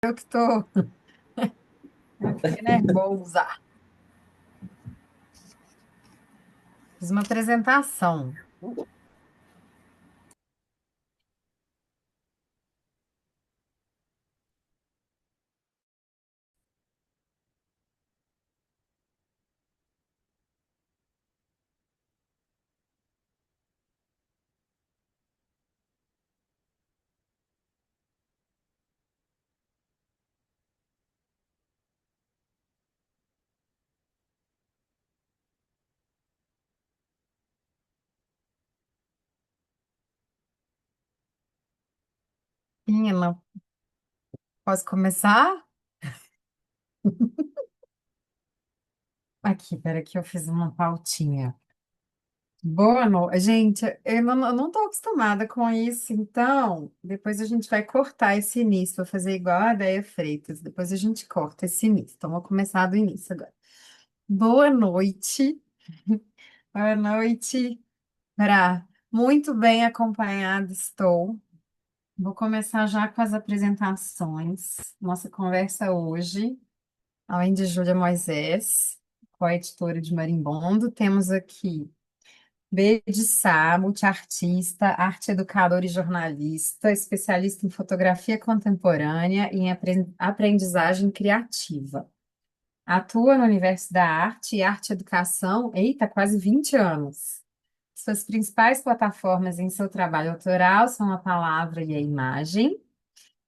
Eu que tô. Eu fiquei nervosa. Fiz uma apresentação. Menina, posso começar? Aqui, peraí, que eu fiz uma pautinha. Boa noite. Gente, eu não tô acostumada com isso, então depois a gente vai cortar esse início. Vou fazer igual a Déia Freitas. Depois a gente corta esse início. Então, vou começar do início agora. Boa noite. Boa noite. Muito bem acompanhada estou. Vou começar já com as apresentações. Nossa conversa hoje, além de Júlia Moisés, co-editora de Marimbondo, temos aqui B de Sá, multiartista, arte educadora e jornalista, especialista em fotografia contemporânea e em aprendizagem criativa. Atua no universo da arte e arte educação, eita, quase 20 anos. Suas principais plataformas em seu trabalho autoral são a palavra e a imagem.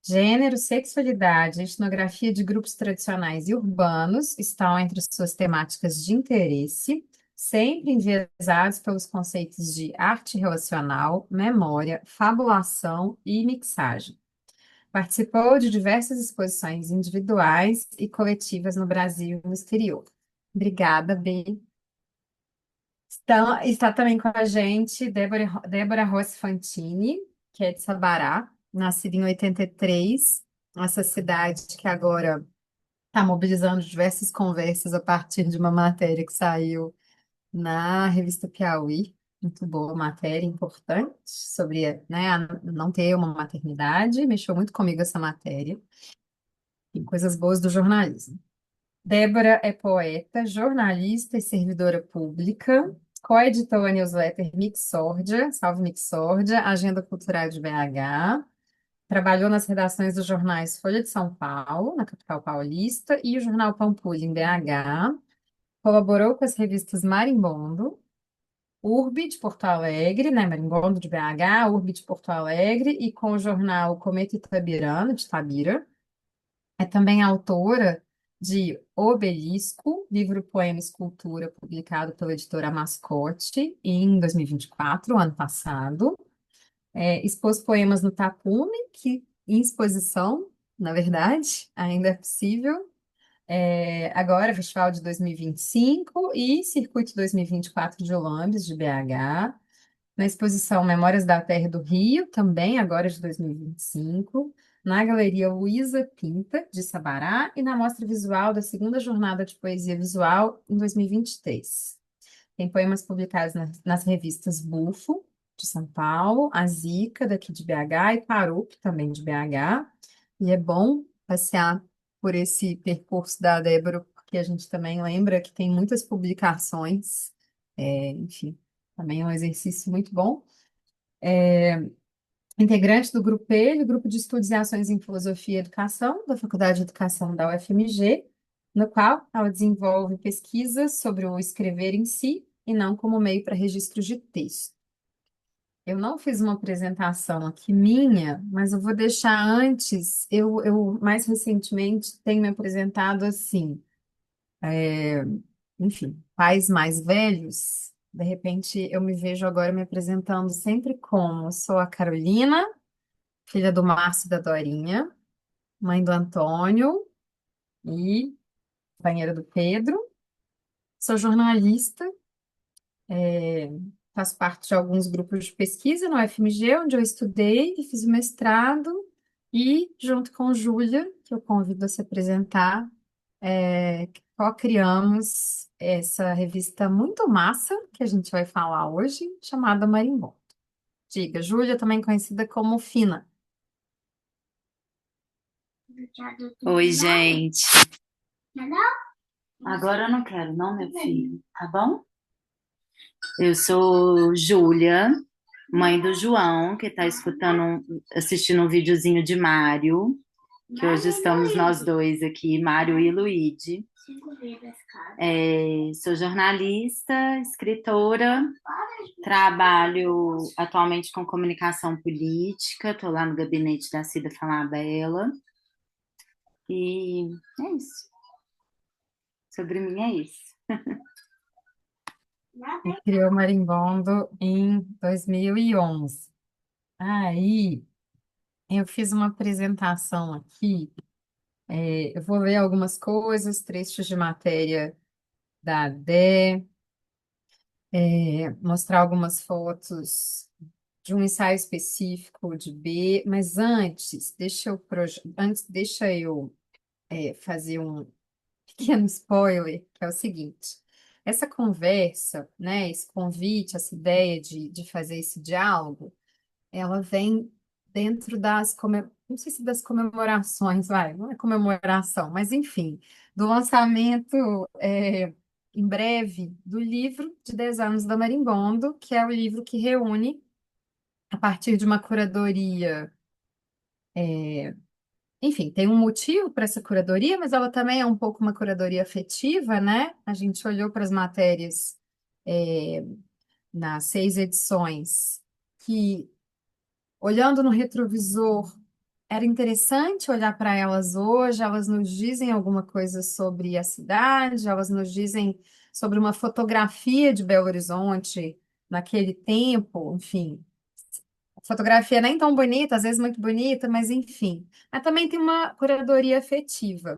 Gênero, sexualidade, etnografia de grupos tradicionais e urbanos estão entre suas temáticas de interesse, sempre enviesados pelos conceitos de arte relacional, memória, fabulação e mixagem. Participou de diversas exposições individuais e coletivas no Brasil e no exterior. Obrigada, B. Está também com a gente Débora Rossi Fantini, que é de Sabará, nascida em 83, essa cidade que agora está mobilizando diversas conversas a partir de uma matéria que saiu na revista Piauí. Muito boa matéria, importante, sobre, né, não ter uma maternidade. Mexeu muito comigo essa matéria. E coisas boas do jornalismo. Débora é poeta, jornalista e servidora pública, coeditou a newsletter Mixórdia, Salve Mixórdia, Agenda Cultural de BH, trabalhou nas redações dos jornais Folha de São Paulo, na capital paulista, e o jornal Pampulha, em BH, colaborou com as revistas Marimbondo, Urbe de Porto Alegre, né, Marimbondo de BH, Urbe de Porto Alegre, e com o jornal Cometa Itabirano, de Tabira. É também autora de Obelisco, livro Poema e Escultura, publicado pela editora Mascote em 2024, ano passado. Expôs poemas no Tapume, que em exposição, na verdade, ainda é possível. Agora, Festival de 2025 e Circuito 2024 de Olambres, de BH. Na exposição Memórias da Terra e do Rio, também agora de 2025, na Galeria Luísa Pinta, de Sabará, e na Mostra Visual da segunda Jornada de Poesia Visual, em 2023. Tem poemas publicados nas revistas Bufo, de São Paulo, A Zica, daqui de BH, e Parup, também de BH. E é bom passear por esse percurso da Débora, porque a gente também lembra que tem muitas publicações, enfim, também é um exercício muito bom. Integrante do Grupo Ele, Grupo de Estudos e Ações em Filosofia e Educação, da Faculdade de Educação da UFMG, no qual ela desenvolve pesquisas sobre o escrever em si e não como meio para registros de texto. Eu não fiz uma apresentação aqui minha, mas eu vou deixar antes. Eu mais recentemente tenho me apresentado assim, enfim, pais mais velhos. De repente, eu me vejo agora me apresentando sempre como sou a Carolina, filha do Márcio e da Dorinha, mãe do Antônio e companheira do Pedro. Sou jornalista, faço parte de alguns grupos de pesquisa no UFMG, onde eu estudei e fiz o mestrado, e junto com Júlia, que eu convido a se apresentar, co-criamos essa revista muito massa, que a gente vai falar hoje, chamada Marimbondo. Diga, Júlia, também conhecida como Fina. Oi, gente. Agora eu não quero, não, meu filho, tá bom? Eu sou Júlia, mãe do João, que tá assistindo um videozinho de Mário, que hoje estamos nós dois aqui, Mário e Luíde. Sou jornalista, escritora, trabalho atualmente com comunicação política, estou lá no gabinete da Cida Falabella. E é isso. Sobre mim é isso. E criou o Marimbondo em 2011. Aí, eu fiz uma apresentação aqui. Eu vou ler algumas coisas, trechos de matéria da Dé, mostrar algumas fotos de um ensaio específico de B, mas antes deixa eu fazer um pequeno spoiler, que é o seguinte. Essa conversa, né, esse convite, essa ideia de fazer esse diálogo, ela vem dentro não sei se das comemorações, vai, não é comemoração, mas enfim, do lançamento em breve do livro de 10 anos da Marimbondo, que é o livro que reúne, a partir de uma curadoria, enfim, tem um motivo para essa curadoria, mas ela também é um pouco uma curadoria afetiva, né? A gente olhou para as matérias é, nas 6 edições que, olhando no retrovisor, era interessante olhar para elas hoje, elas nos dizem alguma coisa sobre a cidade, elas nos dizem sobre uma fotografia de Belo Horizonte naquele tempo, enfim. A fotografia nem tão bonita, às vezes muito bonita, mas enfim. Mas também tem uma curadoria afetiva.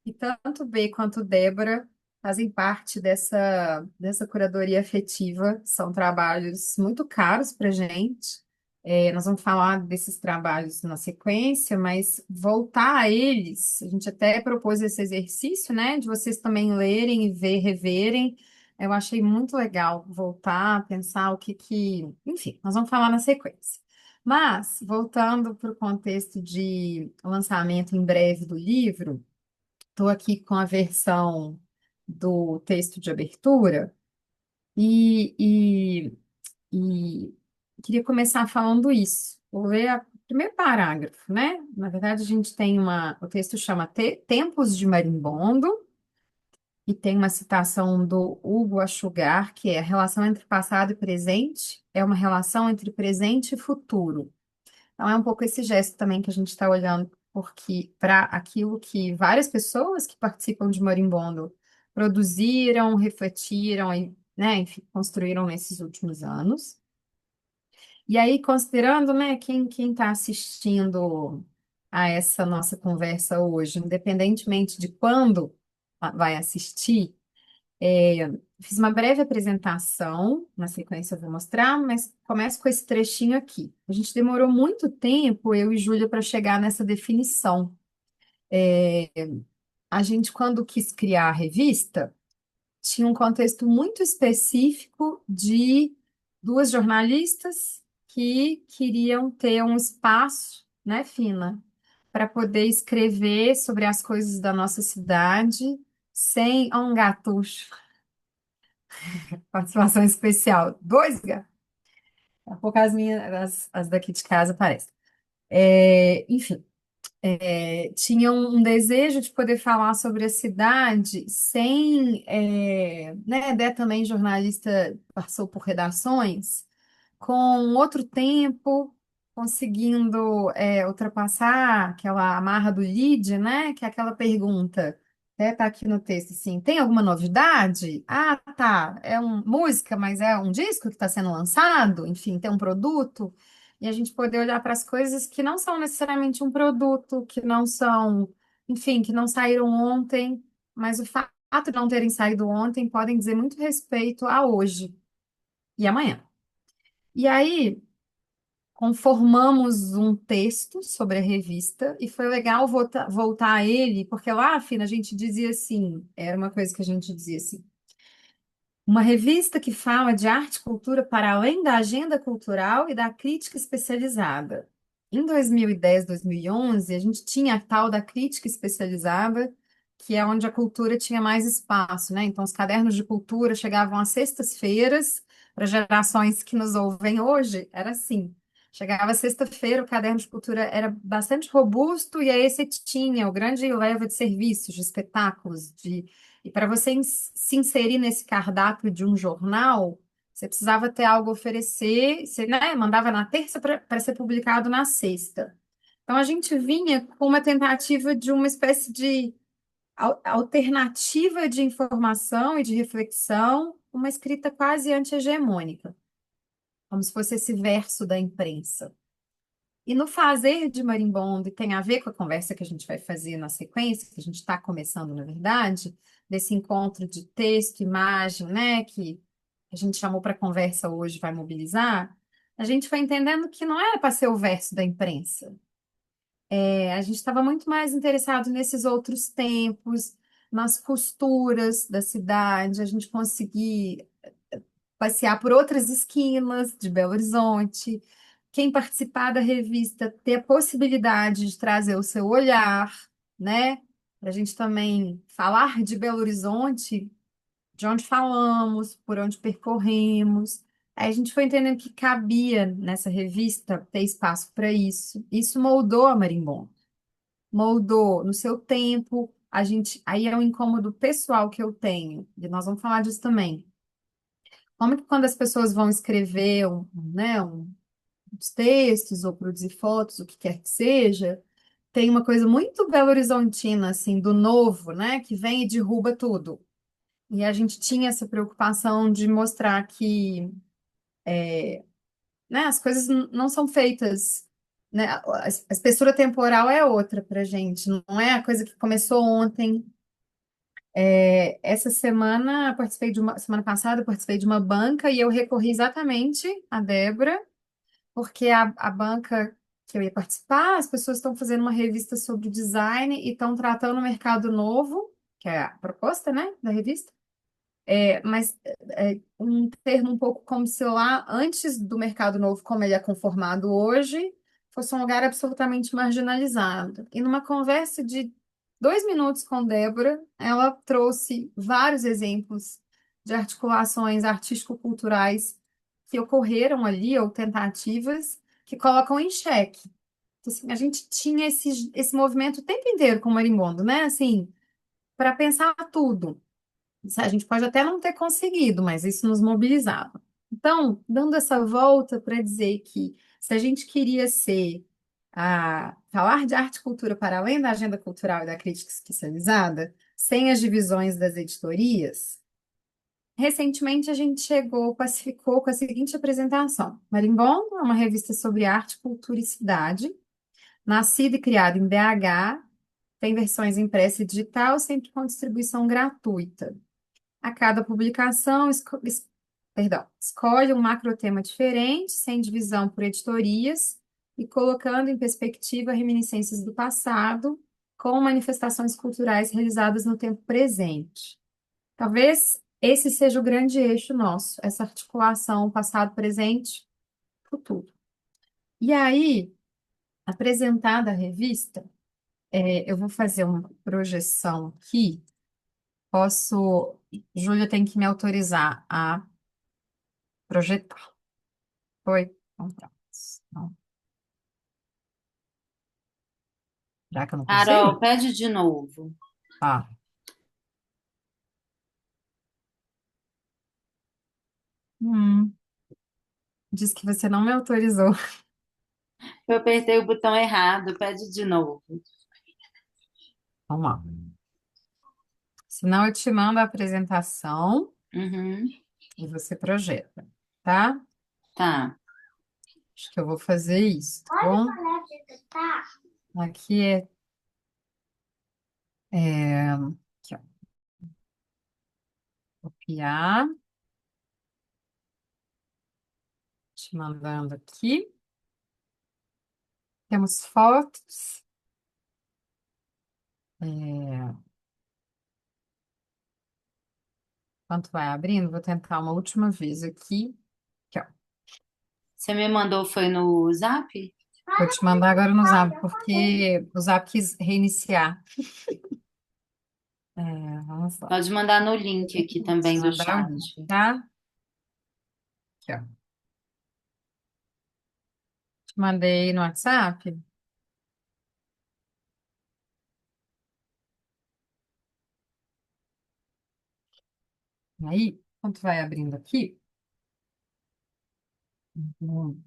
E tanto B quanto Débora fazem parte dessa curadoria afetiva. São trabalhos muito caros para a gente. Nós vamos falar desses trabalhos na sequência, mas voltar a eles, a gente até propôs esse exercício, né, de vocês também lerem e reverem. Eu achei muito legal voltar, pensar Enfim, nós vamos falar na sequência. Mas, voltando para o contexto de lançamento em breve do livro. Estou aqui com a versão do texto de abertura e, e, e queria começar falando isso. Vou ler o primeiro parágrafo, né? Na verdade, a gente tem o texto chama Tempos de Marimbondo e tem uma citação do Hugo Achugar, que é a relação entre passado e presente é uma relação entre presente e futuro. Então, é um pouco esse gesto também que a gente está olhando, porque para aquilo que várias pessoas que participam de Marimbondo produziram, refletiram e, né, enfim, construíram nesses últimos anos. E aí, considerando, né, quem está assistindo a essa nossa conversa hoje, independentemente de quando vai assistir, fiz uma breve apresentação, na sequência eu vou mostrar, mas começo com esse trechinho aqui. A gente demorou muito tempo, eu e Júlia, para chegar nessa definição. A gente, quando quis criar a revista, tinha um contexto muito específico de duas jornalistas que queriam ter um espaço, né, Fina, para poder escrever sobre as coisas da nossa cidade sem um gatucho. Participação especial. Dois gatos. Daqui a pouco as daqui de casa aparecem. Enfim, tinha um desejo de poder falar sobre a cidade sem, né, Dé também jornalista, passou por redações, com outro tempo, conseguindo ultrapassar aquela amarra do lead, né? Que é aquela pergunta, até tá aqui no texto, assim, tem alguma novidade? Ah, tá, é uma música, mas é um disco que está sendo lançado? Enfim, tem um produto? E a gente poder olhar para as coisas que não são necessariamente um produto, que não são, enfim, que não saíram ontem, mas o fato de não terem saído ontem podem dizer muito respeito a hoje e amanhã. E aí, conformamos um texto sobre a revista e foi legal voltar a ele, porque lá, Fina, a gente dizia assim, era uma coisa que a gente dizia assim, uma revista que fala de arte e cultura para além da agenda cultural e da crítica especializada. em 2010, 2011, a gente tinha a tal da crítica especializada, que é onde a cultura tinha mais espaço, né? Então, os cadernos de cultura chegavam às sextas-feiras, para gerações que nos ouvem hoje, era assim. Chegava sexta-feira, o caderno de cultura era bastante robusto, e aí você tinha o grande leva de serviços, de espetáculos, e para você se inserir nesse cardápio de um jornal, você precisava ter algo a oferecer, você, né, mandava na terça para ser publicado na sexta. Então a gente vinha com uma tentativa de uma espécie de alternativa de informação e de reflexão, uma escrita quase anti-hegemônica, como se fosse esse verso da imprensa. E no fazer de marimbondo, e tem a ver com a conversa que a gente vai fazer na sequência, que a gente está começando, na verdade, desse encontro de texto, imagem, né, que a gente chamou para conversa hoje, vai mobilizar, a gente foi entendendo que não era para ser o verso da imprensa. A gente estava muito mais interessado nesses outros tempos, nas costuras da cidade, a gente conseguir passear por outras esquinas de Belo Horizonte. Quem participar da revista ter a possibilidade de trazer o seu olhar, né? Para a gente também falar de Belo Horizonte, de onde falamos, por onde percorremos. Aí a gente foi entendendo que cabia nessa revista ter espaço para isso. Isso moldou a Marimbom, moldou no seu tempo. A gente, aí é um incômodo pessoal que eu tenho, e nós vamos falar disso também. Como que quando as pessoas vão escrever uns textos ou produzir fotos, o que quer que seja, tem uma coisa muito belo-horizontina, assim, do novo, né, que vem e derruba tudo. E a gente tinha essa preocupação de mostrar que, né, as coisas não são feitas, né, a espessura temporal é outra para gente, não é a coisa que começou ontem. Essa semana, semana passada, eu participei de uma banca e eu recorri exatamente à Débora, porque a banca que eu ia participar, as pessoas estão fazendo uma revista sobre design e estão tratando o mercado novo, que é a proposta, né, da revista, mas um termo um pouco como se lá, antes do mercado novo, como ele é conformado hoje, fosse um lugar absolutamente marginalizado. E numa conversa de 2 minutos com Débora, ela trouxe vários exemplos de articulações artístico-culturais que ocorreram ali, ou tentativas, que colocam em xeque. Então, assim, a gente tinha esse movimento o tempo inteiro com o marimbondo, né? Assim, para pensar tudo. A gente pode até não ter conseguido, mas isso nos mobilizava. Então, dando essa volta para dizer que se a gente queria falar de arte e cultura para além da agenda cultural e da crítica especializada, sem as divisões das editorias, recentemente a gente pacificou com a seguinte apresentação. Marimbondo é uma revista sobre arte, cultura e cidade, nascida e criada em BH, tem versões impressa e digital, sempre com distribuição gratuita. A cada publicação, escolhe um macrotema diferente, sem divisão por editorias, e colocando em perspectiva reminiscências do passado, com manifestações culturais realizadas no tempo presente. Talvez esse seja o grande eixo nosso, essa articulação passado, presente, futuro. E aí, apresentada a revista, eu vou fazer uma projeção aqui. Posso. Júlia tem que me autorizar a projetar. Foi? Então, pronto. Então, já que eu não Carol, consigo? pede de novo. Ah, hum, diz que você não me autorizou. Eu apertei o botão errado, pede de novo. Vamos lá. Senão eu te mando a apresentação Uhum, e você projeta, tá? tá. Acho que eu vou fazer isso, tá bom? Aqui aqui, ó, copiar, te mandando aqui. Temos fotos. É, enquanto vai abrindo, vou tentar uma última vez aqui. Aqui, ó. Você me mandou foi no Zap? Vou te mandar agora no Zap, porque o Zap quis reiniciar. É, vamos lá. Pode mandar no link aqui Vou te também do mandar o chat. link, tá? Aqui, ó. Te mandei no WhatsApp. Aí, quando tu vai abrindo aqui, hum,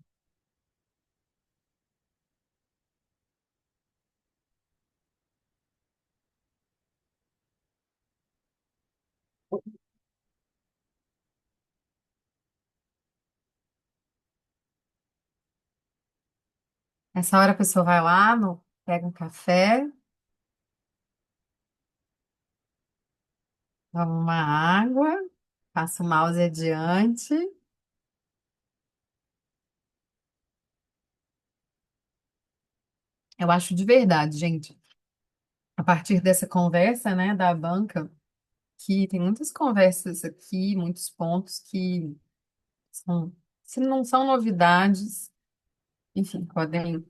essa hora a pessoa vai lá, pega um café, toma uma água, passa o mouse adiante. Eu acho de verdade, gente, a partir dessa conversa, né, da banca, que tem muitas conversas aqui, muitos pontos que são, se não são novidades, enfim, podem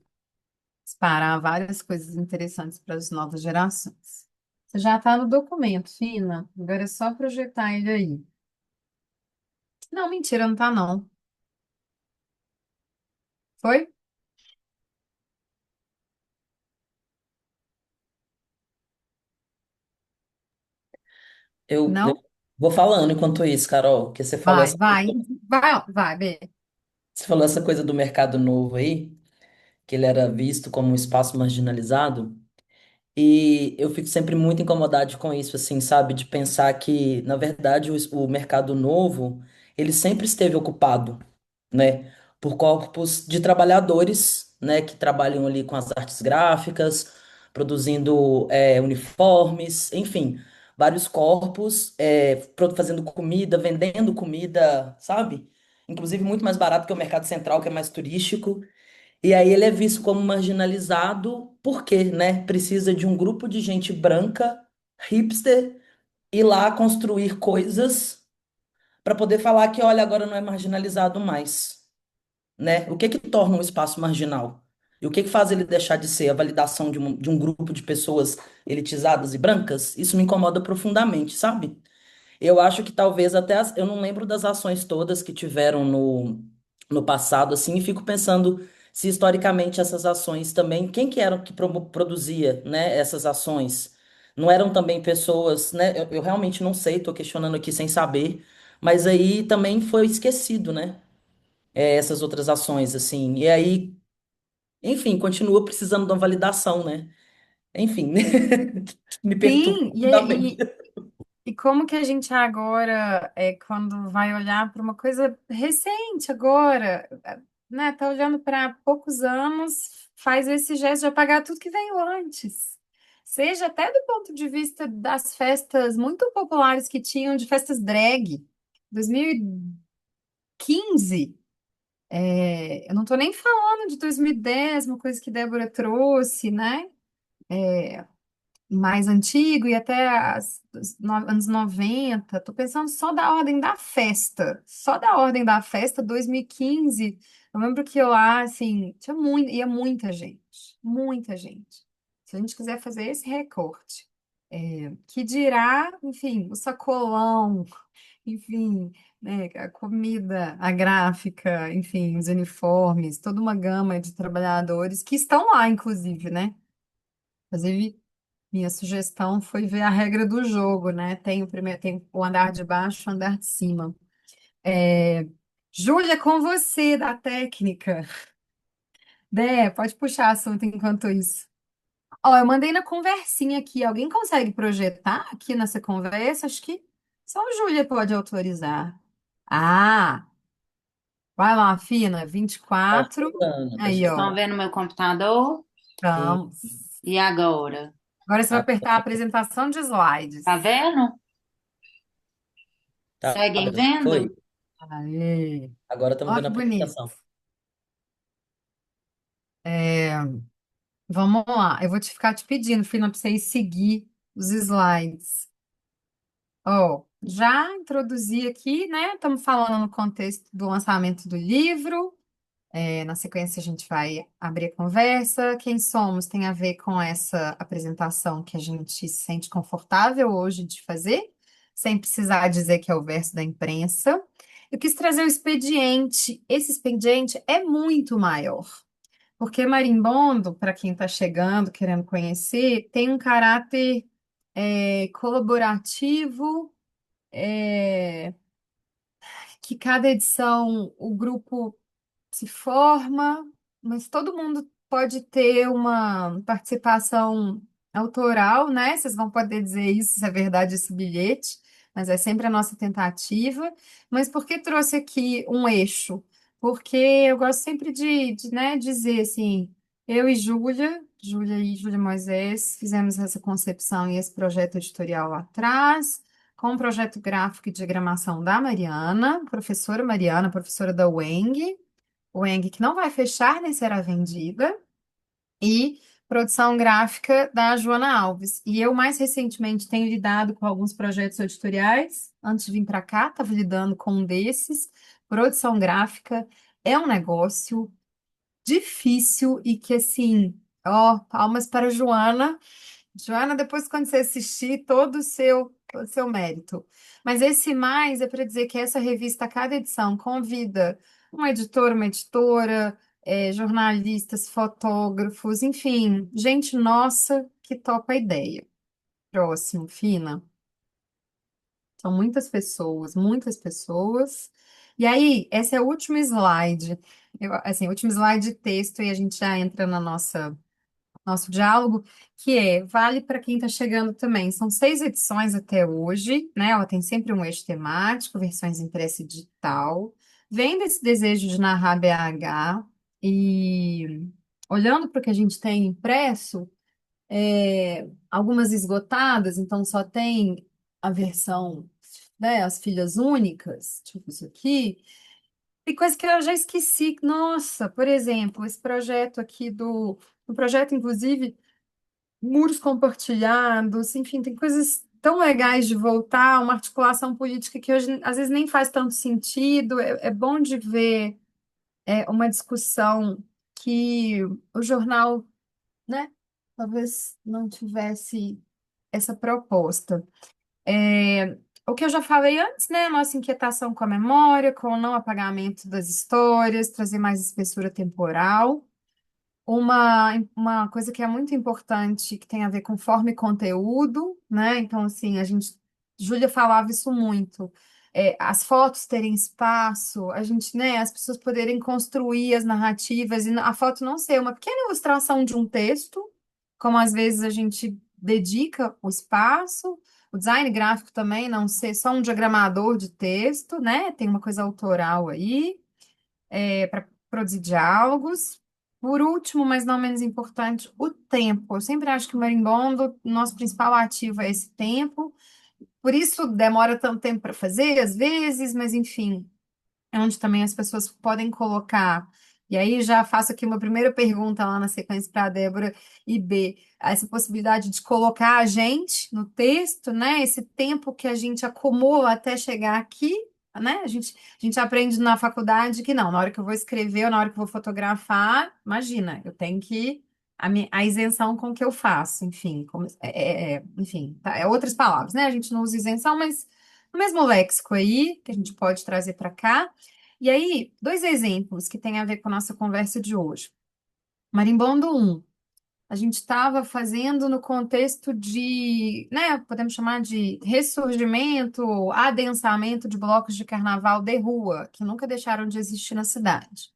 disparar várias coisas interessantes para as novas gerações. Você já está no documento, Fina. Agora é só projetar ele aí. Não, mentira, não tá não. Foi? Eu Não? vou falando enquanto isso, Carol, que Vai, vai, vai, vai, Bê. você falou essa coisa do mercado novo aí, que ele era visto como um espaço marginalizado. E eu fico sempre muito incomodado com isso, assim, sabe? De pensar que, na verdade, o mercado novo, ele sempre esteve ocupado, né? Por corpos de trabalhadores, né? Que trabalham ali com as artes gráficas, produzindo uniformes, enfim, vários corpos, fazendo comida, vendendo comida, sabe? Inclusive muito mais barato que o mercado central, que é mais turístico. E aí ele é visto como marginalizado porque, né, precisa de um grupo de gente branca, hipster, ir lá construir coisas para poder falar que, olha, agora não é marginalizado mais, né? O que que torna um espaço marginal? E o que que faz ele deixar de ser a validação de um grupo de pessoas elitizadas e brancas? Isso me incomoda profundamente, sabe? Eu acho que talvez eu não lembro das ações todas que tiveram no passado, assim, e fico pensando se historicamente essas ações também, quem que era que produzia, né, essas ações? Não eram também pessoas, né? Eu realmente não sei, estou questionando aqui sem saber, mas aí também foi esquecido, né? Essas outras ações, assim. E aí, enfim, continua precisando de uma validação, né? Enfim, me perturba Sim, profundamente. e como que a gente agora, quando vai olhar para uma coisa recente agora, né, tá olhando para poucos anos, faz esse gesto de apagar tudo que veio antes. Seja até do ponto de vista das festas muito populares que tinham, de festas drag. 2015, eu não estou nem falando de 2010, uma coisa que Débora trouxe, né? Mais antigo e até anos 90. Tô pensando só da ordem da festa. Só da ordem da festa, 2015. Eu lembro que lá, assim, ia muita gente. Muita gente. Se a gente quiser fazer esse recorte, que dirá, enfim, o sacolão, enfim, né, a comida, a gráfica, enfim, os uniformes, toda uma gama de trabalhadores que estão lá, inclusive, né? Inclusive, minha sugestão foi ver a regra do jogo, né? Tem o andar de baixo e o andar de cima. É, Júlia, com você da técnica. Dé, pode puxar assunto enquanto isso. Ó, eu mandei na conversinha aqui. Alguém consegue projetar aqui nessa conversa? Acho que só a Júlia pode autorizar. Ah, vai lá, Fina, Tá 24. chegando, tá Aí, Vocês estão ó. chegando. vendo meu computador? Vamos. E agora? Agora você vai Ah, apertar a apresentação de Tá slides. vendo? tá Seguem aberto. Foi. vendo? Aê. Agora estamos Ó, vendo a que bonito. apresentação. É, vamos lá, eu vou te ficar te pedindo, Fina, para você ir seguir os slides. Ó, já introduzi aqui, né? Estamos falando no contexto do lançamento do livro. Na sequência, a gente vai abrir a conversa. Quem somos tem a ver com essa apresentação que a gente se sente confortável hoje de fazer, sem precisar dizer que é o verso da imprensa. Eu quis trazer o expediente. Esse expediente é muito maior, porque Marimbondo, para quem está chegando, querendo conhecer, tem um caráter colaborativo, é, que cada edição o grupo se forma, mas todo mundo pode ter uma participação autoral, né? Vocês vão poder dizer isso, se é verdade esse bilhete, mas é sempre a nossa tentativa. Mas por que trouxe aqui um eixo? Porque eu gosto sempre né, dizer assim, eu e Júlia Moisés, fizemos essa concepção e esse projeto editorial lá atrás, com o projeto gráfico e diagramação da Mariana, professora da UENG, o Eng, que não vai fechar nem será vendida, e produção gráfica da Joana Alves. E eu, mais recentemente, tenho lidado com alguns projetos editoriais. Antes de vir para cá, estava lidando com um desses. Produção gráfica é um negócio difícil e que, assim, ó, palmas para a Joana. Joana, depois quando você assistir, todo o seu mérito. Mas esse mais é para dizer que essa revista, a cada edição, convida uma editora, jornalistas, fotógrafos, enfim, gente nossa que topa a ideia. Próximo, Fina. São muitas pessoas, muitas pessoas. E aí, esse é o último slide. Assim, o último slide de texto e a gente já entra na nosso diálogo, que vale para quem está chegando também. São 6 edições até hoje, né? Ela tem sempre um eixo temático, versões impressa e digital. Vem desse desejo de narrar BH e olhando para o que a gente tem impresso, algumas esgotadas, então só tem a versão, né, as filhas únicas, tipo isso aqui. E coisa que eu já esqueci. Nossa, por exemplo, esse projeto aqui um projeto, inclusive, muros compartilhados, enfim, tem coisas tão legais de voltar, uma articulação política que hoje às vezes nem faz tanto sentido. É bom de ver uma discussão que o jornal, né, talvez não tivesse essa proposta. É, o que eu já falei antes, né, a nossa inquietação com a memória, com o não apagamento das histórias, trazer mais espessura temporal. Uma coisa que é muito importante, que tem a ver com forma e conteúdo, né? Então, assim, Júlia falava isso muito. As fotos terem espaço, a gente, né, as pessoas poderem construir as narrativas e a foto não ser uma pequena ilustração de um texto, como às vezes a gente dedica o espaço, o design gráfico também não ser só um diagramador de texto, né? Tem uma coisa autoral aí para produzir diálogos. Por último, mas não menos importante, o tempo. Eu sempre acho que o marimbondo, nosso principal ativo é esse tempo. Por isso demora tanto tempo para fazer, às vezes, mas enfim, é onde também as pessoas podem colocar. E aí já faço aqui uma primeira pergunta lá na sequência para a Débora e B, essa possibilidade de colocar a gente no texto, né? Esse tempo que a gente acumula até chegar aqui, né? A gente aprende na faculdade que não, na hora que eu vou escrever ou na hora que eu vou fotografar, imagina, eu tenho que a isenção com que eu faço, enfim, enfim, tá, outras palavras, né? A gente não usa isenção, mas o mesmo léxico aí que a gente pode trazer para cá. E aí, 2 exemplos que têm a ver com a nossa conversa de hoje. Marimbondo um, a gente estava fazendo no contexto de, né, podemos chamar de ressurgimento, adensamento de blocos de carnaval de rua, que nunca deixaram de existir na cidade.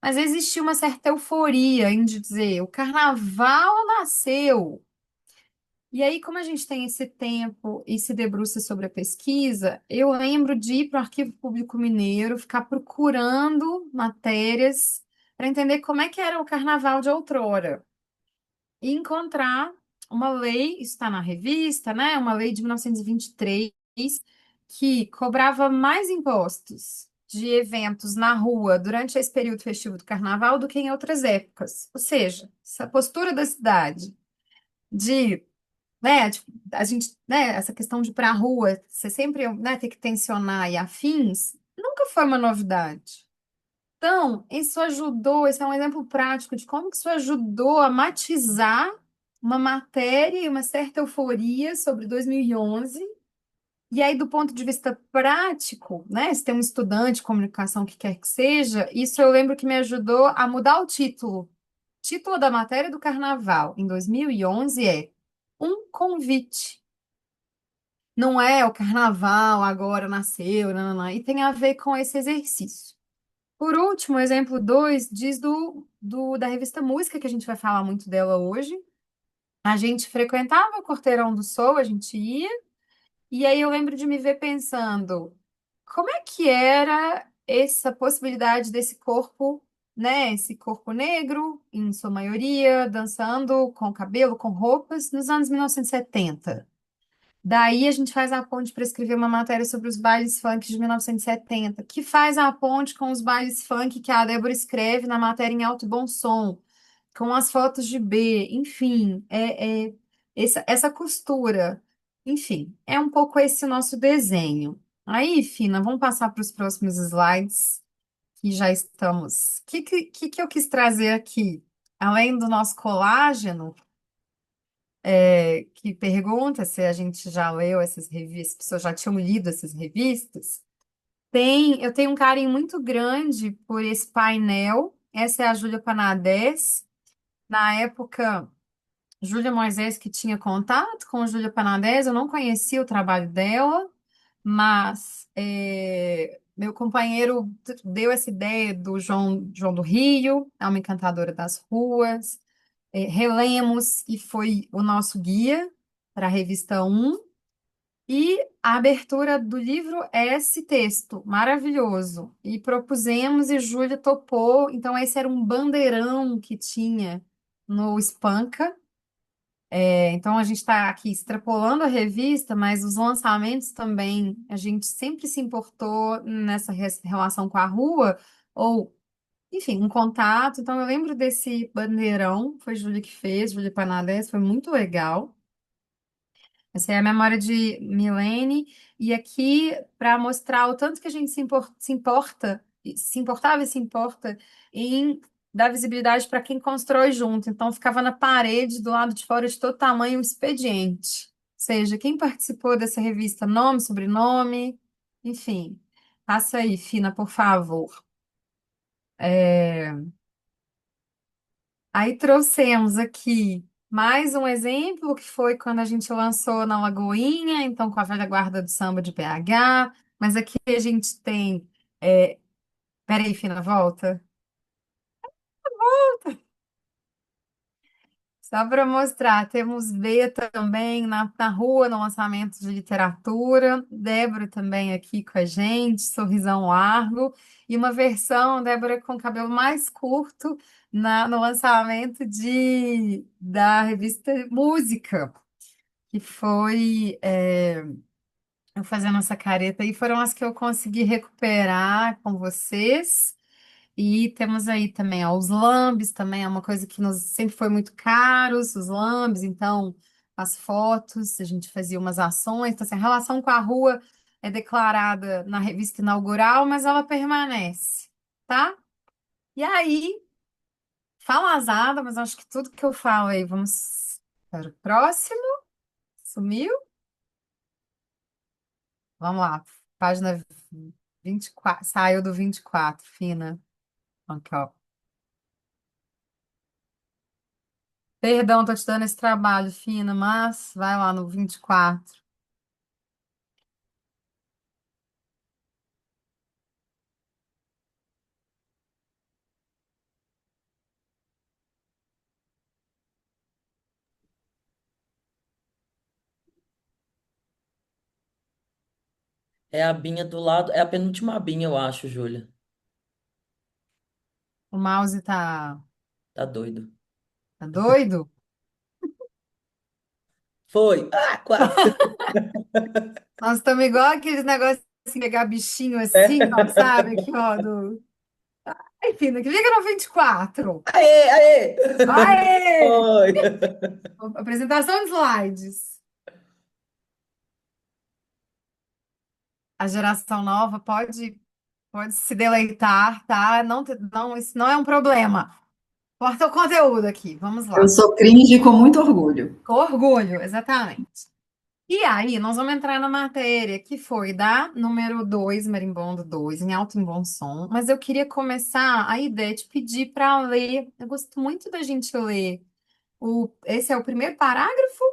Mas existia uma certa euforia em dizer, o carnaval nasceu. E aí, como a gente tem esse tempo e se debruça sobre a pesquisa, eu lembro de ir para o Arquivo Público Mineiro, ficar procurando matérias para entender como é que era o carnaval de outrora e encontrar uma lei, isso está na revista, né? Uma lei de 1923 que cobrava mais impostos de eventos na rua durante esse período festivo do carnaval do que em outras épocas. Ou seja, essa postura da cidade de né, tipo, a gente, né, essa questão de ir para a rua, você sempre, né, ter que tensionar e afins, nunca foi uma novidade. Então, isso ajudou, esse é um exemplo prático de como que isso ajudou a matizar uma matéria e uma certa euforia sobre 2011. E aí, do ponto de vista prático, né? Se tem um estudante de comunicação que quer que seja, isso eu lembro que me ajudou a mudar o título. O título da matéria do Carnaval em 2011 é Um Convite. Não é o Carnaval agora nasceu, não, não, não. E tem a ver com esse exercício. Por último, o exemplo 2 diz da revista Música, que a gente vai falar muito dela hoje. A gente frequentava o Quarteirão do Sol, a gente ia, e aí eu lembro de me ver pensando, como é que era essa possibilidade desse corpo, né? Esse corpo negro, em sua maioria, dançando com cabelo, com roupas, nos anos 1970. Daí a gente faz a ponte para escrever uma matéria sobre os bailes funk de 1970, que faz a ponte com os bailes funk que a Débora escreve na matéria em alto e bom som, com as fotos de B, enfim, essa costura. Enfim, é um pouco esse o nosso desenho. Aí, Fina, vamos passar para os próximos slides, que já estamos. O que eu quis trazer aqui? Além do nosso colágeno, que pergunta se a gente já leu essas revistas, as pessoas já tinham lido essas revistas. Eu tenho um carinho muito grande por esse painel. Essa é a Júlia Panadès. Na época, Júlia Moisés que tinha contato com Júlia Panadès, eu não conhecia o trabalho dela, mas meu companheiro deu essa ideia do João do Rio, é uma encantadora das ruas. Relemos e foi o nosso guia para a revista Um. E a abertura do livro é esse texto maravilhoso. E propusemos e Júlia topou. Então, esse era um bandeirão que tinha no Spanca. Então, a gente está aqui extrapolando a revista, mas os lançamentos também, a gente sempre se importou nessa relação com a rua, ou, enfim, um contato. Então, eu lembro desse bandeirão, foi Júlia que fez, Júlia Panadès, foi muito legal. Essa é a memória de Milene, e aqui para mostrar o tanto que a gente se importava e se importa em dar visibilidade para quem constrói junto. Então, ficava na parede, do lado de fora, de todo tamanho, o expediente. Ou seja, quem participou dessa revista, nome, sobrenome, enfim. Passa aí, Fina, por favor. Aí trouxemos aqui mais um exemplo, que foi quando a gente lançou na Lagoinha, então com a velha guarda do samba de BH. Mas aqui a gente tem. Peraí, Fina, volta. Só para mostrar, temos B também na rua, no lançamento de literatura. Débora também aqui com a gente, sorrisão largo. E uma versão, Débora com cabelo mais curto, no lançamento da revista Música, que foi eu fazendo essa careta aí, foram as que eu consegui recuperar com vocês. E temos aí também, ó, os lambes também é uma coisa que nos sempre foi muito caros, os lambes, então as fotos, a gente fazia umas ações, então assim, a relação com a rua é declarada na revista inaugural, mas ela permanece, tá? E aí, falazada, mas acho que tudo que eu falo aí, vamos para o próximo, sumiu? Vamos lá, página 24, saiu do 24, Fina. Aqui, ó. Perdão, tô te dando esse trabalho, Fina, mas vai lá no 24. É a abinha do lado, é a penúltima abinha, eu acho, Júlia. O mouse Tá doido. tá doido? Foi! Ah, quase! Nós estamos igual aqueles negócios de pegar bichinho assim, ó, sabe? Aqui, ó, Ai, Fina, que liga no 24. Aê, aê! Aê! Foi! Apresentação de slides. A geração nova pode. Pode se deleitar, tá? Não, não, isso não é um problema. Corta o conteúdo aqui, vamos Eu lá. sou cringe com muito orgulho. Com orgulho, exatamente. E aí, nós vamos entrar na matéria que foi da número 2, Marimbondo 2, em alto e bom som. Mas eu queria começar a ideia de pedir para ler. Eu gosto muito da gente ler. Esse é o primeiro parágrafo,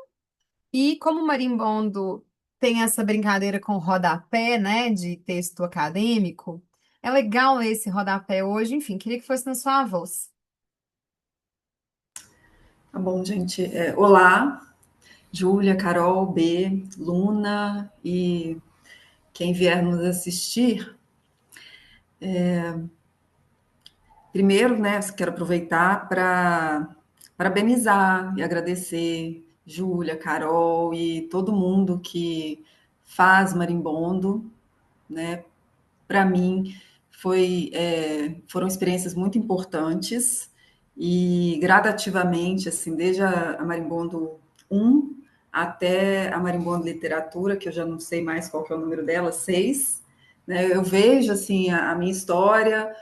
e como o marimbondo tem essa brincadeira com o rodapé, né, de texto acadêmico, é legal ler esse rodapé hoje. Enfim, queria que fosse na sua voz. Tá bom, gente. Olá, Júlia, Carol, B, Luna e quem vier nos assistir. Primeiro, né, quero aproveitar para parabenizar e agradecer Júlia, Carol e todo mundo que faz marimbondo, né? Para mim foram experiências muito importantes e gradativamente, assim, desde a Marimbondo 1 até a Marimbondo Literatura, que eu já não sei mais qual que é o número dela, 6, né? Eu vejo assim a minha história,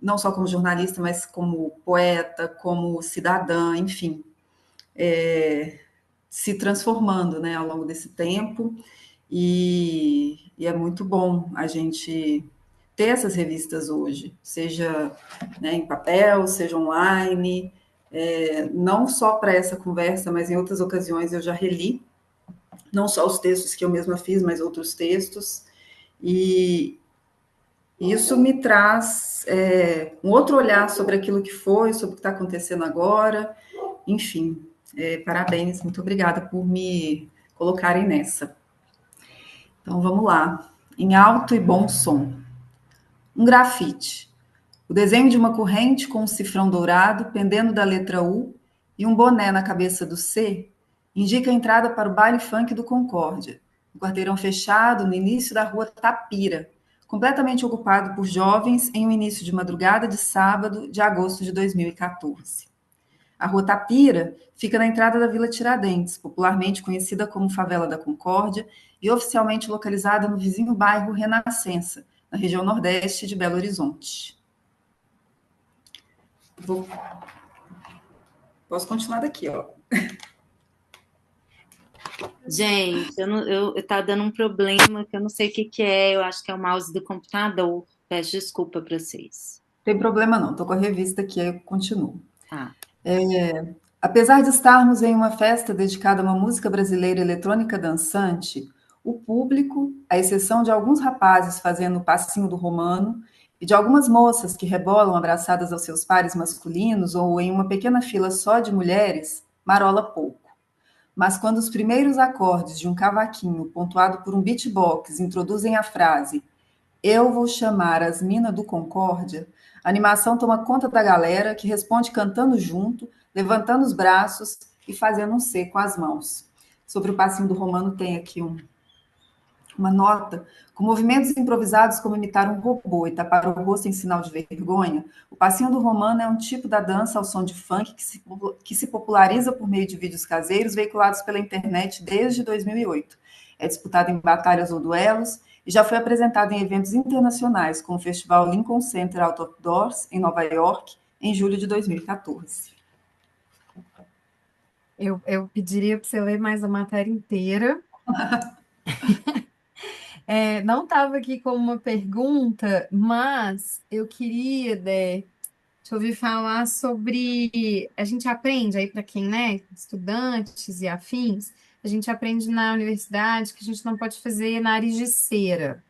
não só como jornalista, mas como poeta, como cidadã, enfim, se transformando, né, ao longo desse tempo. E é muito bom a gente ter essas revistas hoje, seja, né, em papel, seja online, não só para essa conversa, mas em outras ocasiões eu já reli, não só os textos que eu mesma fiz, mas outros textos, e isso me traz um outro olhar sobre aquilo que foi, sobre o que está acontecendo agora, enfim, parabéns, muito obrigada por me colocarem nessa. Então vamos lá, em alto e bom som. Um grafite. O desenho de uma corrente com um cifrão dourado pendendo da letra U e um boné na cabeça do C indica a entrada para o baile funk do Concórdia, um quarteirão fechado no início da rua Tapira, completamente ocupado por jovens em um início de madrugada de sábado de agosto de 2014. A Rua Tapira fica na entrada da Vila Tiradentes, popularmente conhecida como Favela da Concórdia e oficialmente localizada no vizinho bairro Renascença, na região nordeste de Belo Horizonte. Vou... Posso continuar daqui, ó. Gente, tá dando um problema que eu não sei o que que é. Eu acho que é o mouse do computador. Peço desculpa para vocês. Não tem problema não, estou com a revista aqui, aí eu continuo. Tá. Apesar de estarmos em uma festa dedicada a uma música brasileira eletrônica dançante, o público, à exceção de alguns rapazes fazendo o passinho do romano e de algumas moças que rebolam abraçadas aos seus pares masculinos ou em uma pequena fila só de mulheres, marola pouco. Mas quando os primeiros acordes de um cavaquinho pontuado por um beatbox introduzem a frase "Eu vou chamar as mina do Concórdia", a animação toma conta da galera, que responde cantando junto, levantando os braços e fazendo um C com as mãos. Sobre o passinho do Romano tem aqui uma nota. Com movimentos improvisados como imitar um robô e tapar o rosto em sinal de vergonha, o passinho do Romano é um tipo da dança ao som de funk que se populariza por meio de vídeos caseiros veiculados pela internet desde 2008. É disputado em batalhas ou duelos e já foi apresentado em eventos internacionais, como o Festival Lincoln Center Out of Doors, em Nova York, em julho de 2014. Eu pediria para você ler mais a matéria inteira. Não estava aqui como uma pergunta, mas eu queria, te ouvir falar sobre. A gente aprende aí para quem, né, estudantes e afins, a gente aprende na universidade que a gente não pode fazer nariz de cera,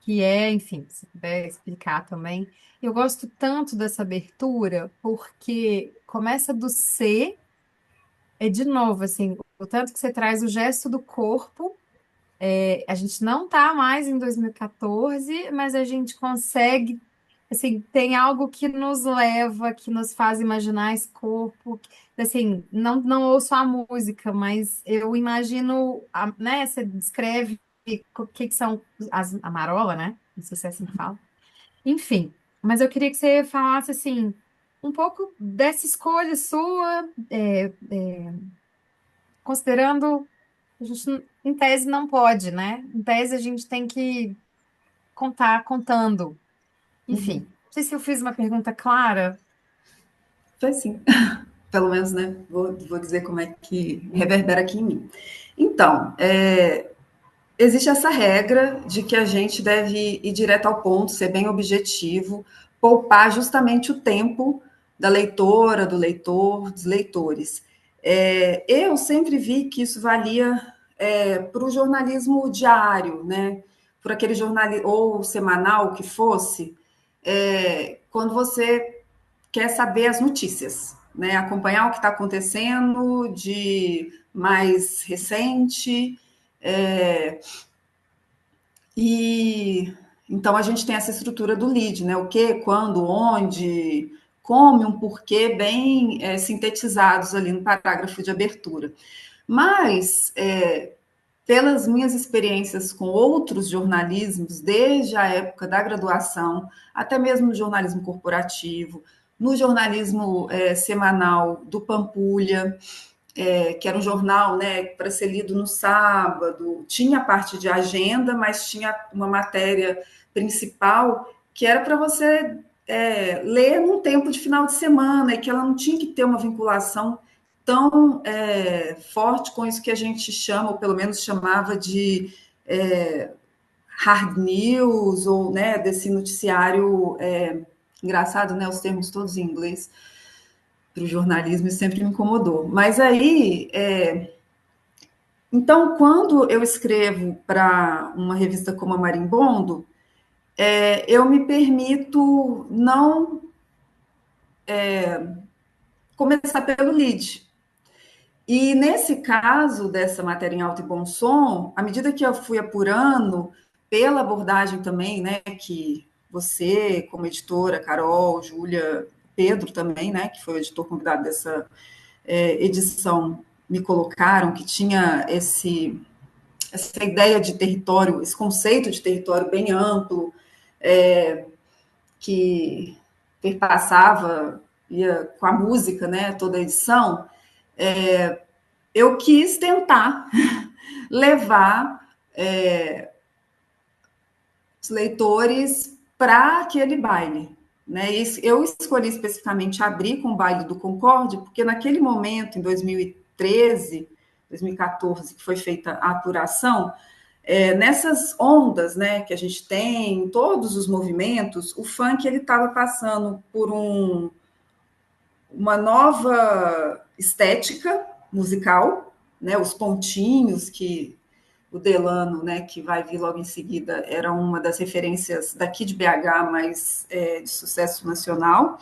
que é, enfim, se puder explicar também. Eu gosto tanto dessa abertura porque começa do C, de novo, assim, o tanto que você traz o gesto do corpo. A gente não está mais em 2014, mas a gente consegue, assim, tem algo que nos leva, que nos faz imaginar esse corpo. Assim, não ouço a música, mas eu imagino, né? Você descreve o que que são a marola, né? Não sei se é assim que fala. Enfim, mas eu queria que você falasse, assim, um pouco dessa escolha sua, considerando a gente, em tese, não pode, né? Em tese, a gente tem que contando. Enfim, não sei se eu fiz uma pergunta clara. Foi sim. Pelo menos, né? Vou dizer como é que reverbera aqui em mim. Então, existe essa regra de que a gente deve ir direto ao ponto, ser bem objetivo, poupar justamente o tempo da leitora, do leitor, dos leitores. Eu sempre vi que isso valia para o jornalismo diário, né? Por aquele jornalismo, ou semanal que fosse, quando você quer saber as notícias, né? Acompanhar o que está acontecendo de mais recente. É, e então a gente tem essa estrutura do lead, né? O que, quando, onde, como, um porquê bem sintetizados ali no parágrafo de abertura. Mas, pelas minhas experiências com outros jornalismos, desde a época da graduação, até mesmo no jornalismo corporativo, no jornalismo semanal do Pampulha, que era um jornal, né, para ser lido no sábado, tinha a parte de agenda, mas tinha uma matéria principal que era para você ler num tempo de final de semana e que ela não tinha que ter uma vinculação tão forte com isso que a gente chama, ou pelo menos chamava de hard news, ou né, desse noticiário engraçado, né, os termos todos em inglês para o jornalismo, isso sempre me incomodou. Mas aí, então, quando eu escrevo para uma revista como a Marimbondo, eu me permito não começar pelo lead. E nesse caso dessa matéria em alto e bom som, à medida que eu fui apurando, pela abordagem também, né, que você, como editora, Carol, Júlia, Pedro também, né, que foi o editor convidado dessa edição, me colocaram, que tinha essa ideia de território, esse conceito de território bem amplo, que perpassava, ia com a música, né, toda a edição, eu quis tentar levar os leitores para aquele baile. Né? Eu escolhi especificamente abrir com o baile do Concorde, porque naquele momento, em 2013, 2014, que foi feita a apuração, nessas ondas, né, que a gente tem, todos os movimentos, o funk ele estava passando por uma nova estética musical, né, os pontinhos que o Delano, né, que vai vir logo em seguida, era uma das referências daqui de BH, mas de sucesso nacional,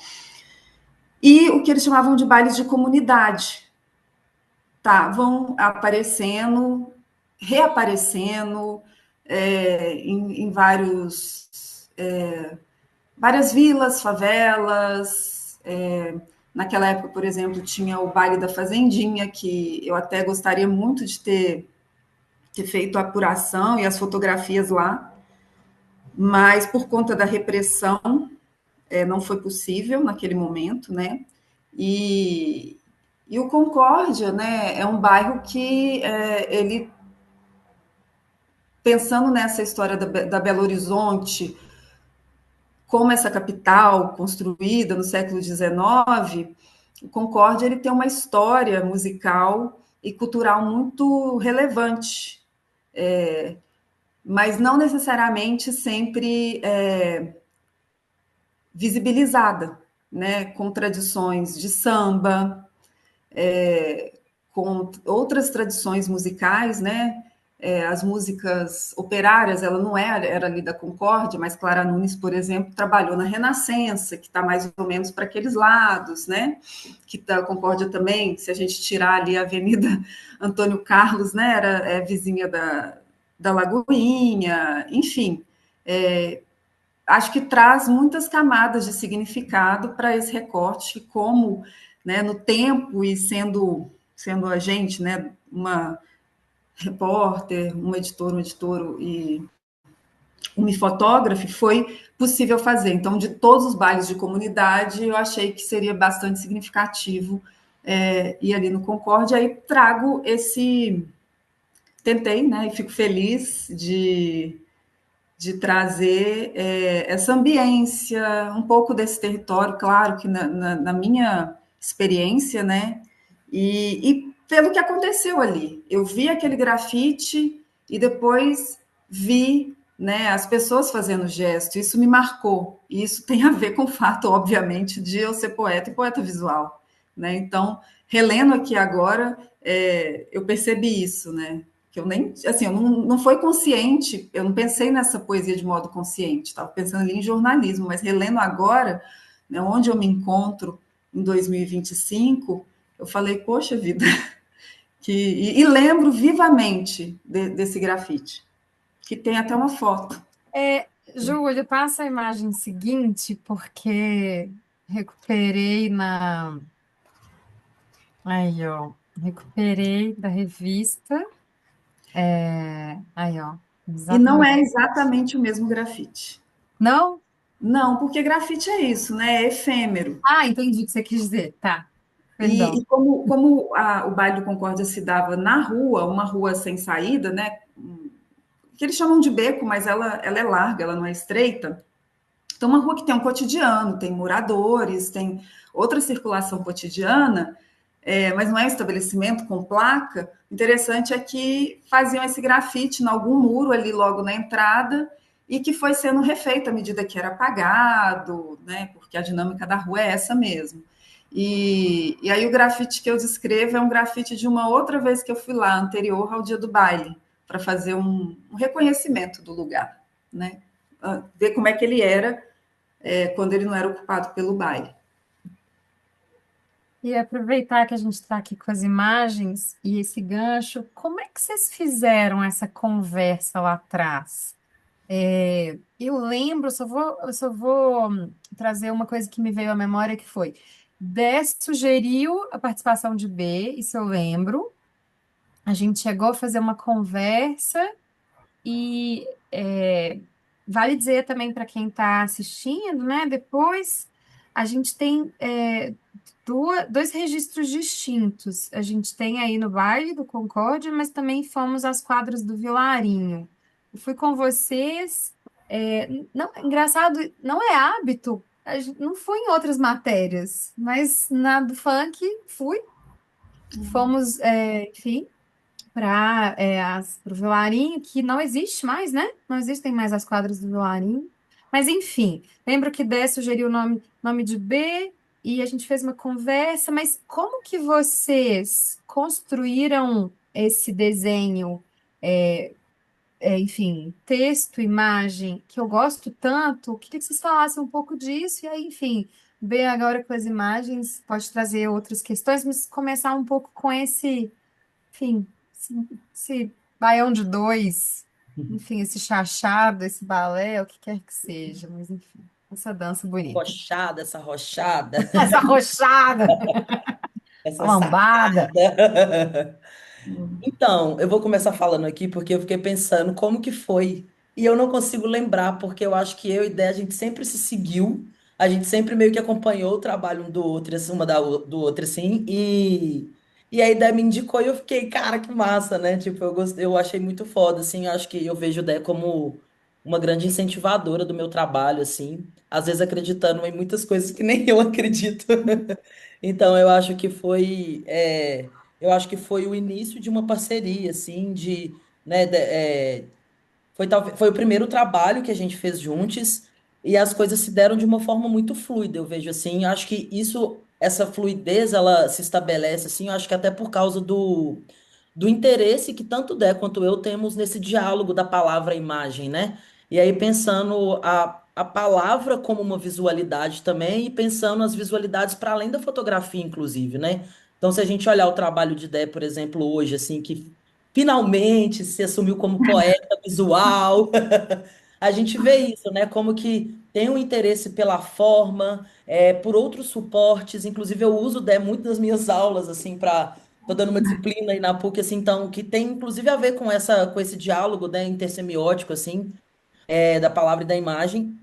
e o que eles chamavam de bailes de comunidade, vão aparecendo, reaparecendo em várias vilas, favelas. Naquela época, por exemplo, tinha o baile da Fazendinha, que eu até gostaria muito de ter feito a apuração e as fotografias lá, mas por conta da repressão não foi possível naquele momento, né? E o Concórdia, né, é um bairro que ele, pensando nessa história da Belo Horizonte, como essa capital construída no século XIX, o Concórdia ele tem uma história musical e cultural muito relevante, mas não necessariamente sempre visibilizada, né, com tradições de samba, com outras tradições musicais, né? As músicas operárias, ela não era ali da Concórdia, mas Clara Nunes, por exemplo, trabalhou na Renascença, que está mais ou menos para aqueles lados, né? Que tá, a Concórdia também, se a gente tirar ali a Avenida Antônio Carlos, né? Era vizinha da Lagoinha, enfim. Acho que traz muitas camadas de significado para esse recorte, como, né, no tempo e sendo a gente, né, uma repórter, um editor e uma fotógrafa, foi possível fazer. Então, de todos os bailes de comunidade, eu achei que seria bastante significativo ir ali no Concorde. Aí trago tentei, né, e fico feliz de de trazer essa ambiência, um pouco desse território, claro que na minha experiência, né? E pelo que aconteceu ali. Eu vi aquele grafite e depois vi, né, as pessoas fazendo gesto. Isso me marcou. E isso tem a ver com o fato, obviamente, de eu ser poeta e poeta visual. Né? Então, relendo aqui agora, eu percebi isso, né? Que eu nem, assim, eu não foi consciente, eu não pensei nessa poesia de modo consciente, estava pensando ali em jornalismo, mas relendo agora, né, onde eu me encontro em 2025, eu falei, poxa vida, e lembro vivamente desse grafite, que tem até uma foto. Júlio, passa a imagem seguinte, porque recuperei na. Aí, ó. Recuperei da revista. Aí, ó. E não é Exatamente. exatamente o mesmo grafite. Não? Não, porque grafite é isso, né? É efêmero. Ah, entendi o que você quis dizer. Tá. E Perdão. como o baile do Concórdia se dava na rua, uma rua sem saída, né? Que eles chamam de beco, mas ela é larga, ela não é estreita. Então, uma rua que tem um cotidiano, tem moradores, tem outra circulação cotidiana, mas não é um estabelecimento com placa. Interessante é que faziam esse grafite em algum muro ali logo na entrada e que foi sendo refeito à medida que era apagado, né? Porque a dinâmica da rua é essa mesmo. E aí o grafite que eu descrevo é um grafite de uma outra vez que eu fui lá, anterior ao dia do baile, para fazer um reconhecimento do lugar, né? Ver como é que ele era quando ele não era ocupado pelo baile. E aproveitar que a gente está aqui com as imagens e esse gancho, como é que vocês fizeram essa conversa lá atrás? Eu lembro, eu só vou trazer uma coisa que me veio à memória que foi, Dé sugeriu a participação de B, isso eu lembro. A gente chegou a fazer uma conversa e vale dizer também para quem está assistindo, né? Depois a gente tem dois registros distintos. A gente tem aí no baile do Concórdia, mas também fomos às quadras do Vilarinho. Eu fui com vocês. Não, engraçado, não é hábito. Não fui em outras matérias, mas na do funk fui. Fomos, enfim, para o Vilarinho, que não existe mais, né? Não existem mais as quadras do Vilarinho. Mas, enfim, lembro que Dé sugeriu o nome de B e a gente fez uma conversa, mas como que vocês construíram esse desenho, enfim, texto, imagem, que eu gosto tanto? Queria que vocês falassem um pouco disso, e aí, enfim, B agora com as imagens pode trazer outras questões, mas começar um pouco com enfim, esse baião de dois, enfim, esse chachado, esse balé, o que quer que seja, mas enfim, essa dança bonita. Rochada, essa rochada, Essa rochada, essa essa lambada. sacada. Então, eu vou começar falando aqui porque eu fiquei pensando como que foi. E eu não consigo lembrar, porque eu acho que eu e Dé, a gente sempre se seguiu, a gente sempre meio que acompanhou o trabalho um do outro, assim, do outro, assim, e aí Dé me indicou e eu fiquei, cara, que massa, né? Tipo, eu gostei, eu achei muito foda, assim, eu acho que eu vejo Dé como uma grande incentivadora do meu trabalho, assim, às vezes acreditando em muitas coisas que nem eu acredito. Então, eu acho que foi o início de uma parceria, assim, né, foi o primeiro trabalho que a gente fez juntos e as coisas se deram de uma forma muito fluida, eu vejo assim. Eu acho que essa fluidez, ela se estabelece, assim, eu acho que até por causa do interesse que tanto Dé quanto eu temos nesse diálogo da palavra e imagem, né? E aí pensando a palavra como uma visualidade também e pensando as visualidades para além da fotografia, inclusive, né? Então, se a gente olhar o trabalho de Dé, por exemplo, hoje, assim, que finalmente se assumiu como poeta visual, a gente vê isso, né? Como que tem um interesse pela forma, por outros suportes, inclusive eu uso Dé muito nas minhas aulas, assim, para tô dando uma disciplina aí na PUC, assim, então, que tem inclusive a ver com esse diálogo, né, intersemiótico, assim, da palavra e da imagem.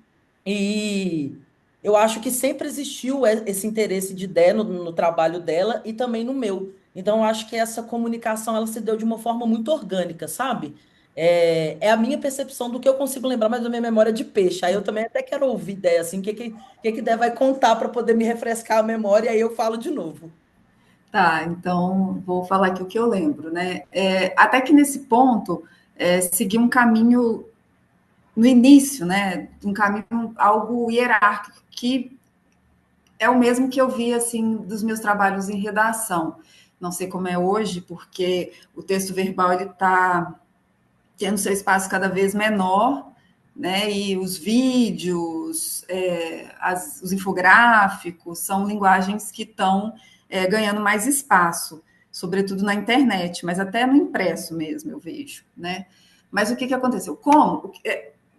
E eu acho que sempre existiu esse interesse de Dé no trabalho dela e também no meu. Então, eu acho que essa comunicação ela se deu de uma forma muito orgânica, sabe? É a minha percepção do que eu consigo lembrar, mas a minha memória é de peixe. Aí eu também até quero ouvir ideia, assim, o que que ideia vai contar para poder me refrescar a memória, e aí eu falo de novo. Tá, então vou falar aqui o que eu lembro, né? Até que nesse ponto, segui um caminho no início, né? Um caminho algo hierárquico, que é o mesmo que eu vi assim dos meus trabalhos em redação. Não sei como é hoje, porque o texto verbal ele está tendo seu espaço cada vez menor, né? E os vídeos, os infográficos são linguagens que estão ganhando mais espaço, sobretudo na internet, mas até no impresso mesmo eu vejo, né? Mas o que aconteceu?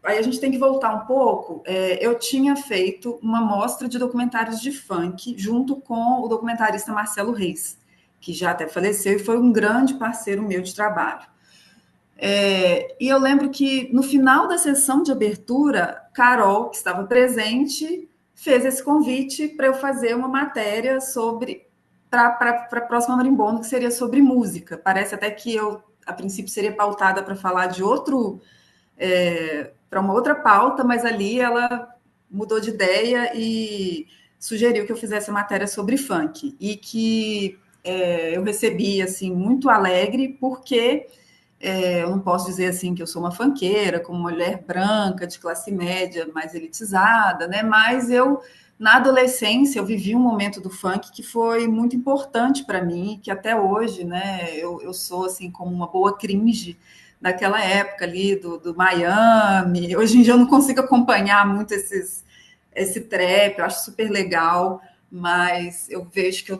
Aí a gente tem que voltar um pouco. Eu tinha feito uma mostra de documentários de funk junto com o documentarista Marcelo Reis, que já até faleceu e foi um grande parceiro meu de trabalho. E eu lembro que no final da sessão de abertura, Carol, que estava presente, fez esse convite para eu fazer uma matéria sobre para a próxima Marimbondo, que seria sobre música. Parece até que eu, a princípio, seria pautada para falar de outro, para uma outra pauta, mas ali ela mudou de ideia e sugeriu que eu fizesse a matéria sobre funk. E que eu recebi assim muito alegre, porque eu não posso dizer assim que eu sou uma funkeira, como mulher branca, de classe média, mais elitizada, né? Mas eu, na adolescência, eu vivi um momento do funk que foi muito importante para mim, que até hoje, né, eu sou assim como uma boa cringe daquela época ali do Miami. Hoje em dia eu não consigo acompanhar muito esse trap, eu acho super legal, mas eu vejo que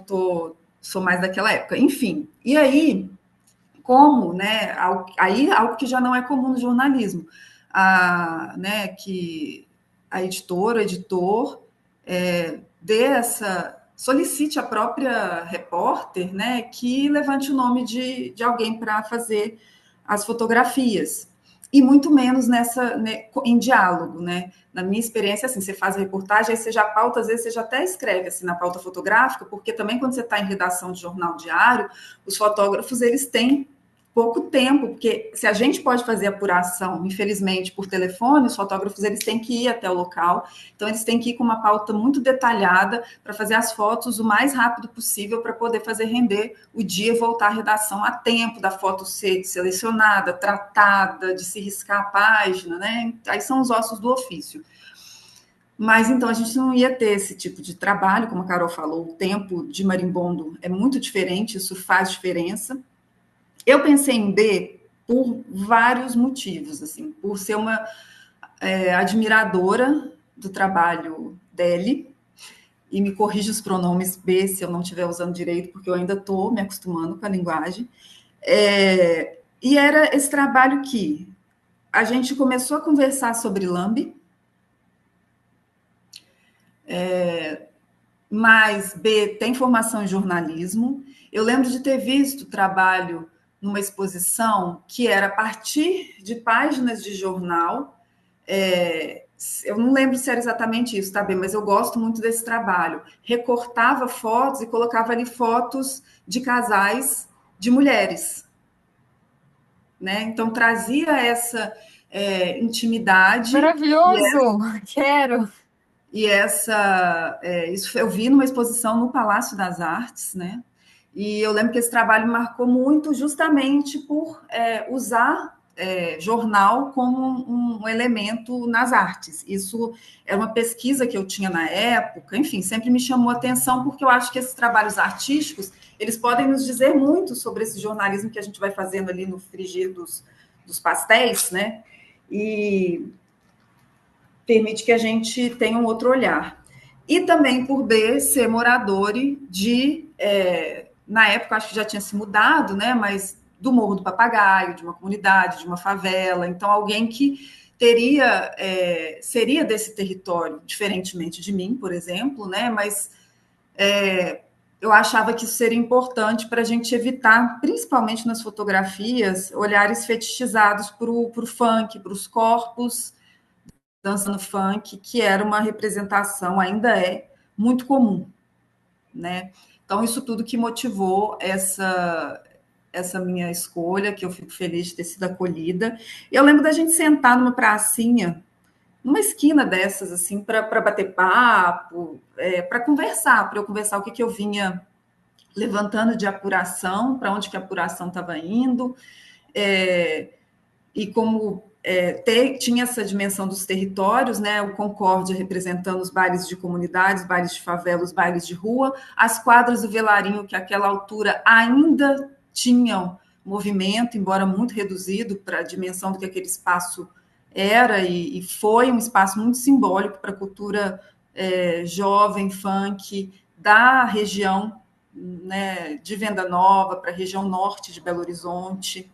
sou mais daquela época. Enfim, e aí como, né, aí algo que já não é comum no jornalismo, né, que a editora, o editor, solicite a própria repórter, né, que levante o nome de alguém para fazer as fotografias, e muito menos né, em diálogo, né? Na minha experiência, assim, você faz a reportagem, aí você já pauta, às vezes você já até escreve assim na pauta fotográfica, porque também quando você está em redação de jornal diário, os fotógrafos eles têm pouco tempo, porque se a gente pode fazer apuração, infelizmente, por telefone, os fotógrafos eles têm que ir até o local, então eles têm que ir com uma pauta muito detalhada para fazer as fotos o mais rápido possível para poder fazer render o dia e voltar à redação a tempo da foto ser selecionada, tratada, de se riscar a página, né? Aí são os ossos do ofício. Mas então a gente não ia ter esse tipo de trabalho, como a Carol falou, o tempo de marimbondo é muito diferente, isso faz diferença. Eu pensei em B por vários motivos, assim, por ser uma admiradora do trabalho dele, e me corrija os pronomes B se eu não estiver usando direito, porque eu ainda estou me acostumando com a linguagem. E era esse trabalho que a gente começou a conversar sobre Lambe, mas B tem formação em jornalismo. Eu lembro de ter visto trabalho numa exposição que era a partir de páginas de jornal. Eu não lembro se era exatamente isso, tá bem, mas eu gosto muito desse trabalho. Recortava fotos e colocava ali fotos de casais de mulheres, né? Então trazia essa intimidade Maravilhoso! Quero! e isso eu vi numa exposição no Palácio das Artes, né? E eu lembro que esse trabalho marcou muito justamente por usar jornal como um elemento nas artes. Isso é uma pesquisa que eu tinha na época, enfim, sempre me chamou a atenção, porque eu acho que esses trabalhos artísticos, eles podem nos dizer muito sobre esse jornalismo que a gente vai fazendo ali no frigir dos pastéis, né? E permite que a gente tenha um outro olhar. E também por B, ser morador na época acho que já tinha se mudado, né? Mas do Morro do Papagaio, de uma comunidade, de uma favela. Então, alguém que seria desse território, diferentemente de mim, por exemplo, né? Mas eu achava que isso seria importante para a gente evitar, principalmente nas fotografias, olhares fetichizados para o funk, para os corpos dançando funk, que era uma representação, ainda é, muito comum, né? Então, isso tudo que motivou essa minha escolha, que eu fico feliz de ter sido acolhida. Eu lembro da gente sentar numa pracinha, numa esquina dessas, assim, para bater papo, para conversar, para eu conversar o que, que eu vinha levantando de apuração, para onde que a apuração estava indo, é, e como tinha essa dimensão dos territórios, né? O Concórdia representando os bailes de comunidades, bailes de favela, os bailes de rua, as quadras do Velarinho, que àquela altura ainda tinham movimento, embora muito reduzido para a dimensão do que aquele espaço era, e foi um espaço muito simbólico para a cultura jovem, funk, da região, né, de Venda Nova, para a região norte de Belo Horizonte.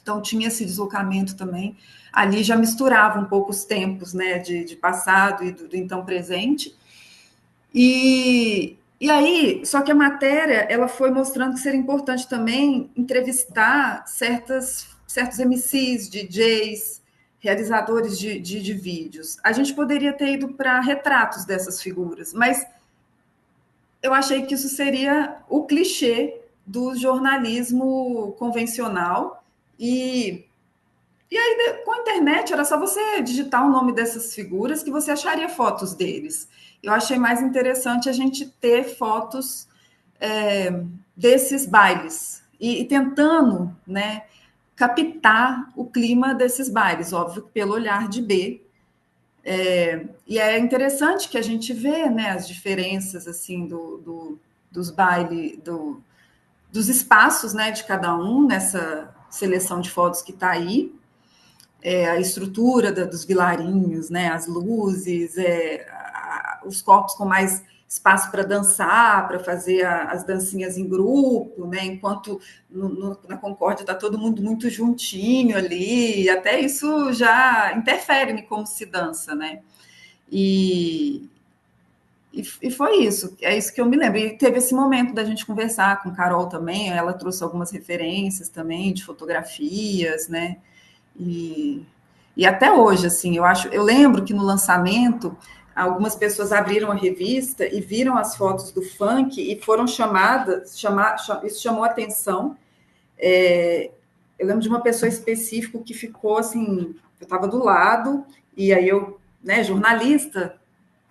Então tinha esse deslocamento também. Ali já misturava um pouco os tempos, né, de passado e do então presente. E aí, só que a matéria ela foi mostrando que seria importante também entrevistar certos MCs, DJs, realizadores de vídeos. A gente poderia ter ido para retratos dessas figuras, mas eu achei que isso seria o clichê do jornalismo convencional. E aí, com a internet, era só você digitar o nome dessas figuras que você acharia fotos deles. Eu achei mais interessante a gente ter fotos desses bailes e tentando, né, captar o clima desses bailes, óbvio, pelo olhar de B. E é interessante que a gente vê, né, as diferenças assim dos bailes, dos espaços, né, de cada um nessa seleção de fotos que está aí. A estrutura dos vilarinhos, né, as luzes, os corpos com mais espaço para dançar, para fazer as dancinhas em grupo, né, enquanto na Concórdia está todo mundo muito juntinho ali, e até isso já interfere em como se dança, né? E, e foi isso, é isso que eu me lembro. E teve esse momento da gente conversar com Carol também, ela trouxe algumas referências também de fotografias, né? E, e até hoje, assim, eu lembro que no lançamento, algumas pessoas abriram a revista e viram as fotos do funk e foram isso chamou atenção. Eu lembro de uma pessoa específica que ficou assim, eu estava do lado, e aí eu, né, jornalista,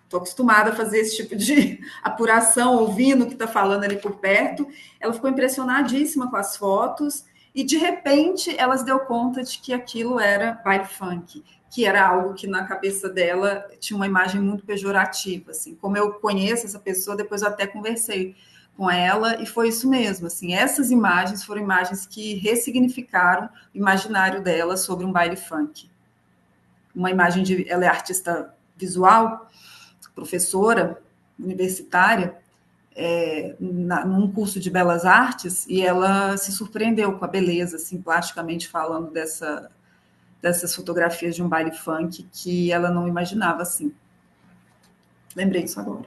estou acostumada a fazer esse tipo de apuração, ouvindo o que está falando ali por perto. Ela ficou impressionadíssima com as fotos e, de repente, ela se deu conta de que aquilo era baile funk, que era algo que na cabeça dela tinha uma imagem muito pejorativa. Assim. Como eu conheço essa pessoa, depois eu até conversei com ela e foi isso mesmo. Assim, essas imagens foram imagens que ressignificaram o imaginário dela sobre um baile funk. Uma imagem de... Ela é artista visual, professora universitária, num curso de belas artes, e ela se surpreendeu com a beleza, assim, plasticamente falando, dessas fotografias de um baile funk que ela não imaginava assim. Lembrei disso agora.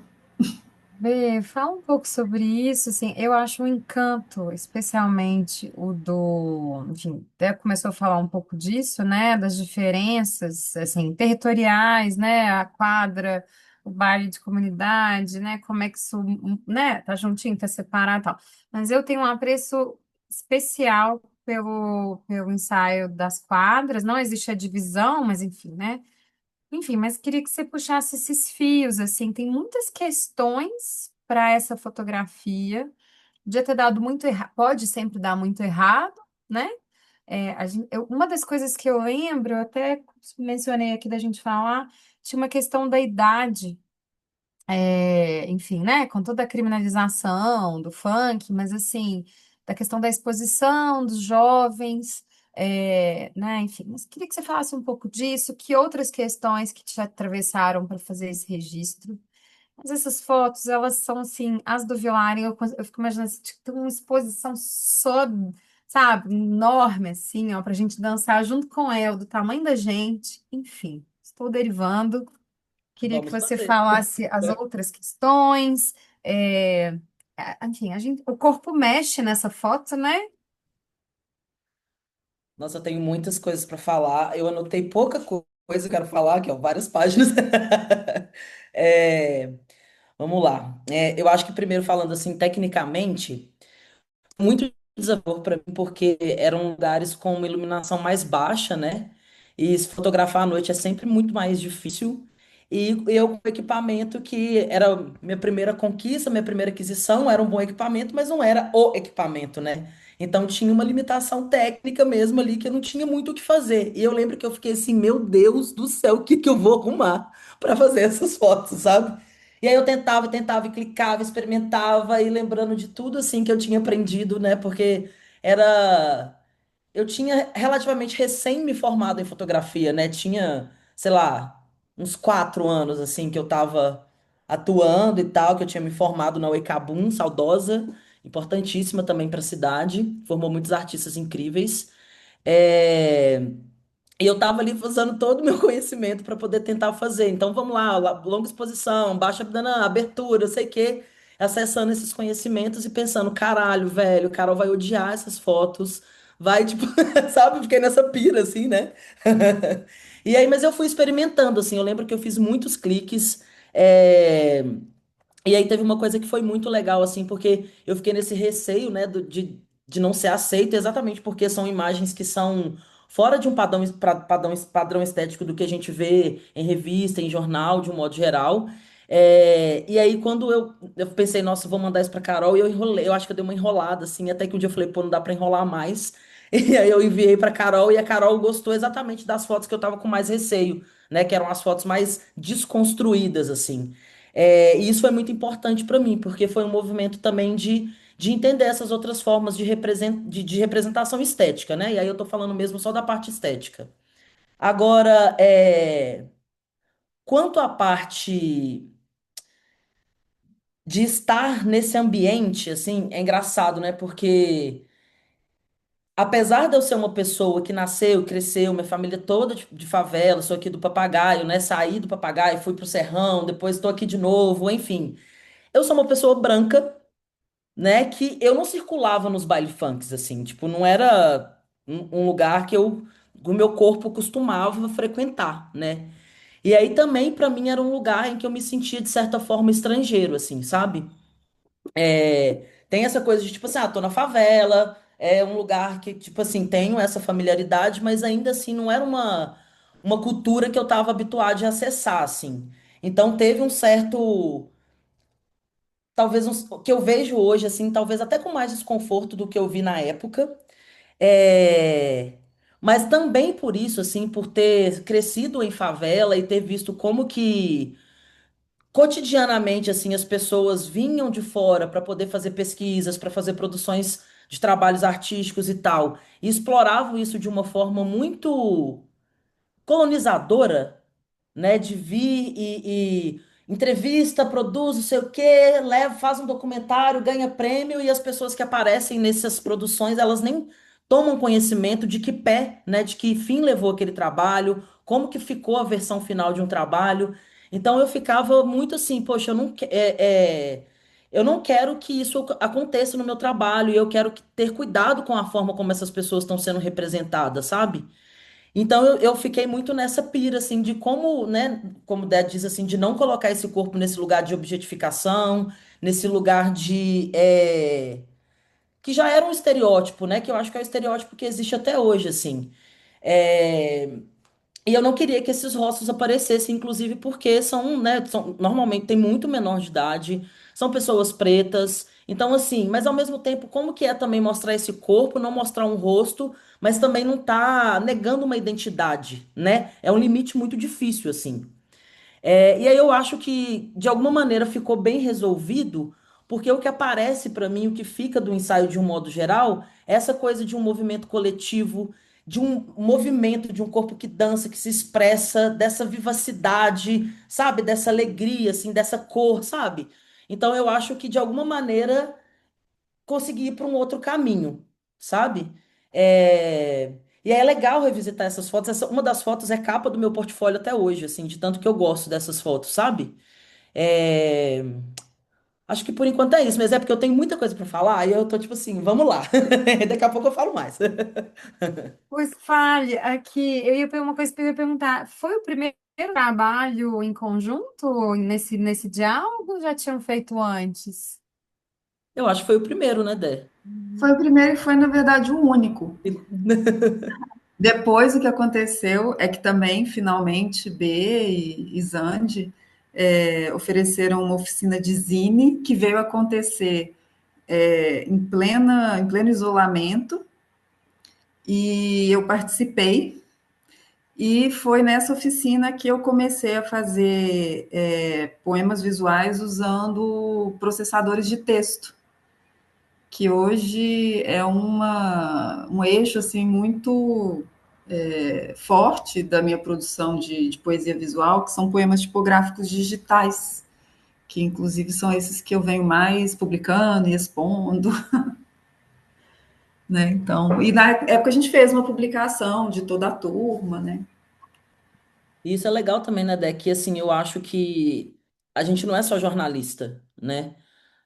Bê, fala um pouco sobre isso, assim, eu acho um encanto, especialmente o do, enfim, até começou a falar um pouco disso, né, das diferenças, assim, territoriais, né, a quadra, o baile de comunidade, né, como é que isso, né, tá juntinho, tá separado e tal, mas eu tenho um apreço especial pelo ensaio das quadras, não existe a divisão, mas enfim, né, enfim, mas queria que você puxasse esses fios, assim, tem muitas questões para essa fotografia. Podia ter dado muito errado, pode sempre dar muito errado, né? Uma das coisas que eu lembro, eu até mencionei aqui da gente falar, tinha uma questão da idade, enfim, né? Com toda a criminalização do funk, mas assim, da questão da exposição dos jovens, né? Enfim, mas queria que você falasse um pouco disso, que outras questões que te atravessaram para fazer esse registro. Mas essas fotos, elas são assim, as do Vilarin, eu fico imaginando assim, tipo, tem uma exposição só, sabe, enorme, assim, ó, pra gente dançar junto com ela, do tamanho da gente, enfim, estou derivando. Queria que Vamos você fazer. falasse as outras questões. Enfim, o corpo mexe nessa foto, né? Nossa, eu tenho muitas coisas para falar. Eu anotei pouca coisa que eu quero falar, que ó, várias páginas. É, vamos lá. Eu acho que primeiro falando assim, tecnicamente, muito desafiador para mim, porque eram lugares com uma iluminação mais baixa, né? E se fotografar à noite é sempre muito mais difícil. E eu com equipamento que era minha primeira conquista, minha primeira aquisição, era um bom equipamento, mas não era o equipamento, né? Então tinha uma limitação técnica mesmo ali que eu não tinha muito o que fazer. E eu lembro que eu fiquei assim, meu Deus do céu, o que que eu vou arrumar para fazer essas fotos, sabe? E aí eu tentava e clicava, experimentava e lembrando de tudo assim que eu tinha aprendido, né? Porque era eu tinha relativamente recém me formado em fotografia, né? Tinha, sei lá, uns 4 anos assim que eu tava atuando e tal, que eu tinha me formado na Uecabum, saudosa, importantíssima também para a cidade, formou muitos artistas incríveis. É, e eu tava ali usando todo o meu conhecimento para poder tentar fazer. Então vamos lá, longa exposição, baixa dando abertura, sei o quê, acessando esses conhecimentos e pensando, caralho, velho, o Carol vai odiar essas fotos, vai, tipo, sabe? Fiquei nessa pira, assim, né? E aí, mas eu fui experimentando, assim, eu lembro que eu fiz muitos cliques. é, e aí teve uma coisa que foi muito legal, assim, porque eu fiquei nesse receio, né, de não ser aceito, exatamente porque são imagens que são fora de um padrão estético do que a gente vê em revista, em jornal, de um modo geral. E aí, quando eu pensei, nossa, vou mandar isso pra Carol, e eu enrolei, eu acho que eu dei uma enrolada, assim, até que um dia eu falei, pô, não dá pra enrolar mais. E aí eu enviei pra Carol, e a Carol gostou exatamente das fotos que eu tava com mais receio, né, que eram as fotos mais desconstruídas, assim. E isso foi muito importante para mim, porque foi um movimento também de entender essas outras formas de representação estética, né? E aí eu tô falando mesmo só da parte estética. Agora, quanto à parte de estar nesse ambiente, assim, é engraçado, né? Porque apesar de eu ser uma pessoa que nasceu, cresceu, minha família toda de favela, sou aqui do Papagaio, né? Saí do Papagaio, fui pro Serrão, depois estou aqui de novo, enfim. Eu sou uma pessoa branca, né, que eu não circulava nos baile funks, assim, tipo, não era um lugar que o meu corpo costumava frequentar, né? E aí também, pra mim, era um lugar em que eu me sentia, de certa forma, estrangeiro, assim, sabe? Tem essa coisa de, tipo assim, tô na favela, é um lugar que, tipo assim, tenho essa familiaridade, mas ainda assim não era uma cultura que eu tava habituado a acessar, assim. Então teve um certo talvez que eu vejo hoje, assim, talvez até com mais desconforto do que eu vi na época. É, Mas também por isso, assim, por ter crescido em favela e ter visto como que cotidianamente, assim, as pessoas vinham de fora para poder fazer pesquisas, para fazer produções de trabalhos artísticos e tal, e exploravam isso de uma forma muito colonizadora, né? De vir e entrevista, produz, não sei o quê, leva, faz um documentário, ganha prêmio e as pessoas que aparecem nessas produções, elas nem tomam conhecimento de que pé, né? De que fim levou aquele trabalho, como que ficou a versão final de um trabalho. Então eu ficava muito assim, poxa, eu não quero que isso aconteça no meu trabalho e eu quero ter cuidado com a forma como essas pessoas estão sendo representadas, sabe? Então eu fiquei muito nessa pira, assim, de como, né, como o Dad diz, assim, de não colocar esse corpo nesse lugar de objetificação, nesse lugar que já era um estereótipo, né, que eu acho que é o estereótipo que existe até hoje, assim. É, e eu não queria que esses rostos aparecessem, inclusive porque normalmente tem muito menor de idade, são pessoas pretas. Então, assim, mas ao mesmo tempo, como que é também mostrar esse corpo, não mostrar um rosto, mas também não tá negando uma identidade, né? É um limite muito difícil, assim. E aí eu acho que, de alguma maneira, ficou bem resolvido, porque o que aparece para mim, o que fica do ensaio de um modo geral, é essa coisa de um movimento coletivo, de um movimento, de um corpo que dança, que se expressa, dessa vivacidade, sabe? Dessa alegria, assim, dessa cor, sabe? Então eu acho que, de alguma maneira, consegui ir para um outro caminho, sabe? E aí é legal revisitar essas fotos. Uma das fotos é capa do meu portfólio até hoje, assim, de tanto que eu gosto dessas fotos, sabe? É, Acho que por enquanto é isso, mas é porque eu tenho muita coisa para falar e eu tô tipo assim, vamos lá. Daqui a pouco eu falo mais. Pois fale, aqui, uma coisa que eu ia perguntar, foi o primeiro trabalho em conjunto nesse diálogo ou já tinham feito antes? Eu acho que foi o primeiro, né, Dé? Foi o primeiro e foi, na verdade, o único. Depois, o que aconteceu é que também, finalmente, B e Zandi ofereceram uma oficina de zine que veio acontecer em pleno isolamento, e eu participei. E foi nessa oficina que eu comecei a fazer poemas visuais usando processadores de texto, que hoje é um eixo assim muito forte da minha produção de poesia visual, que são poemas tipográficos digitais, que inclusive são esses que eu venho mais publicando e expondo, né? Então, e na época a gente fez uma publicação de toda a turma, né? E isso é legal também, né, Dé? Que assim, eu acho que a gente não é só jornalista, né?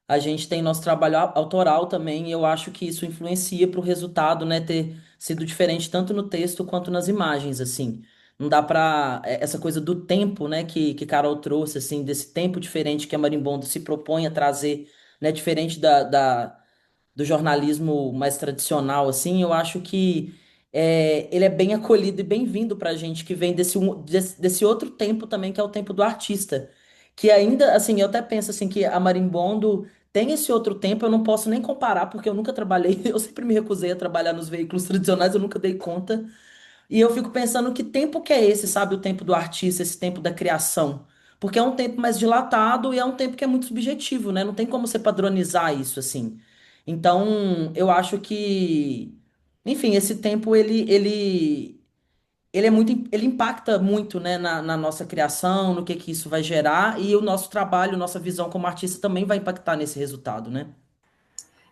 A gente tem nosso trabalho autoral também, e eu acho que isso influencia para o resultado, né, ter sido diferente tanto no texto quanto nas imagens, assim. Não dá para essa coisa do tempo, né, que Carol trouxe, assim, desse tempo diferente que a Marimbondo se propõe a trazer, né, diferente do jornalismo mais tradicional, assim, eu acho que ele é bem acolhido e bem-vindo pra gente que vem desse outro tempo também, que é o tempo do artista. Que ainda, assim, eu até penso assim que a Marimbondo tem esse outro tempo, eu não posso nem comparar, porque eu nunca trabalhei, eu sempre me recusei a trabalhar nos veículos tradicionais, eu nunca dei conta. E eu fico pensando que tempo que é esse, sabe? O tempo do artista, esse tempo da criação. Porque é um tempo mais dilatado e é um tempo que é muito subjetivo, né? Não tem como você padronizar isso assim. Então, eu acho que, enfim, esse tempo ele é muito, ele impacta muito, né, na nossa criação, no que isso vai gerar e o nosso trabalho, nossa visão como artista também vai impactar nesse resultado, né?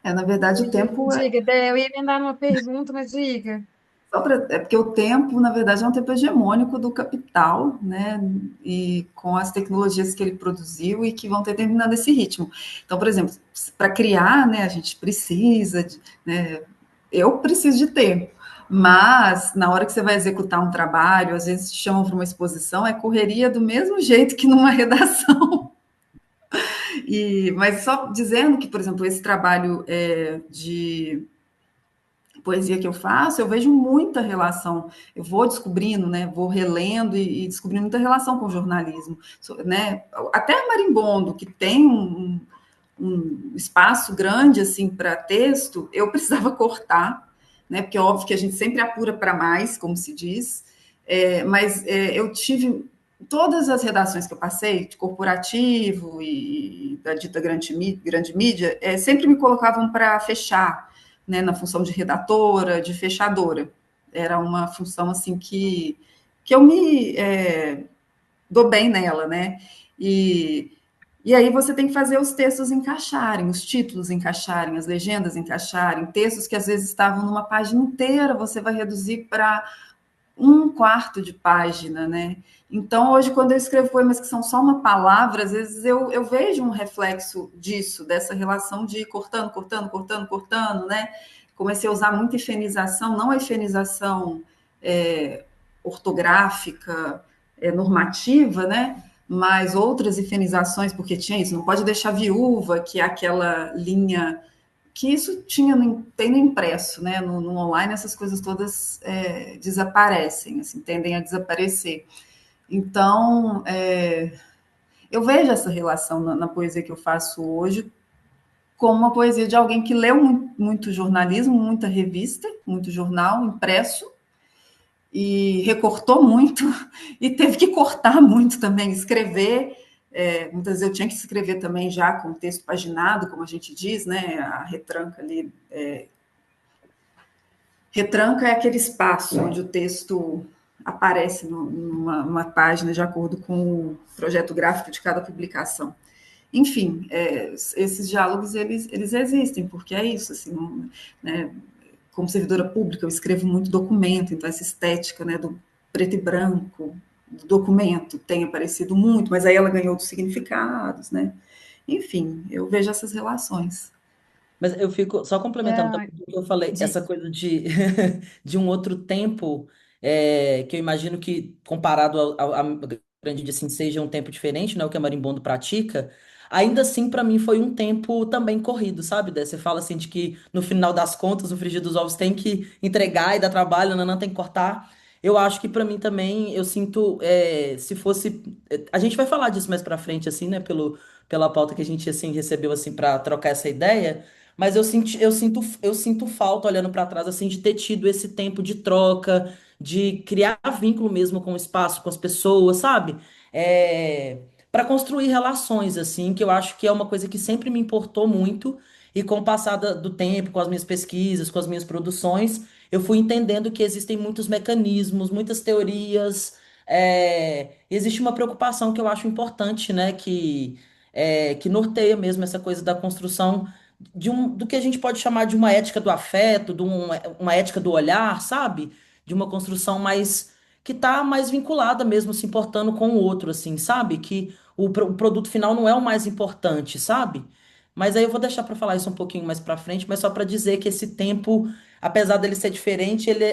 Na verdade, o tempo é Diga, Dé, eu ia emendar numa pergunta, mas diga. é porque o tempo, na verdade, é um tempo hegemônico do capital, né? E com as tecnologias que ele produziu e que vão determinando esse ritmo. Então, por exemplo, para criar, né, a gente precisa né, eu preciso de tempo. Mas na hora que você vai executar um trabalho, às vezes te chamam para uma exposição, é correria do mesmo jeito que numa redação. Mas só dizendo que, por exemplo, esse trabalho de poesia que eu faço, eu vejo muita relação. Eu vou descobrindo, né? Vou relendo e descobrindo muita relação com o jornalismo, né? Até Marimbondo, que tem um espaço grande assim para texto, eu precisava cortar, né? Porque é óbvio que a gente sempre apura para mais, como se diz. Mas eu tive todas as redações que eu passei, de corporativo e da dita grande mídia, sempre me colocavam para fechar, né, na função de redatora, de fechadora. Era uma função assim que eu me dou bem nela, né? E, e aí você tem que fazer os textos encaixarem, os títulos encaixarem, as legendas encaixarem, textos que às vezes estavam numa página inteira, você vai reduzir para um quarto de página, né? Então, hoje, quando eu escrevo poemas que são só uma palavra, às vezes eu vejo um reflexo disso, dessa relação de ir cortando, cortando, cortando, cortando, né? Comecei a usar muita efenização, não a efenização é, ortográfica, normativa, né? Mas outras efenizações, porque tinha isso, não pode deixar viúva, que é aquela linha que isso tem no impresso, né? No online essas coisas todas desaparecem, assim, tendem a desaparecer. Então, eu vejo essa relação na poesia que eu faço hoje como uma poesia de alguém que leu muito jornalismo, muita revista, muito jornal impresso, e recortou muito, e teve que cortar muito também, escrever. Muitas vezes eu tinha que escrever também já com texto paginado, como a gente diz, né? A retranca ali. Retranca é aquele espaço onde o texto aparece numa página de acordo com o projeto gráfico de cada publicação. Enfim, esses diálogos eles existem, porque é isso, assim, né, como servidora pública, eu escrevo muito documento, então essa estética, né, do preto e branco do documento tem aparecido muito, mas aí ela ganhou outros significados, né? Enfim, eu vejo essas relações. Mas eu fico só complementando É, também o que eu falei, de, essa coisa de, de um outro tempo, que eu imagino que, comparado à grande mídia, assim, seja um tempo diferente, né, o que a Marimbondo pratica. ainda assim, para mim, foi um tempo também corrido, sabe? Dé? Você fala assim de que no final das contas, o frigir dos ovos tem que entregar e dar trabalho, não tem que cortar. Eu acho que para mim também, eu sinto, se fosse, a gente vai falar disso mais para frente, assim, né? Pela pauta que a gente assim recebeu assim para trocar essa ideia. Mas eu sinto falta olhando para trás assim de ter tido esse tempo de troca, de criar vínculo mesmo com o espaço, com as pessoas, sabe? Para construir relações assim, que eu acho que é uma coisa que sempre me importou muito e com o passar do tempo, com as minhas pesquisas, com as minhas produções, eu fui entendendo que existem muitos mecanismos, muitas teorias, existe uma preocupação que eu acho importante, né? Que norteia mesmo essa coisa da construção do que a gente pode chamar de uma ética do afeto, uma ética do olhar, sabe? De uma construção mais que tá mais vinculada mesmo, se importando com o outro, assim, sabe? Que o produto final não é o mais importante, sabe? Mas aí eu vou deixar para falar isso um pouquinho mais para frente, mas só para dizer que esse tempo, apesar dele ser diferente, ele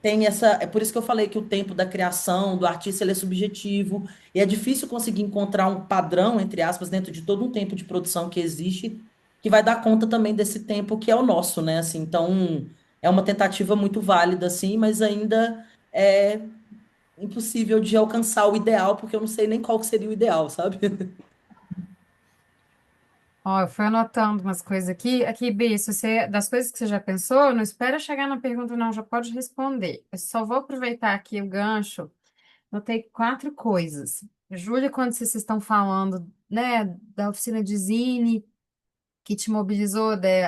tem essa. É por isso que eu falei que o tempo da criação, do artista, ele é subjetivo, e é difícil conseguir encontrar um padrão, entre aspas, dentro de todo um tempo de produção que existe que vai dar conta também desse tempo que é o nosso, né? Assim, então, é uma tentativa muito válida, assim, mas ainda é impossível de alcançar o ideal, porque eu não sei nem qual que seria o ideal, sabe? Ó, eu fui anotando umas coisas aqui. Aqui, Bi, se você, das coisas que você já pensou, não espera chegar na pergunta, não, já pode responder. Eu só vou aproveitar aqui o gancho. Notei quatro coisas. Júlia, quando vocês estão falando, né, da oficina de Zine, que te mobilizou né,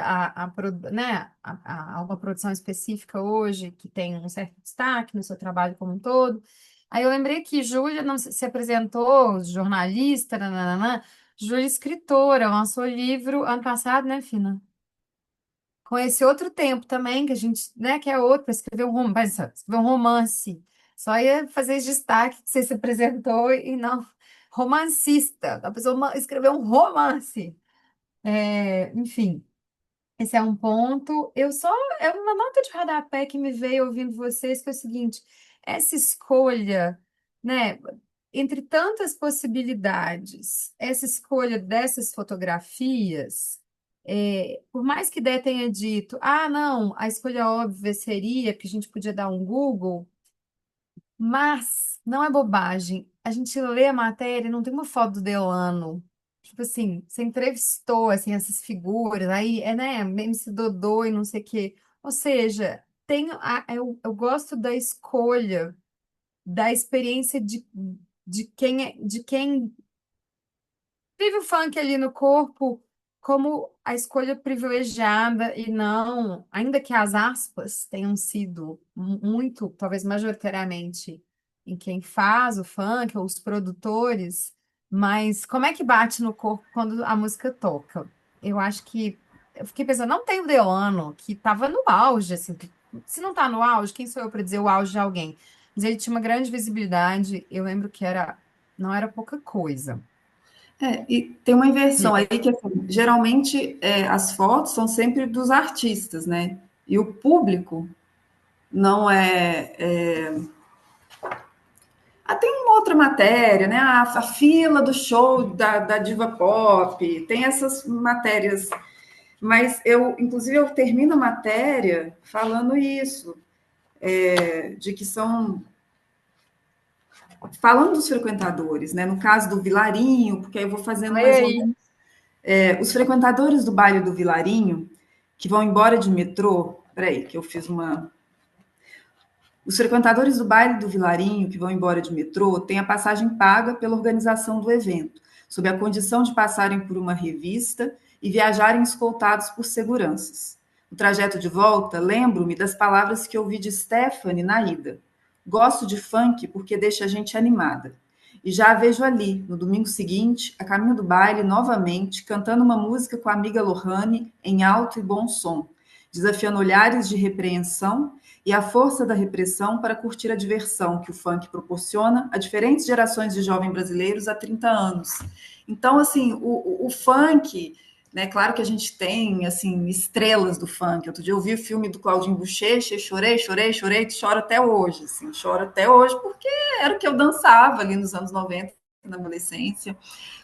a uma produção específica hoje, que tem um certo destaque no seu trabalho como um todo. Aí eu lembrei que Júlia não se apresentou, jornalista, nananã. Júlia, é escritora, lançou livro ano passado, né, Fina? Com esse outro tempo também, que a gente, né, que é outro, para escrever um romance, escrever um romance. Só ia fazer esse destaque que você se apresentou e não romancista. A pessoa escreveu um romance. Enfim. Esse é um ponto. É uma nota de rodapé que me veio ouvindo vocês, que é o seguinte: essa escolha, né, entre tantas possibilidades, essa escolha dessas fotografias, por mais que Dé tenha dito, ah, não, a escolha óbvia seria que a gente podia dar um Google, mas não é bobagem. A gente lê a matéria e não tem uma foto do Delano. Tipo assim, você entrevistou assim, essas figuras, aí né, MC Dodô e não sei o quê. Ou seja, eu gosto da escolha, da experiência de quem vive o funk ali no corpo como a escolha privilegiada e não, ainda que as aspas tenham sido muito, talvez majoritariamente, em quem faz o funk ou os produtores, mas como é que bate no corpo quando a música toca? Eu acho que eu fiquei pensando, não tem o Delano, que estava no auge, assim, se não está no auge, quem sou eu para dizer o auge de alguém? Mas ele tinha uma grande visibilidade, eu lembro que não era pouca coisa. E tem uma inversão E- aí que, assim, geralmente, as fotos são sempre dos artistas, né? E o público não é. Tem uma outra matéria, né? A fila do show da diva pop, tem essas matérias. Mas inclusive, eu termino a matéria falando isso, de que são falando dos frequentadores, né? No caso do Vilarinho, porque aí eu vou fazendo Olha mais ou aí. menos. Os frequentadores do baile do Vilarinho, que vão embora de metrô. Peraí, que eu fiz uma. Os frequentadores do baile do Vilarinho, que vão embora de metrô, têm a passagem paga pela organização do evento, sob a condição de passarem por uma revista e viajarem escoltados por seguranças. No trajeto de volta, lembro-me das palavras que ouvi de Stephanie na ida. Gosto de funk porque deixa a gente animada. E já a vejo ali, no domingo seguinte, a caminho do baile, novamente, cantando uma música com a amiga Lohane em alto e bom som, desafiando olhares de repreensão e a força da repressão para curtir a diversão que o funk proporciona a diferentes gerações de jovens brasileiros há 30 anos. Então, assim, o funk, né? Claro que a gente tem, assim, estrelas do funk. Outro dia eu vi o filme do Claudinho Bochecha, chorei, chorei, chorei, choro até hoje, assim, choro até hoje porque era o que eu dançava ali nos anos 90, na adolescência.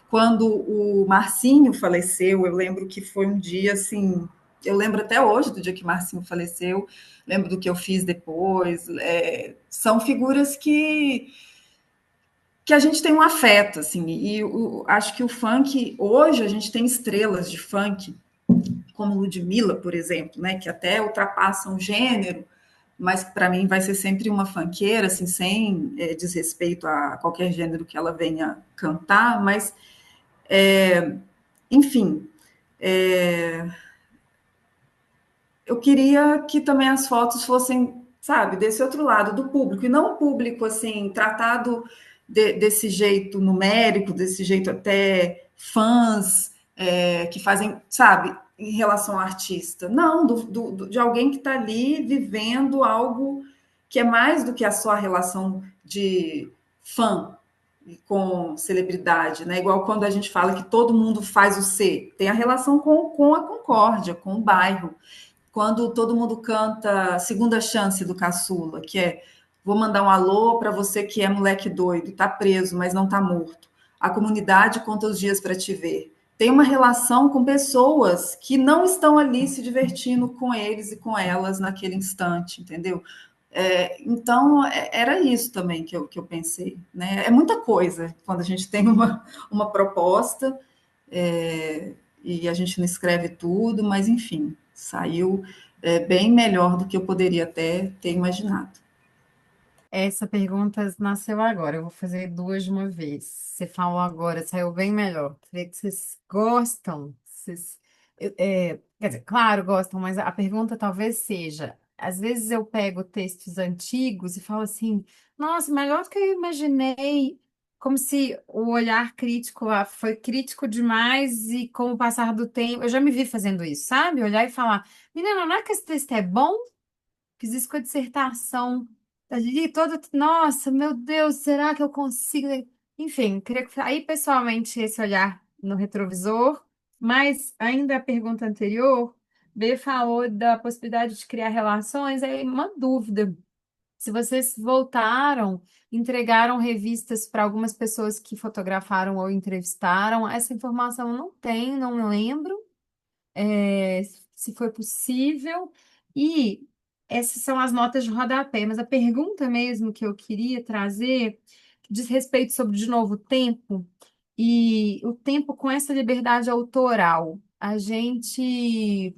quando o Marcinho faleceu, eu lembro que foi um dia assim, eu lembro até hoje do dia que Marcinho faleceu, lembro do que eu fiz depois. São figuras que a gente tem um afeto, assim, e acho que o funk, hoje a gente tem estrelas de funk, como Ludmilla, por exemplo, né, que até ultrapassam o gênero, mas para mim vai ser sempre uma funkeira, assim, sem desrespeito a qualquer gênero que ela venha cantar, mas, enfim, eu queria que também as fotos fossem, sabe, desse outro lado, do público, e não o público, assim, tratado desse jeito numérico, desse jeito até fãs, que fazem, sabe, em relação ao artista. Não, de alguém que está ali vivendo algo que é mais do que a sua relação de fã com celebridade, né? Igual quando a gente fala que todo mundo faz o C, tem a relação com a concórdia, com o bairro. Quando todo mundo canta Segunda Chance do Caçula, que é vou mandar um alô para você que é moleque doido, tá preso, mas não tá morto. A comunidade conta os dias para te ver. Tem uma relação com pessoas que não estão ali se divertindo com eles e com elas naquele instante, entendeu? Então, era isso também que eu pensei. Né? É muita coisa quando a gente tem uma proposta, e a gente não escreve tudo, mas enfim, saiu bem melhor do que eu poderia até ter imaginado. Essa pergunta nasceu agora. Eu vou fazer duas de uma vez. Você falou agora, saiu bem melhor. Queria que vocês gostam. Quer dizer, claro, gostam, mas a pergunta talvez seja: às vezes eu pego textos antigos e falo assim, nossa, melhor do que eu imaginei. Como se o olhar crítico lá foi crítico demais e com o passar do tempo. Eu já me vi fazendo isso, sabe? Olhar e falar, menina, não é que esse texto é bom? Fiz isso com a dissertação. Ali toda, nossa, meu Deus, será que eu consigo? Enfim, queria que aí pessoalmente esse olhar no retrovisor, mas ainda a pergunta anterior, B falou da possibilidade de criar relações, aí uma dúvida. Se vocês voltaram, entregaram revistas para algumas pessoas que fotografaram ou entrevistaram, essa informação eu não tem, não lembro é, se foi possível. E essas são as notas de rodapé. Mas a pergunta mesmo que eu queria trazer diz respeito sobre, de novo, o tempo e o tempo com essa liberdade autoral. A gente,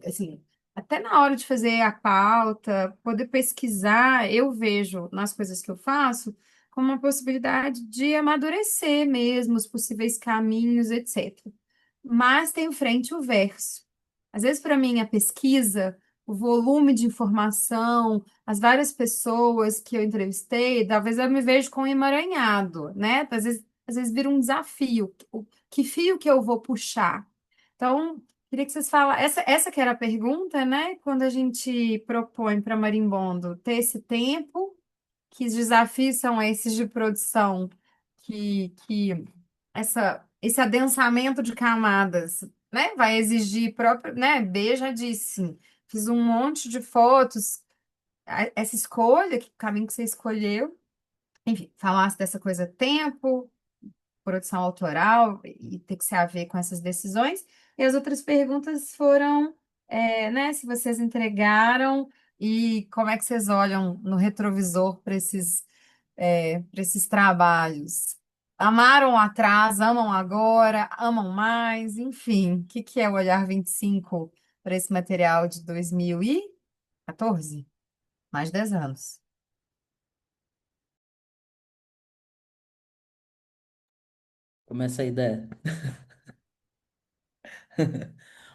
assim, até na hora de fazer a pauta, poder pesquisar, eu vejo nas coisas que eu faço como uma possibilidade de amadurecer mesmo os possíveis caminhos, etc. Mas tem o frente e o verso. Às vezes, para mim, a pesquisa, o volume de informação, as várias pessoas que eu entrevistei, talvez eu me vejo com um emaranhado, né? Às vezes vira um desafio. Que fio que eu vou puxar? Então, queria que vocês falassem. Essa que era a pergunta, né? Quando a gente propõe para Marimbondo ter esse tempo, que desafios são esses de produção que esse adensamento de camadas, né, vai exigir próprio, né, B já disse, fiz um monte de fotos, essa escolha, que caminho que você escolheu, enfim, falasse dessa coisa tempo, produção autoral e ter que se haver com essas decisões. E as outras perguntas foram, né, se vocês entregaram e como é que vocês olham no retrovisor para esses trabalhos. Amaram lá atrás, amam agora, amam mais, enfim. O que que é o Olhar 25 para esse material de 2014? Mais de 10 anos. Começa a ideia.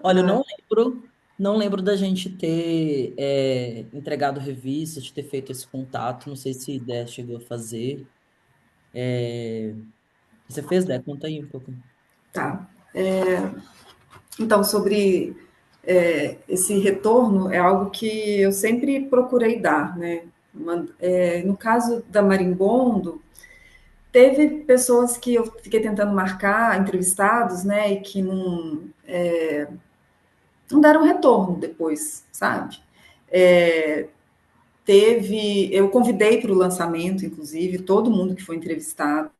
Olha, eu Ah, não lembro da gente ter entregado revista, de ter feito esse contato. Não sei se a ideia chegou a fazer. Você fez, ideia? Conta aí um pouco. tá. Então, sobre esse retorno, é algo que eu sempre procurei dar, né? No caso da Marimbondo, teve pessoas que eu fiquei tentando marcar, entrevistados, né, e que não deram retorno depois, sabe? É, eu convidei para o lançamento, inclusive, todo mundo que foi entrevistado.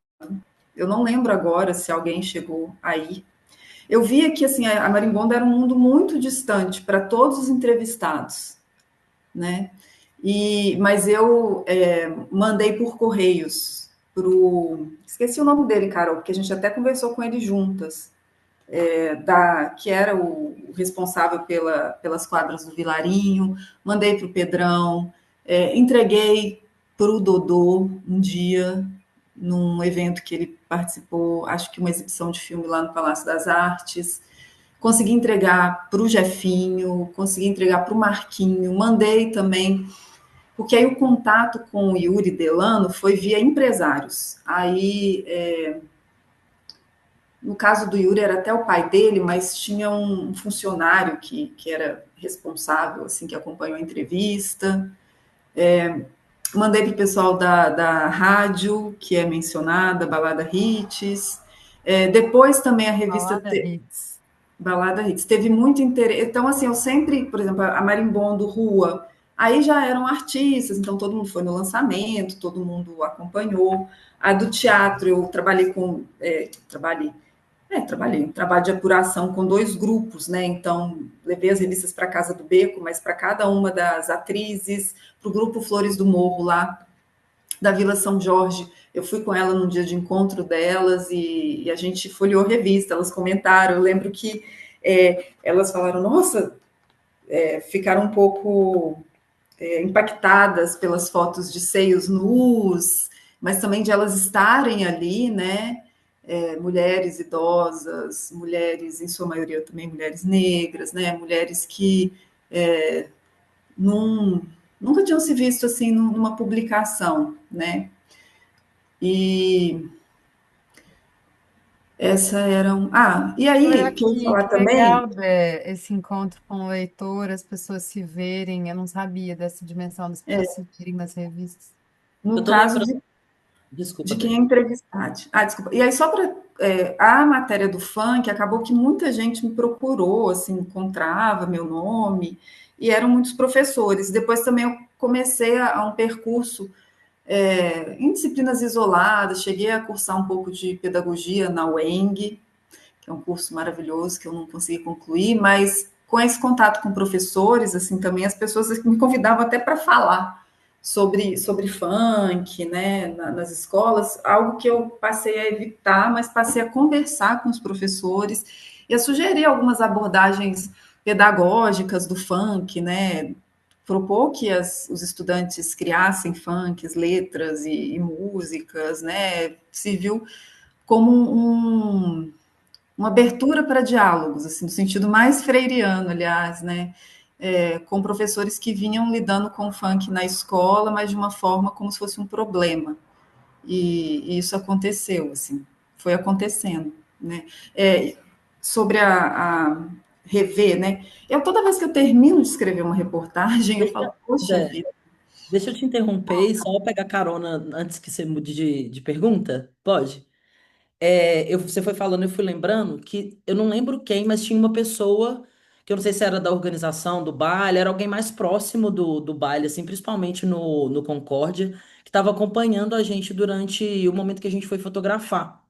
Eu não lembro agora se alguém chegou aí. Eu via que assim a Marimbondo era um mundo muito distante para todos os entrevistados, né? Mas eu mandei por correios esqueci o nome dele, Carol, porque a gente até conversou com ele juntas, que era o responsável pelas quadras do Vilarinho, mandei para o Pedrão, entreguei para o Dodô um dia, num evento que ele participou, acho que uma exibição de filme lá no Palácio das Artes. Consegui entregar para o Jefinho, consegui entregar para o Marquinho, mandei também, porque aí o contato com o Yuri Delano foi via empresários. Aí, no caso do Yuri, era até o pai dele, mas tinha um funcionário que era responsável, assim, que acompanhou a entrevista. Mandei para o pessoal da rádio, que é mencionada, Balada Hits. Depois também a revista Balada Hits. Balada Hits. Teve muito interesse. Então, assim, eu sempre, por exemplo, a Marimbondo Rua, aí já eram artistas, então todo mundo foi no lançamento, todo mundo acompanhou. A do teatro, eu trabalhei trabalhei um trabalho de apuração com dois grupos, né? Então, levei as revistas para Casa do Beco, mas para cada uma das atrizes, para o grupo Flores do Morro lá da Vila São Jorge. Eu fui com ela num dia de encontro delas e a gente folheou a revista, elas comentaram. Eu lembro que elas falaram, nossa, ficaram um pouco impactadas pelas fotos de seios nus, mas também de elas estarem ali, né? Mulheres idosas, mulheres, em sua maioria também mulheres negras, né? Mulheres que num, nunca tinham se visto assim numa publicação, né? E essa era um. Ah, e aí, que eu ia falar Que também, legal, Bé, esse encontro com o leitor, as pessoas se verem. Eu não sabia dessa dimensão das pessoas se verem nas revistas. Eu no tô caso lembrando. de Desculpa, quem é Bê. entrevistado. Ah, desculpa. E aí, só para. A matéria do funk, acabou que muita gente me procurou, assim, encontrava meu nome, e eram muitos professores. Depois também eu comecei a um percurso em disciplinas isoladas, cheguei a cursar um pouco de pedagogia na UENG, que é um curso maravilhoso que eu não consegui concluir, mas com esse contato com professores, assim, também as pessoas me convidavam até para falar sobre funk, né, nas escolas, algo que eu passei a evitar, mas passei a conversar com os professores e a sugerir algumas abordagens pedagógicas do funk, né, propor que os estudantes criassem funks, letras e músicas, né, se viu como uma abertura para diálogos, assim, no sentido mais freiriano, aliás, né? Com professores que vinham lidando com o funk na escola, mas de uma forma como se fosse um problema. E isso aconteceu, assim, foi acontecendo, né? Sobre a rever, né? Toda vez que eu termino de escrever uma reportagem, eu falo, Deixa, poxa Bé, vida, deixa eu te interromper e só pegar carona antes que você mude de pergunta. Pode? Você foi falando, eu fui lembrando que eu não lembro quem, mas tinha uma pessoa que eu não sei se era da organização do baile, era alguém mais próximo do baile, assim, principalmente no Concórdia, que estava acompanhando a gente durante o momento que a gente foi fotografar.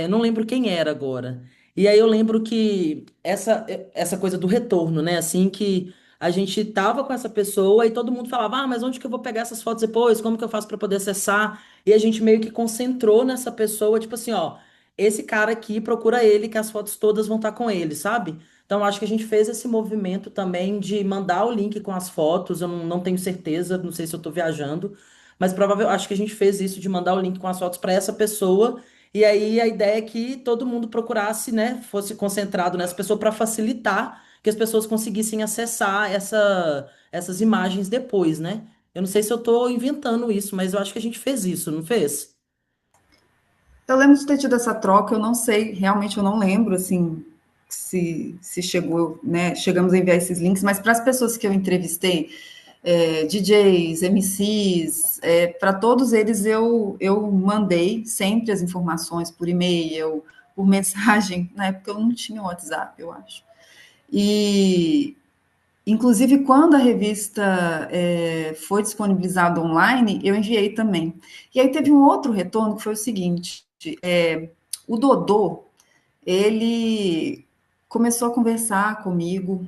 Não lembro quem era agora. E aí eu lembro que essa coisa do retorno, né? Assim que a gente tava com essa pessoa e todo mundo falava: "Ah, mas onde que eu vou pegar essas fotos depois? Como que eu faço para poder acessar?" E a gente meio que concentrou nessa pessoa, tipo assim, ó, esse cara aqui, procura ele que as fotos todas vão estar com ele, sabe? Então acho que a gente fez esse movimento também de mandar o link com as fotos. Eu não tenho certeza, não sei se eu tô viajando, mas provavelmente acho que a gente fez isso de mandar o link com as fotos para essa pessoa e aí a ideia é que todo mundo procurasse, né, fosse concentrado nessa pessoa para facilitar que as pessoas conseguissem acessar essas imagens depois, né? Eu não sei se eu estou inventando isso, mas eu acho que a gente fez isso, não fez? eu lembro de ter tido essa troca, eu não sei, realmente eu não lembro, assim, se chegou, né, chegamos a enviar esses links, mas para as pessoas que eu entrevistei, DJs, MCs, para todos eles eu mandei sempre as informações por e-mail, por mensagem, na época eu não tinha WhatsApp, eu acho. E, inclusive, quando a revista foi disponibilizada online, eu enviei também. E aí teve um outro retorno que foi o seguinte: O Dodô, ele começou a conversar comigo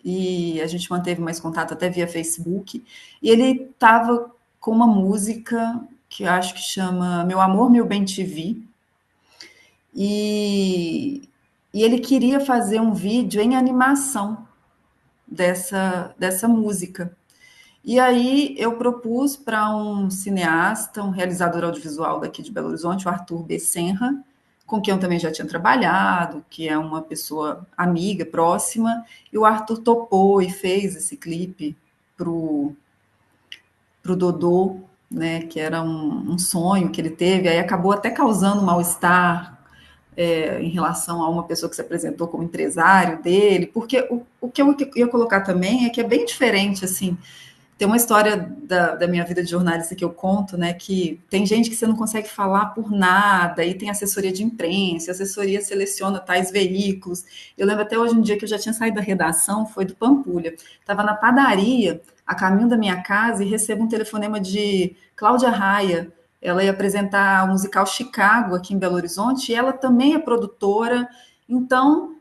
e a gente manteve mais contato até via Facebook. E ele estava com uma música que eu acho que chama Meu Amor, Meu Bem Te Vi. E, e ele queria fazer um vídeo em animação dessa música. E aí eu propus para um cineasta, um realizador audiovisual daqui de Belo Horizonte, o Arthur Becenra, com quem eu também já tinha trabalhado, que é uma pessoa amiga, próxima, e o Arthur topou e fez esse clipe pro, pro Dodô, né, que era um sonho que ele teve, aí acabou até causando mal-estar em relação a uma pessoa que se apresentou como empresário dele, porque o que eu ia colocar também é que é bem diferente, assim, tem uma história da minha vida de jornalista que eu conto, né? Que tem gente que você não consegue falar por nada, e tem assessoria de imprensa, a assessoria seleciona tais veículos. Eu lembro até hoje um dia que eu já tinha saído da redação, foi do Pampulha. Estava na padaria, a caminho da minha casa, e recebo um telefonema de Cláudia Raia. Ela ia apresentar o musical Chicago aqui em Belo Horizonte, e ela também é produtora. Então,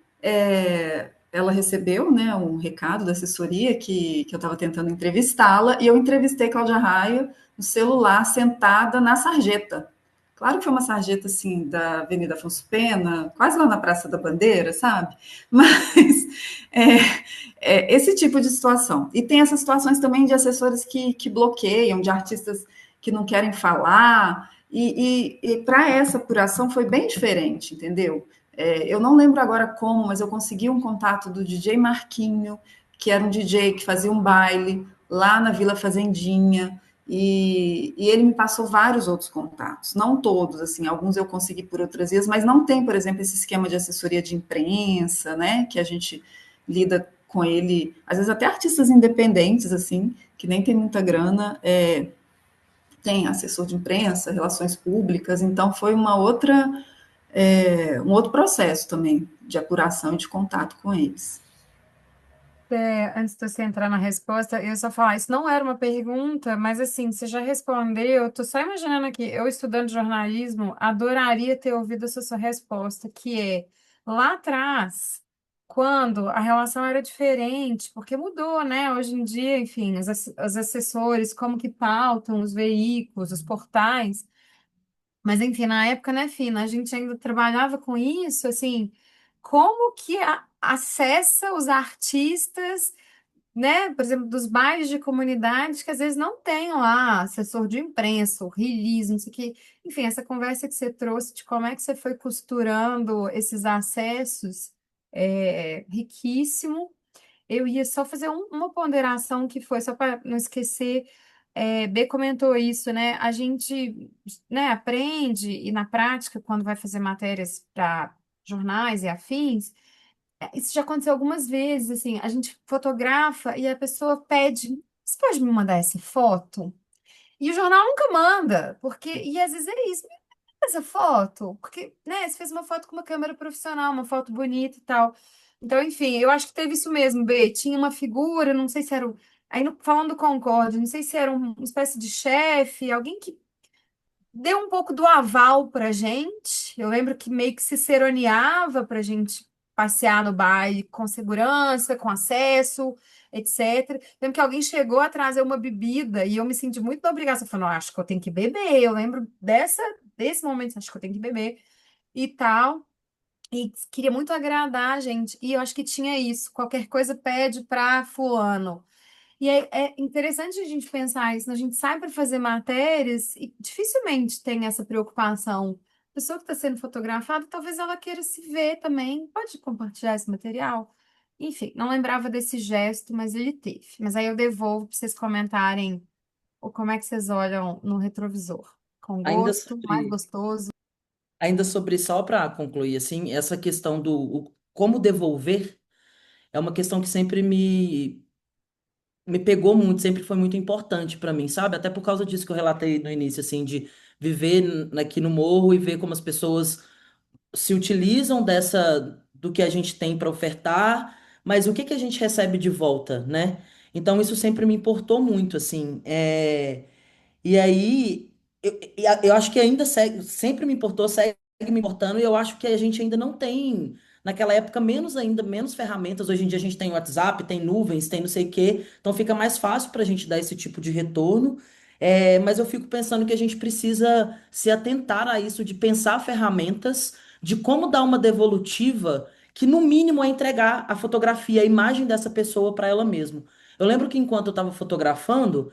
ela recebeu, né, um recado da assessoria que eu estava tentando entrevistá-la, e eu entrevistei Cláudia Raia no celular, sentada na sarjeta. Claro que foi uma sarjeta, assim, da Avenida Afonso Pena, quase lá na Praça da Bandeira, sabe? Mas esse tipo de situação. E tem essas situações também de assessores que bloqueiam, de artistas que não querem falar, e para essa apuração foi bem diferente, entendeu? Eu não lembro agora como, mas eu consegui um contato do DJ Marquinho, que era um DJ que fazia um baile lá na Vila Fazendinha, e ele me passou vários outros contatos, não todos, assim, alguns eu consegui por outras vias, mas não tem, por exemplo, esse esquema de assessoria de imprensa, né, que a gente lida com ele, às vezes até artistas independentes, assim, que nem tem muita grana, tem assessor de imprensa, relações públicas, então foi um outro processo também de apuração e de contato com eles. Antes de você entrar na resposta, eu só falar, isso não era uma pergunta, mas assim, você já respondeu, eu tô só imaginando aqui, eu estudando jornalismo, adoraria ter ouvido essa sua resposta, que é, lá atrás, quando a relação era diferente, porque mudou, né? Hoje em dia, enfim, os assessores, como que pautam os veículos, os portais, mas enfim, na época, né, Fina, a gente ainda trabalhava com isso, assim, como que acessa os artistas, né, por exemplo, dos bailes de comunidade que às vezes não tem lá assessor de imprensa, ou release, não sei o quê. Enfim, essa conversa que você trouxe de como é que você foi costurando esses acessos é riquíssimo. Eu ia só fazer uma ponderação que foi, só para não esquecer, B comentou isso, né? A gente, né, aprende e na prática, quando vai fazer matérias para jornais e afins, isso já aconteceu algumas vezes, assim, a gente fotografa e a pessoa pede, você pode me mandar essa foto? E o jornal nunca manda, porque, e às vezes é isso, me manda essa foto, porque, né, você fez uma foto com uma câmera profissional, uma foto bonita e tal. Então, enfim, eu acho que teve isso mesmo, B, tinha uma figura, não sei se era aí falando do Concorde, não sei se era uma espécie de chefe, alguém que deu um pouco do aval pra gente. Eu lembro que meio que se ciceroneava pra gente passear no baile com segurança, com acesso, etc. Lembro que alguém chegou a trazer uma bebida e eu me senti muito na obrigação. Falei, não, acho que eu tenho que beber. Eu lembro desse momento, acho que eu tenho que beber e tal. E queria muito agradar a gente. E eu acho que tinha isso. Qualquer coisa pede pra fulano. E é interessante a gente pensar isso, né? A gente sai para fazer matérias e dificilmente tem essa preocupação. A pessoa que está sendo fotografada, talvez ela queira se ver também. Pode compartilhar esse material? Enfim, não lembrava desse gesto, mas ele teve. Mas aí eu devolvo para vocês comentarem como é que vocês olham no retrovisor. Com Ainda gosto, mais sobre, gostoso. ainda sobre só para concluir, assim, essa questão do como devolver é uma questão que sempre me pegou muito, sempre foi muito importante para mim, sabe? Até por causa disso que eu relatei no início, assim, de viver aqui no morro e ver como as pessoas se utilizam dessa do que a gente tem para ofertar, mas o que que a gente recebe de volta, né? Então isso sempre me importou muito, assim. E aí eu acho que ainda sempre me importou, segue me importando, e eu acho que a gente ainda não tem, naquela época, menos ferramentas. Hoje em dia a gente tem WhatsApp, tem nuvens, tem não sei o quê, então fica mais fácil para a gente dar esse tipo de retorno. Mas eu fico pensando que a gente precisa se atentar a isso, de pensar ferramentas, de como dar uma devolutiva, que no mínimo é entregar a fotografia, a imagem dessa pessoa para ela mesma. Eu lembro que enquanto eu estava fotografando,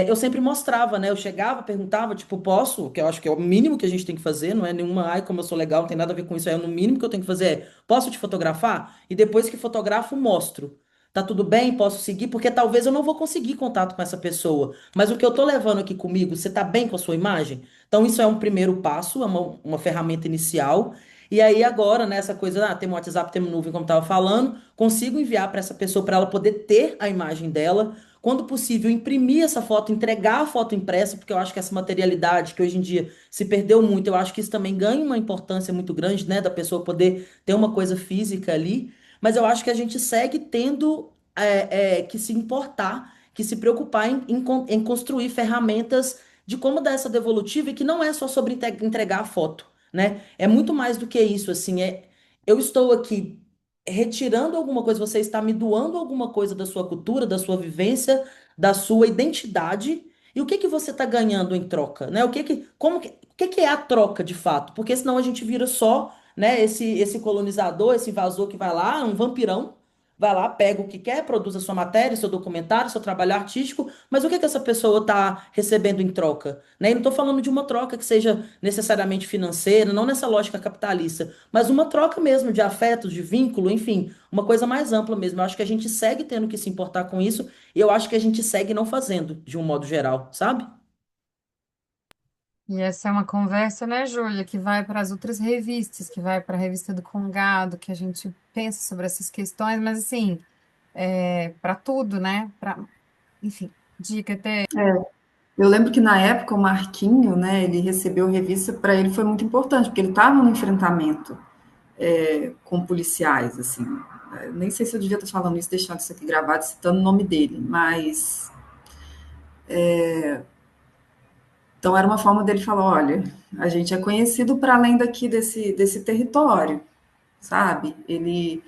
eu sempre mostrava, né? Eu chegava, perguntava, tipo, posso? Que eu acho que é o mínimo que a gente tem que fazer, não é nenhuma, ai, como eu sou legal, não tem nada a ver com isso. No mínimo que eu tenho que fazer posso te fotografar? E depois que fotografo, mostro. Tá tudo bem? Posso seguir? Porque talvez eu não vou conseguir contato com essa pessoa. Mas o que eu tô levando aqui comigo, você tá bem com a sua imagem? Então, isso é um primeiro passo, é uma ferramenta inicial. E aí, agora, né, essa coisa, temos WhatsApp, temos nuvem, como eu tava falando, consigo enviar para essa pessoa para ela poder ter a imagem dela. Quando possível, imprimir essa foto, entregar a foto impressa, porque eu acho que essa materialidade que hoje em dia se perdeu muito, eu acho que isso também ganha uma importância muito grande, né, da pessoa poder ter uma coisa física ali. Mas eu acho que a gente segue tendo que se importar, que se preocupar em construir ferramentas de como dar essa devolutiva e que não é só sobre entregar a foto, né? É muito mais do que isso, assim, eu estou aqui retirando alguma coisa, você está me doando alguma coisa da sua cultura, da sua vivência, da sua identidade. E o que que você está ganhando em troca, né? O que que é a troca de fato? Porque senão a gente vira só, né, esse colonizador, esse invasor que vai lá, um vampirão, vai lá, pega o que quer, produz a sua matéria, seu documentário, seu trabalho artístico, mas o que que essa pessoa está recebendo em troca, né? E não estou falando de uma troca que seja necessariamente financeira, não nessa lógica capitalista, mas uma troca mesmo de afetos, de vínculo, enfim, uma coisa mais ampla mesmo. Eu acho que a gente segue tendo que se importar com isso, e eu acho que a gente segue não fazendo, de um modo geral, sabe? E essa é uma conversa, né, Júlia, que vai para as outras revistas, que vai para a revista do Congado, que a gente pensa sobre essas questões, mas assim, para tudo, né? Enfim, dica até. Eu lembro que na época o Marquinho, né, ele recebeu revista, para ele foi muito importante, porque ele estava no enfrentamento com policiais, assim. Eu nem sei se eu devia estar falando isso, deixando isso aqui gravado, citando o nome dele, mas então era uma forma dele falar, olha, a gente é conhecido para além daqui desse território, sabe? Ele,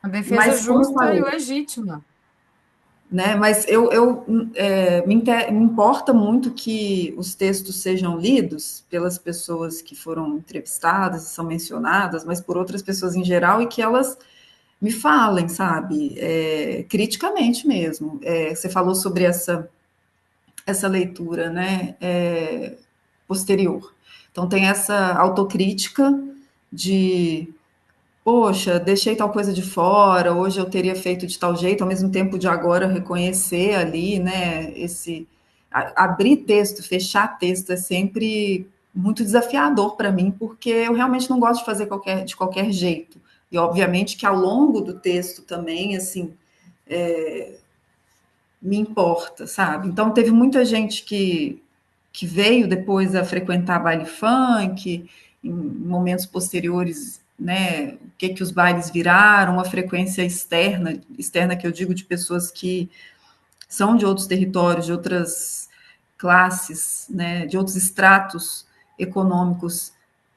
A defesa mas como eu justa e falei, legítima. né? Mas me importa muito que os textos sejam lidos pelas pessoas que foram entrevistadas e são mencionadas, mas por outras pessoas em geral, e que elas me falem, sabe? Criticamente mesmo. Você falou sobre essa leitura, né? Posterior. Então tem essa autocrítica de poxa, deixei tal coisa de fora, hoje eu teria feito de tal jeito, ao mesmo tempo de agora reconhecer ali, né, abrir texto, fechar texto é sempre muito desafiador para mim, porque eu realmente não gosto de fazer de qualquer jeito. E obviamente que ao longo do texto também, assim, me importa, sabe? Então teve muita gente que veio depois a frequentar baile funk, em momentos posteriores, né, o que que os bailes viraram, uma frequência externa que eu digo de pessoas que são de outros territórios, de outras classes, né, de outros estratos econômicos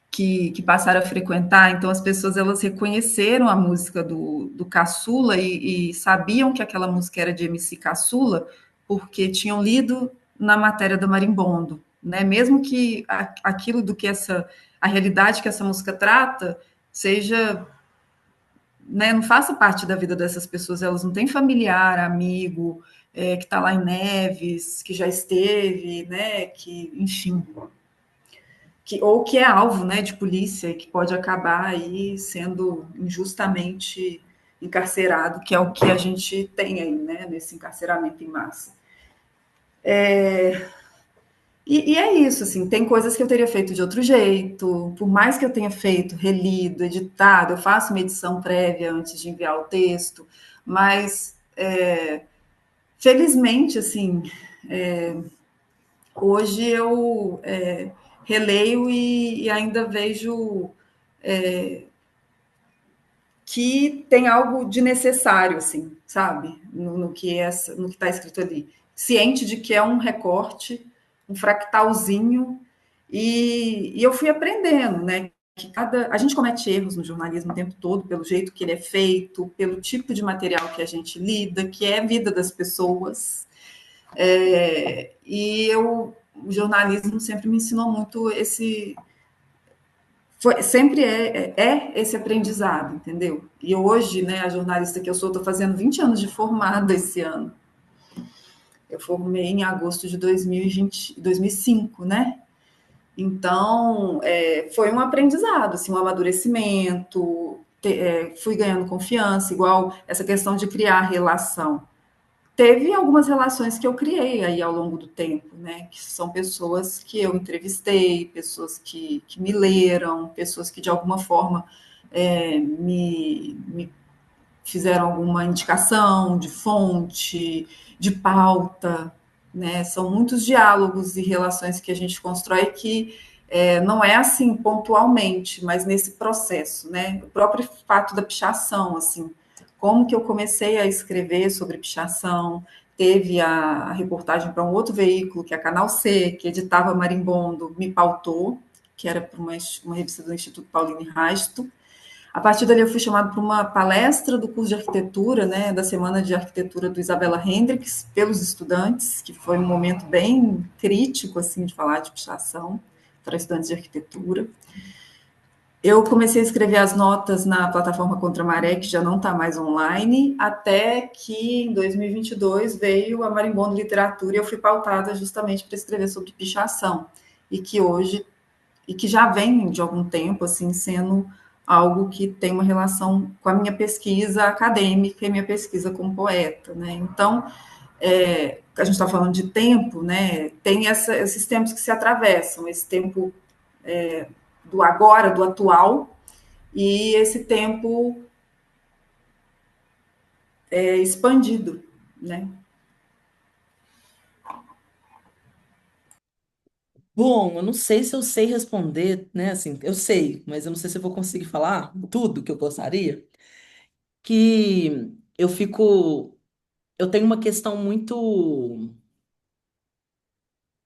que passaram a frequentar, então as pessoas elas reconheceram a música do Caçula e sabiam que aquela música era de MC Caçula porque tinham lido na matéria do Marimbondo, né? Mesmo que aquilo do que a realidade que essa música trata seja, né, não faça parte da vida dessas pessoas, elas não têm familiar, amigo, que está lá em Neves, que já esteve, né, que, enfim, ou que é alvo, né, de polícia e que pode acabar aí sendo injustamente encarcerado, que é o que a gente tem aí, né, nesse encarceramento em massa. E é isso, assim, tem coisas que eu teria feito de outro jeito, por mais que eu tenha feito, relido, editado, eu faço uma edição prévia antes de enviar o texto, mas felizmente, assim, hoje eu releio e ainda vejo que tem algo de necessário, assim, sabe? No que está escrito ali. Ciente de que é um recorte, um fractalzinho, e eu fui aprendendo, né? Que a gente comete erros no jornalismo o tempo todo, pelo jeito que ele é feito, pelo tipo de material que a gente lida, que é a vida das pessoas. O jornalismo sempre me ensinou muito sempre é esse aprendizado, entendeu? E hoje, né, a jornalista que eu sou, estou fazendo 20 anos de formada esse ano. Eu formei em agosto de 2020, 2005, né? Então, foi um aprendizado, assim, um amadurecimento, fui ganhando confiança, igual essa questão de criar relação. Teve algumas relações que eu criei aí ao longo do tempo, né? Que são pessoas que eu entrevistei, pessoas que me leram, pessoas que de alguma forma me fizeram alguma indicação de fonte, de pauta, né? São muitos diálogos e relações que a gente constrói que não é assim pontualmente, mas nesse processo, né? O próprio fato da pichação, assim, como que eu comecei a escrever sobre pichação, teve a reportagem para um outro veículo, que é a Canal C, que editava Marimbondo, me pautou, que era para uma revista do Instituto Paulino Rasto. A partir dali, eu fui chamada para uma palestra do curso de arquitetura, né, da Semana de Arquitetura do Isabella Hendricks, pelos estudantes, que foi um momento bem crítico, assim, de falar de pichação para estudantes de arquitetura. Eu comecei a escrever as notas na plataforma Contra a Maré, que já não está mais online, até que em 2022 veio a Marimbondo Literatura e eu fui pautada justamente para escrever sobre pichação, e que hoje e que já vem de algum tempo assim sendo algo que tem uma relação com a minha pesquisa acadêmica e minha pesquisa como poeta, né? Então, a gente está falando de tempo, né? Tem esses tempos que se atravessam, esse tempo do agora, do atual, e esse tempo expandido, né? Bom, eu não sei se eu sei responder, né? Assim, eu sei, mas eu não sei se eu vou conseguir falar tudo que eu gostaria. Que eu fico, eu tenho uma questão muito,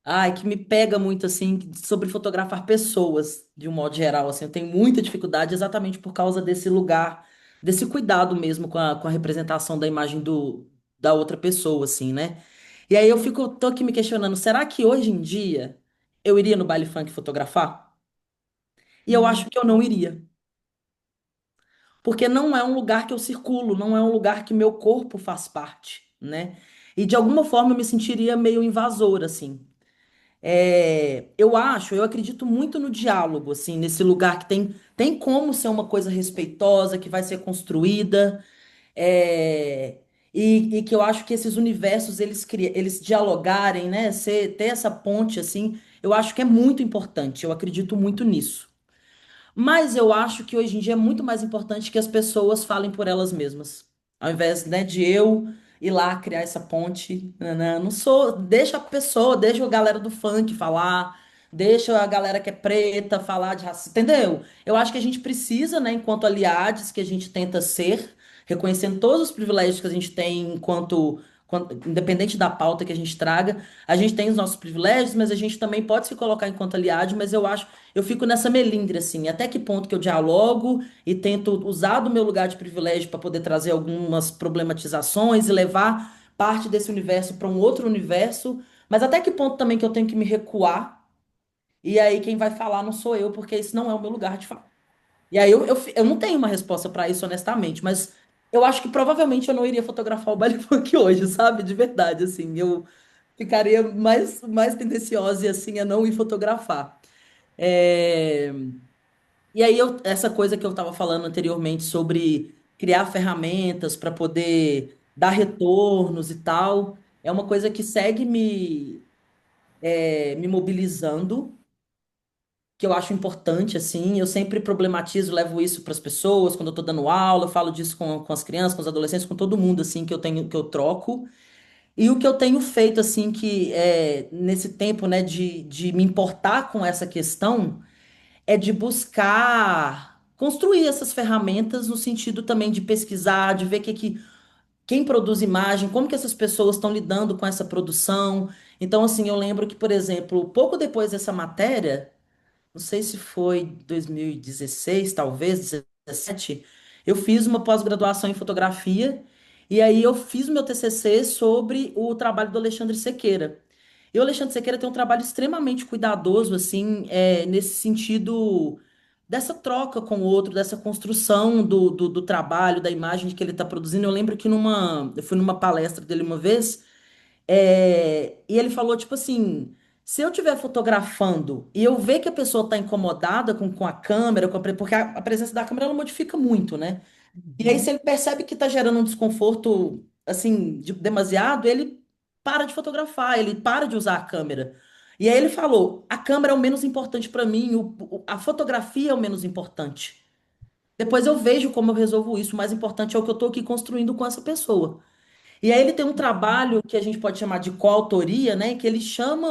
ai, que me pega muito assim sobre fotografar pessoas, de um modo geral, assim, eu tenho muita dificuldade exatamente por causa desse lugar, desse cuidado mesmo com a representação da imagem da outra pessoa, assim, né? E aí eu fico, tô aqui me questionando, será que hoje em dia eu iria no baile funk fotografar? E eu acho que eu não iria. Porque não é um lugar que eu circulo, não é um lugar que meu corpo faz parte, né? E de alguma forma eu me sentiria meio invasora, assim. Eu acredito muito no diálogo, assim, nesse lugar que tem como ser uma coisa respeitosa, que vai ser construída, é, e que eu acho que esses universos, eles dialogarem, né? Ter essa ponte, assim, eu acho que é muito importante, eu acredito muito nisso. Mas eu acho que hoje em dia é muito mais importante que as pessoas falem por elas mesmas. Ao invés, né, de eu ir lá criar essa ponte. Né, não sou. Deixa a pessoa, deixa a galera do funk falar, deixa a galera que é preta falar de racismo. Entendeu? Eu acho que a gente precisa, né, enquanto aliados que a gente tenta ser, reconhecendo todos os privilégios que a gente tem independente da pauta que a gente traga, a gente tem os nossos privilégios, mas a gente também pode se colocar enquanto aliado, mas eu fico nessa melindre, assim, até que ponto que eu dialogo e tento usar do meu lugar de privilégio para poder trazer algumas problematizações e levar parte desse universo para um outro universo, mas até que ponto também que eu tenho que me recuar, e aí quem vai falar não sou eu, porque esse não é o meu lugar de falar. E aí eu não tenho uma resposta para isso, honestamente, mas eu acho que provavelmente eu não iria fotografar o baile funk hoje, sabe? De verdade, assim, eu ficaria mais tendenciosa, assim, a não ir fotografar. É, E aí, essa coisa que eu estava falando anteriormente sobre criar ferramentas para poder dar retornos e tal, é uma coisa que segue me mobilizando, que eu acho importante, assim. Eu sempre problematizo, levo isso para as pessoas, quando eu estou dando aula, eu falo disso com as crianças, com os adolescentes, com todo mundo, assim, que eu troco. E o que eu tenho feito, assim, que nesse tempo, né, de me importar com essa questão é de buscar construir essas ferramentas no sentido também de pesquisar, de ver quem produz imagem, como que essas pessoas estão lidando com essa produção. Então, assim, eu lembro que, por exemplo, pouco depois dessa matéria, não sei se foi 2016, talvez, 17, eu fiz uma pós-graduação em fotografia e aí eu fiz o meu TCC sobre o trabalho do Alexandre Sequeira. E o Alexandre Sequeira tem um trabalho extremamente cuidadoso, assim, nesse sentido dessa troca com o outro, dessa construção do trabalho, da imagem que ele está produzindo. Eu lembro que eu fui numa palestra dele uma vez, e ele falou, tipo assim, se eu estiver fotografando e eu ver que a pessoa está incomodada com a câmera, porque a presença da câmera ela modifica muito, né? E aí, se Uhum. ele percebe que está gerando um desconforto, assim, demasiado, ele para de fotografar, ele para de usar a câmera. E aí ele falou, a câmera é o menos importante para mim, a fotografia é o menos importante. Depois eu vejo como eu resolvo isso, o mais importante é o que eu estou aqui construindo com essa pessoa. E aí ele tem um trabalho que a gente pode chamar de coautoria, né? Que ele chama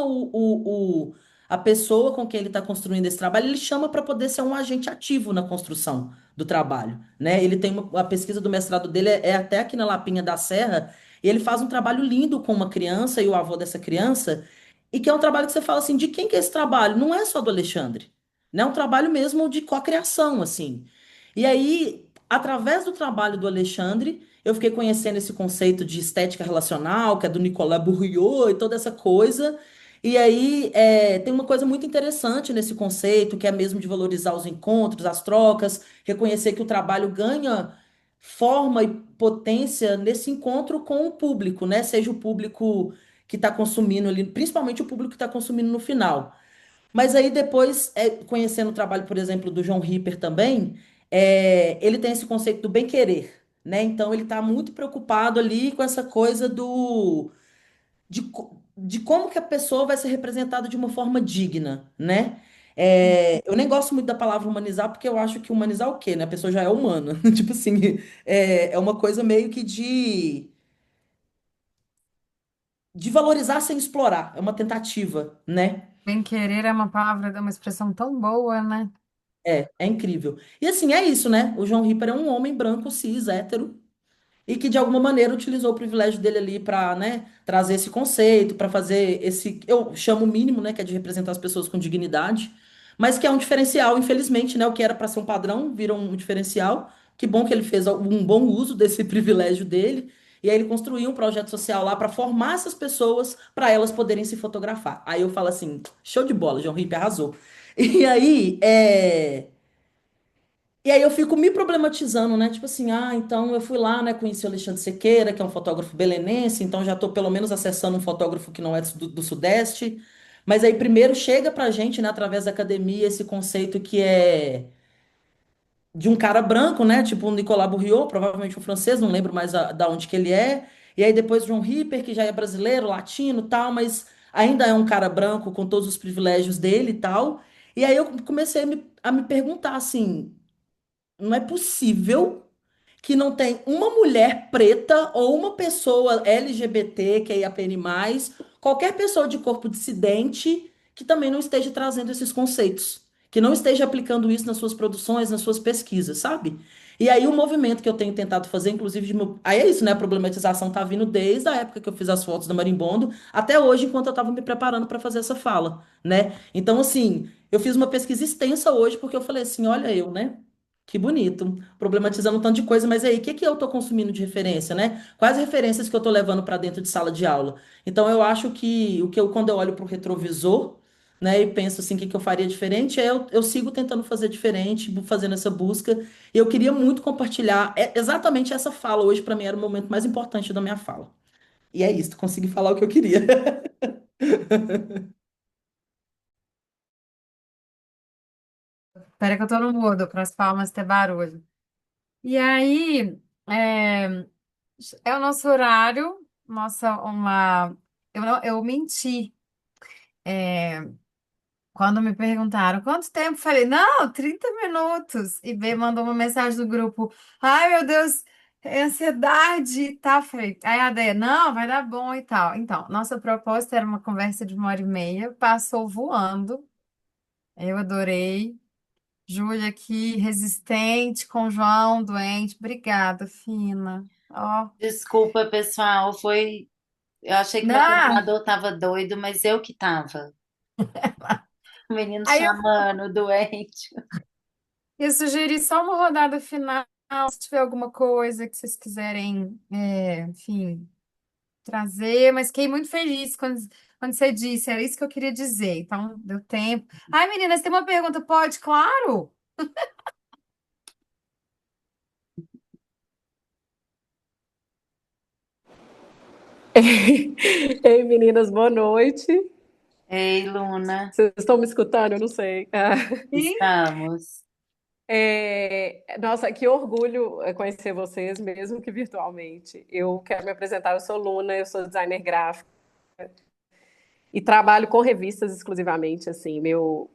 a pessoa com quem ele está construindo esse trabalho, ele chama para poder ser um agente ativo na construção do trabalho, né? Ele tem a pesquisa do mestrado dele é até aqui na Lapinha da Serra, e ele faz um trabalho lindo com uma criança e o avô dessa criança, e que é um trabalho que você fala assim, de quem que é esse trabalho? Não é só do Alexandre, né? É um trabalho mesmo de cocriação, assim. E aí, através do trabalho do Alexandre, eu fiquei conhecendo esse conceito de estética relacional, que é do Nicolas Bourriot e toda essa coisa. E aí tem uma coisa muito interessante nesse conceito, que é mesmo de valorizar os encontros, as trocas, reconhecer que o trabalho ganha forma e potência nesse encontro com o público, né? Seja o público que está consumindo ali, principalmente o público que está consumindo no final. Mas aí depois, conhecendo o trabalho, por exemplo, do João Ripper também, ele tem esse conceito do bem-querer, né? Então ele está muito preocupado ali com essa coisa de como que a pessoa vai ser representada de uma forma digna, né? Eu nem gosto muito da palavra humanizar, porque eu acho que humanizar o quê, né? A pessoa já é humana. Tipo assim, é uma coisa meio que de valorizar sem explorar. É uma tentativa, né? Bem-querer é uma palavra, é uma expressão tão boa, né? É incrível. E assim, é isso, né? O João Ripper é um homem branco, cis, hétero, e que de alguma maneira utilizou o privilégio dele ali para, né, trazer esse conceito, para fazer esse, eu chamo o mínimo, né, que é de representar as pessoas com dignidade, mas que é um diferencial, infelizmente, né? O que era para ser um padrão virou um diferencial. Que bom que ele fez um bom uso desse privilégio dele. E aí ele construiu um projeto social lá para formar essas pessoas para elas poderem se fotografar. Aí eu falo assim, show de bola, João Ripper arrasou. E aí, eu fico me problematizando, né? Tipo assim, então eu fui lá, né, conheci o Alexandre Sequeira, que é um fotógrafo belenense, então já tô pelo menos acessando um fotógrafo que não é do Sudeste. Mas aí primeiro chega pra gente, né, através da academia, esse conceito que é de um cara branco, né? Tipo o Nicolas Bourriot, provavelmente um francês, não lembro mais da onde que ele é. E aí depois João Ripper, que já é brasileiro, latino, tal, mas ainda é um cara branco com todos os privilégios dele e tal. E aí eu comecei a me perguntar assim, não é possível que não tem uma mulher preta ou uma pessoa LGBT, que é IAPN+, qualquer pessoa de corpo dissidente que também não esteja trazendo esses conceitos, que não esteja aplicando isso nas suas produções, nas suas pesquisas, sabe? E aí o movimento que eu tenho tentado fazer, inclusive, aí é isso, né? A problematização tá vindo desde a época que eu fiz as fotos da Marimbondo até hoje, enquanto eu estava me preparando para fazer essa fala, né? Então, assim, eu fiz uma pesquisa extensa hoje porque eu falei assim, olha eu, né? Que bonito, problematizando um tanto de coisa, mas aí, o que que eu estou consumindo de referência, né? Quais referências que eu estou levando para dentro de sala de aula? Então, eu acho que quando eu olho para o retrovisor, né, e penso assim, o que que eu faria diferente, eu sigo tentando fazer diferente, fazendo essa busca, e eu queria muito compartilhar exatamente essa fala. Hoje, para mim, era o momento mais importante da minha fala. E é isso, consegui falar o que eu queria. Espera que eu tô no mudo para as palmas ter barulho. E aí, é o nosso horário, eu menti. Quando me perguntaram quanto tempo, eu falei, não, 30 minutos. E B mandou uma mensagem no grupo, ai meu Deus, é ansiedade e tal. Falei, aí a Deia, não, vai dar bom e tal. Então, nossa proposta era uma conversa de 1 hora e meia, passou voando, eu adorei. Júlia aqui, resistente, com o João doente. Obrigada, Fina. Ó. Desculpa, pessoal, foi. Eu achei que meu Não, computador tava doido, mas eu que tava. O menino aí chamando, doente. eu sugeri só uma rodada final, se tiver alguma coisa que vocês quiserem, enfim, trazer, mas fiquei muito feliz quando você disse, era isso que eu queria dizer, então deu tempo. Ai, meninas, tem uma pergunta, pode? Claro! Ei, meninas, boa noite. Ei, Luna, Vocês estão me escutando? Eu não sei. Sim. estamos. Nossa, que orgulho conhecer vocês, mesmo que virtualmente. Eu quero me apresentar, eu sou Luna, eu sou designer gráfico e trabalho com revistas exclusivamente, assim, eu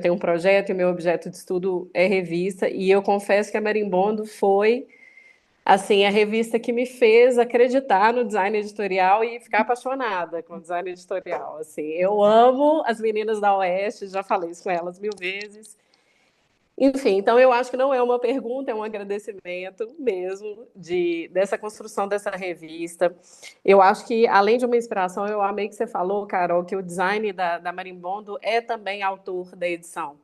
tenho um projeto e meu objeto de estudo é revista, e eu confesso que a Marimbondo foi, assim, a revista que me fez acreditar no design editorial e ficar apaixonada com o design editorial, assim. Eu amo as meninas da Oeste, já falei isso com elas 1000 vezes. Enfim, então eu acho que não é uma pergunta, é um agradecimento mesmo dessa construção dessa revista. Eu acho que, além de uma inspiração, eu amei que você falou, Carol, que o design da Marimbondo é também autor da edição.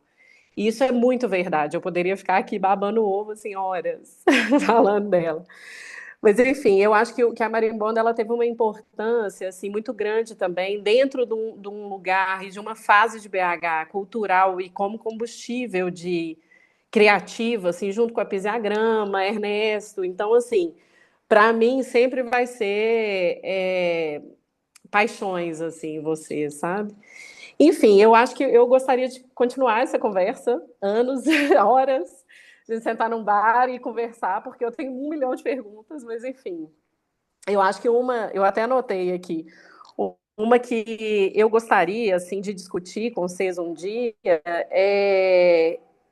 E isso é muito verdade. Eu poderia ficar aqui babando o ovo assim horas falando dela. Mas enfim, eu acho que a Marimbondo ela teve uma importância assim muito grande também dentro de um lugar e de uma fase de BH cultural e como combustível de criativo, assim, junto com a Pisiagrama, Ernesto. Então, assim, para mim sempre vai ser paixões assim, você, sabe? Enfim, eu acho que eu gostaria de continuar essa conversa, anos, horas, de sentar num bar e conversar, porque eu tenho 1 milhão de perguntas, mas enfim. Eu acho que eu até anotei aqui, uma que eu gostaria, assim, de discutir com vocês um dia,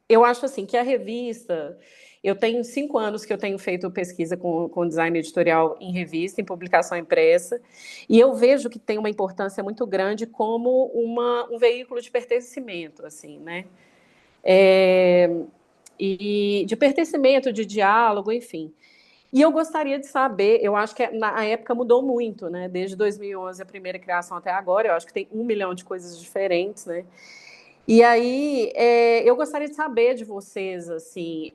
eu acho, assim, que a revista, eu tenho 5 anos que eu tenho feito pesquisa com design editorial em revista, em publicação impressa, e eu vejo que tem uma importância muito grande como um veículo de pertencimento, assim, né? É, e de pertencimento, de diálogo, enfim. E eu gostaria de saber, eu acho que na época mudou muito, né? Desde 2011, a primeira criação até agora, eu acho que tem 1 milhão de coisas diferentes, né? E aí, eu gostaria de saber de vocês, assim,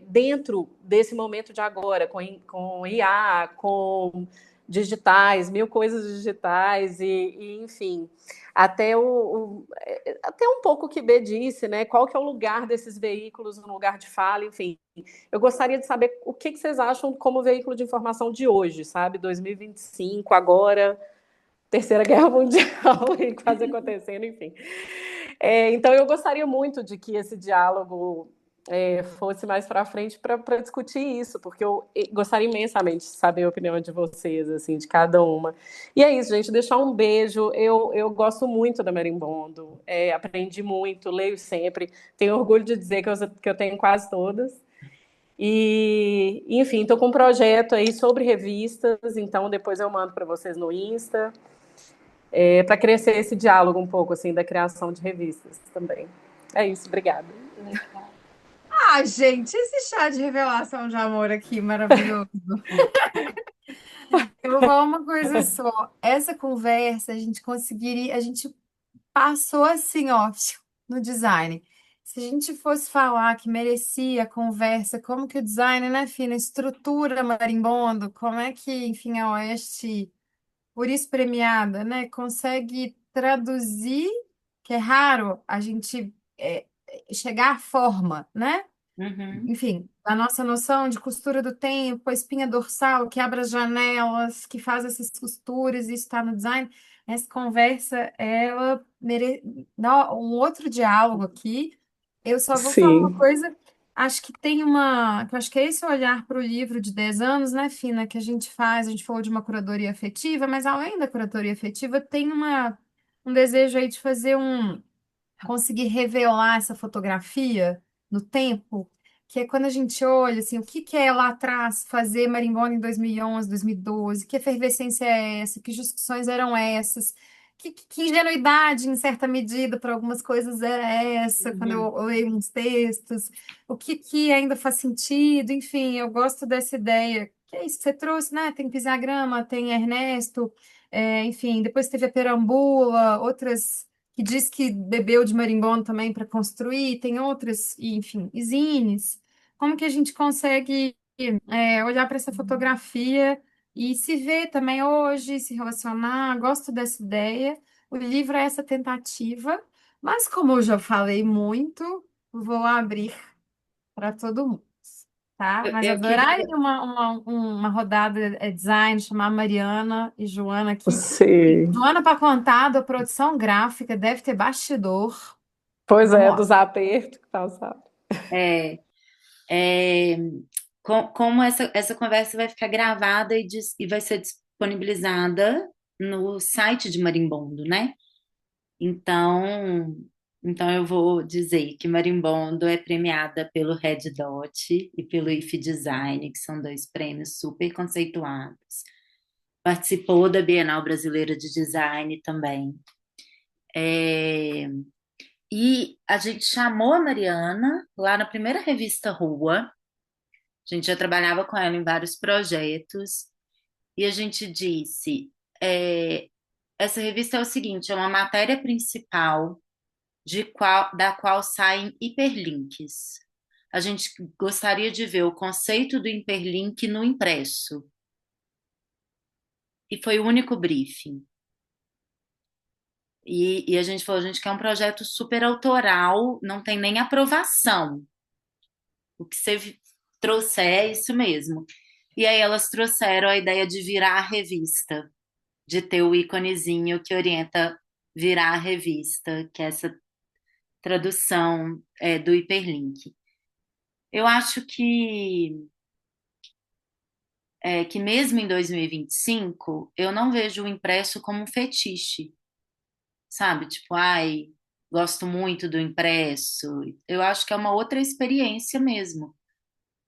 dentro desse momento de agora, com IA, com digitais, 1000 coisas digitais, enfim, até um pouco o que B disse, né? Qual que é o lugar desses veículos no lugar de fala, enfim. Eu gostaria de saber o que vocês acham como veículo de informação de hoje, sabe? 2025, agora, Terceira Guerra Mundial e quase acontecendo, enfim. Então, eu gostaria muito de que esse diálogo fosse mais para frente para discutir isso, porque eu gostaria imensamente de saber a opinião de vocês, assim, de cada uma. E é isso, gente, deixar um beijo. Eu gosto muito da Marimbondo, aprendi muito, leio sempre, tenho orgulho de dizer que eu tenho quase todas. E, enfim, estou com um projeto aí sobre revistas, então depois eu mando para vocês no Insta, para crescer esse diálogo um pouco, assim, da criação de revistas também. É isso, obrigada. Legal. Ah, gente, esse chá de revelação de amor aqui, maravilhoso. Eu vou falar uma coisa só. Essa conversa, a gente passou assim, ó, no design. Se a gente fosse falar que merecia a conversa, como que o design, né, Fina, estrutura marimbondo, como é que, enfim, a Oeste, por isso premiada, né, consegue traduzir, que é raro a gente chegar à forma, né? Uhum. Enfim, a nossa noção de costura do tempo, a espinha dorsal que abre as janelas, que faz essas costuras, isso está no design. Essa conversa, ela dá um outro diálogo aqui. Eu só vou falar uma Sim, coisa, acho que tem uma, que eu acho que é esse olhar para o livro de 10 anos, né, Fina, que a gente faz, a gente falou de uma curadoria afetiva, mas além da curadoria afetiva, tem um desejo aí de fazer conseguir revelar essa fotografia no tempo, que é quando a gente olha assim, o que que é lá atrás fazer marimbondo em 2011, 2012, que efervescência é essa, que discussões eram essas, que ingenuidade, em certa medida, para algumas coisas era essa, quando Uhum. eu leio uns textos, o que ainda faz sentido, enfim, eu gosto dessa ideia é isso que você trouxe, né? Tem Pisagrama, tem Ernesto, enfim, depois teve a Perambula, outras que diz que bebeu de marimbondo também para construir, tem outras, e, enfim, e zines. Como que a gente consegue olhar para essa fotografia e se ver também hoje, se relacionar? Gosto dessa ideia. O livro é essa tentativa, mas como eu já falei muito, vou abrir para todo mundo, tá? Mas Eu queria. adoraria uma rodada design, chamar Mariana e Joana aqui. Sim. Joana para contar da produção gráfica, deve ter bastidor. Pois Vamos é, lá. dos apertos que tal, sabe? É, é, como essa conversa vai ficar gravada e vai ser disponibilizada no site de Marimbondo, né? Então, então eu vou dizer que Marimbondo é premiada pelo Red Dot e pelo IF Design, que são dois prêmios super conceituados. Participou da Bienal Brasileira de Design também. É, e a gente chamou a Mariana lá na primeira revista Rua. A gente já trabalhava com ela em vários projetos. E a gente disse: é, essa revista é o seguinte, é uma matéria principal da qual saem hiperlinks. A gente gostaria de ver o conceito do hiperlink no impresso. E foi o único briefing. E a gente falou, a gente quer um projeto super autoral, não tem nem aprovação. O que você trouxer é isso mesmo. E aí elas trouxeram a ideia de virar a revista, de ter o íconezinho que orienta virar a revista, que é essa tradução do hiperlink. Eu acho que mesmo em 2025, eu não vejo o impresso como um fetiche, sabe? Tipo, ai, gosto muito do impresso. Eu acho que é uma outra experiência mesmo,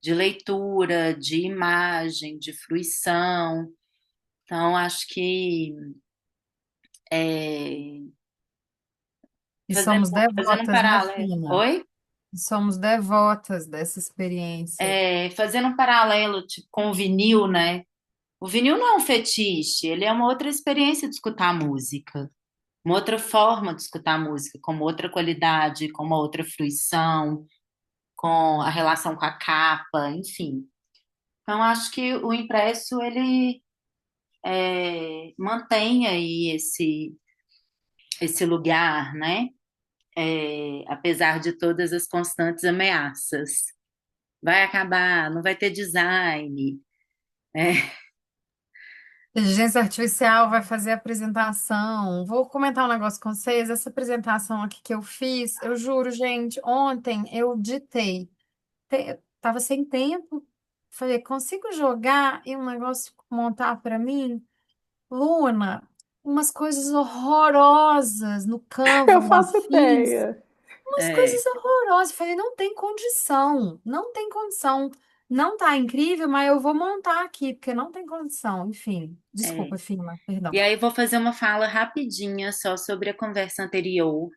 de leitura, de imagem, de fruição. Então, acho que é, E fazendo, somos fazendo um devotas, né, paralelo. Fina? Oi? E somos devotas dessa experiência. Fazendo um paralelo tipo, com o vinil, né? O vinil não é um fetiche, ele é uma outra experiência de escutar música, uma outra forma de escutar música, com uma outra qualidade, com uma outra fruição, com a relação com a capa, enfim. Então, acho que o impresso, ele mantém aí esse lugar, né? Apesar de todas as constantes ameaças. Vai acabar, não vai ter design. É, Inteligência artificial vai fazer a apresentação. Vou comentar um negócio com vocês. Essa apresentação aqui que eu fiz, eu juro, gente, ontem eu ditei. Tava sem tempo. Falei, consigo jogar e um negócio montar para mim? Luna, umas coisas horrorosas no Canva, Eu no faço Afins. ideia. Umas é, coisas horrorosas. Falei, não tem condição, não tem condição. Não tá incrível, mas eu vou montar aqui, porque não tem condição. Enfim, é. desculpa, Fima, E perdão. aí vou fazer uma fala rapidinha só sobre a conversa anterior,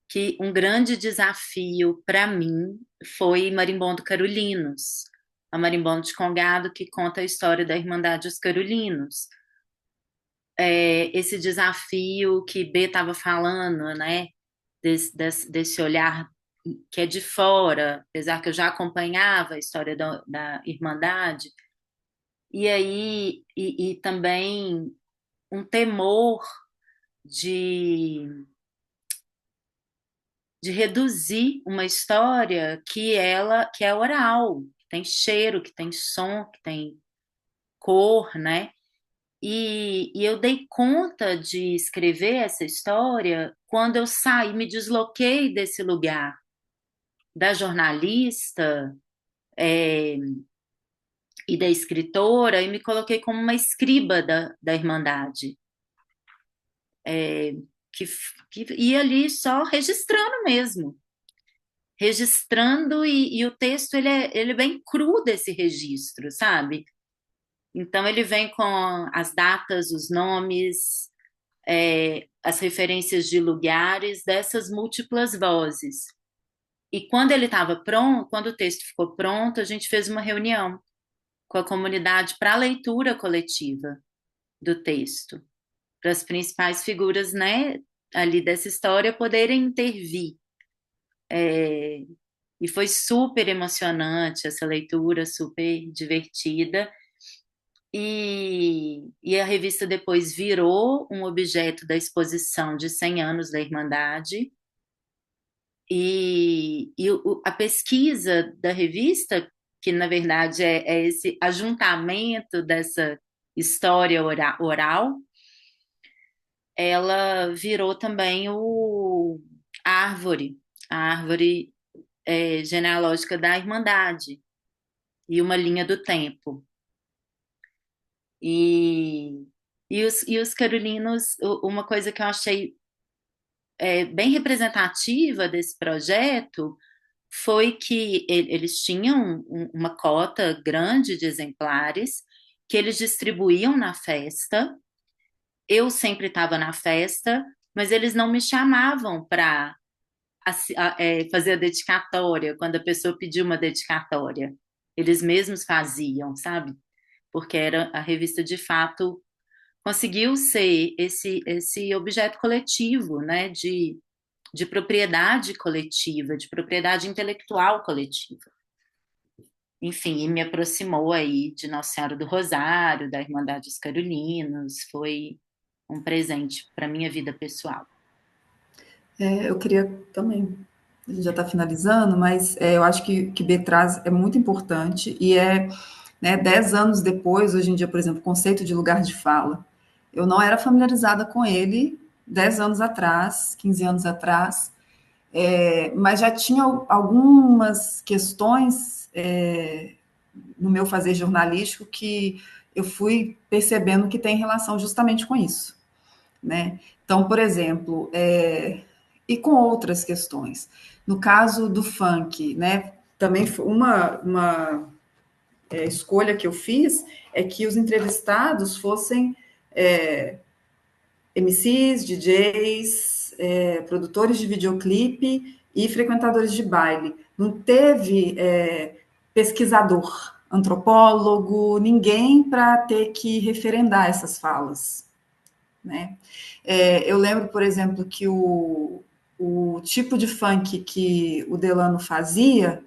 que um grande desafio para mim foi Marimbondo Carolinos, a Marimbondo de Congado que conta a história da Irmandade dos Carolinos. Esse desafio que B estava falando, né, desse olhar que é de fora, apesar que eu já acompanhava a história da Irmandade, e aí e também um temor de de reduzir uma história que é oral, que tem cheiro, que tem som, que tem cor, né? E eu dei conta de escrever essa história quando eu saí, me desloquei desse lugar da jornalista é, e da escritora e me coloquei como uma escriba da Irmandade, é, que, que ia ali só registrando mesmo. Registrando e o texto ele é bem cru desse registro, sabe? Então ele vem com as datas, os nomes, as referências de lugares dessas múltiplas vozes. E quando ele estava pronto, quando o texto ficou pronto, a gente fez uma reunião com a comunidade para a leitura coletiva do texto, para as principais figuras, né, ali dessa história poderem intervir. E foi super emocionante essa leitura, super divertida. E a revista depois virou um objeto da exposição de 100 anos da Irmandade. A pesquisa da revista, que na verdade é esse ajuntamento dessa história oral, ela virou também a árvore genealógica da Irmandade e uma linha do tempo. E os carolinos, uma coisa que eu achei bem representativa desse projeto foi que eles tinham uma cota grande de exemplares que eles distribuíam na festa. Eu sempre estava na festa, mas eles não me chamavam para fazer a dedicatória, quando a pessoa pediu uma dedicatória. Eles mesmos faziam, sabe? Porque era a revista de fato conseguiu ser esse objeto coletivo, né, de propriedade coletiva, de propriedade intelectual coletiva. Enfim, e me aproximou aí de Nossa Senhora do Rosário, da Irmandade dos Carolinos, foi um presente para minha vida pessoal. Eu queria também, a gente já está finalizando, mas eu acho que B traz é muito importante e né, 10 anos depois, hoje em dia, por exemplo, o conceito de lugar de fala. Eu não era familiarizada com ele 10 anos atrás, 15 anos atrás, mas já tinha algumas questões no meu fazer jornalístico que eu fui percebendo que tem relação justamente com isso, né? Então, por exemplo, e com outras questões. No caso do funk, né? Também foi uma escolha que eu fiz é que os entrevistados fossem MCs, DJs, produtores de videoclipe e frequentadores de baile. Não teve pesquisador, antropólogo, ninguém para ter que referendar essas falas, né? Eu lembro, por exemplo, que o tipo de funk que o Delano fazia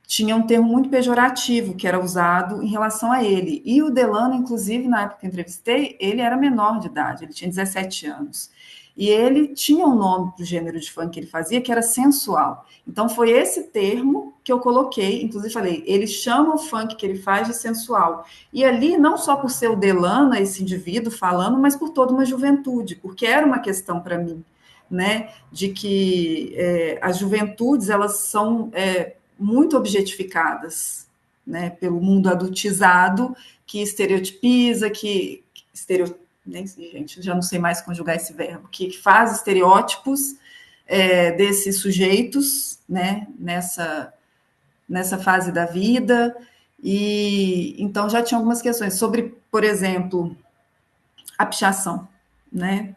tinha um termo muito pejorativo que era usado em relação a ele. E o Delano, inclusive, na época que eu entrevistei, ele era menor de idade, ele tinha 17 anos. E ele tinha um nome para o gênero de funk que ele fazia, que era sensual. Então, foi esse termo que eu coloquei, inclusive falei, ele chama o funk que ele faz de sensual. E ali, não só por ser o Delano, esse indivíduo falando, mas por toda uma juventude, porque era uma questão para mim, né, de que as juventudes, elas são muito objetificadas, né, pelo mundo adultizado, que estereotipiza, gente, já não sei mais conjugar esse verbo, que faz estereótipos desses sujeitos, né, nessa fase da vida, e então já tinha algumas questões sobre, por exemplo, a pichação, né,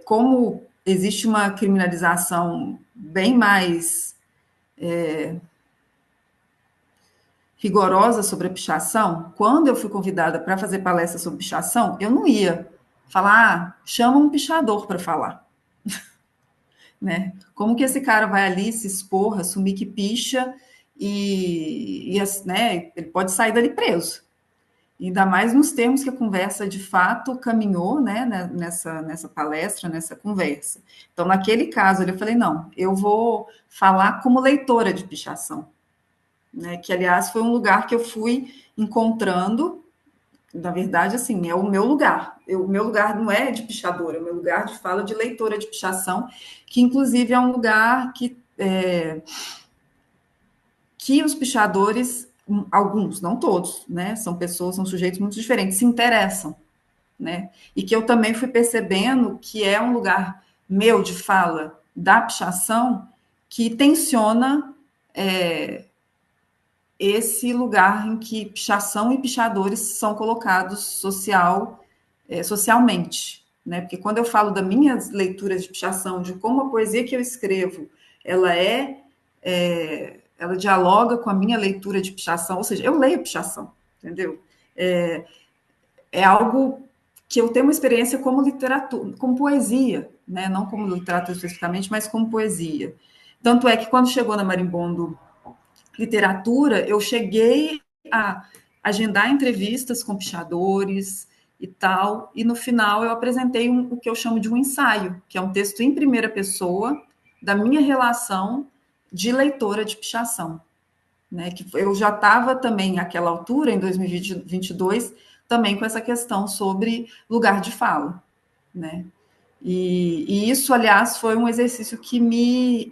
como existe uma criminalização bem mais rigorosa sobre a pichação, quando eu fui convidada para fazer palestra sobre pichação, eu não ia falar, chama um pichador para falar. Né? Como que esse cara vai ali se expor, assumir que picha né, ele pode sair dali preso. Ainda mais nos termos que a conversa de fato caminhou, né, nessa palestra, nessa conversa. Então, naquele caso, eu falei, não, eu vou falar como leitora de pichação, né, que, aliás, foi um lugar que eu fui encontrando, na verdade, assim, é o meu lugar. O meu lugar não é de pichadora, é o meu lugar de fala de leitora de pichação, que, inclusive, é um lugar que os pichadores, alguns, não todos, né, são pessoas, são sujeitos muito diferentes, se interessam, né, e que eu também fui percebendo que é um lugar meu de fala da pichação que tensiona esse lugar em que pichação e pichadores são colocados socialmente, né? Porque quando eu falo das minhas leituras de pichação, de como a poesia que eu escrevo, ela dialoga com a minha leitura de pichação, ou seja, eu leio pichação, entendeu? É, é algo que eu tenho uma experiência como literatura, como poesia, né? Não como literatura especificamente, mas como poesia. Tanto é que quando chegou na Marimbondo Literatura, eu cheguei a agendar entrevistas com pichadores e tal, e no final eu apresentei o que eu chamo de um ensaio, que é um texto em primeira pessoa da minha relação de leitora de pichação, né? Que eu já estava também naquela altura, em 2022, também com essa questão sobre lugar de fala, né? E isso, aliás, foi um exercício que me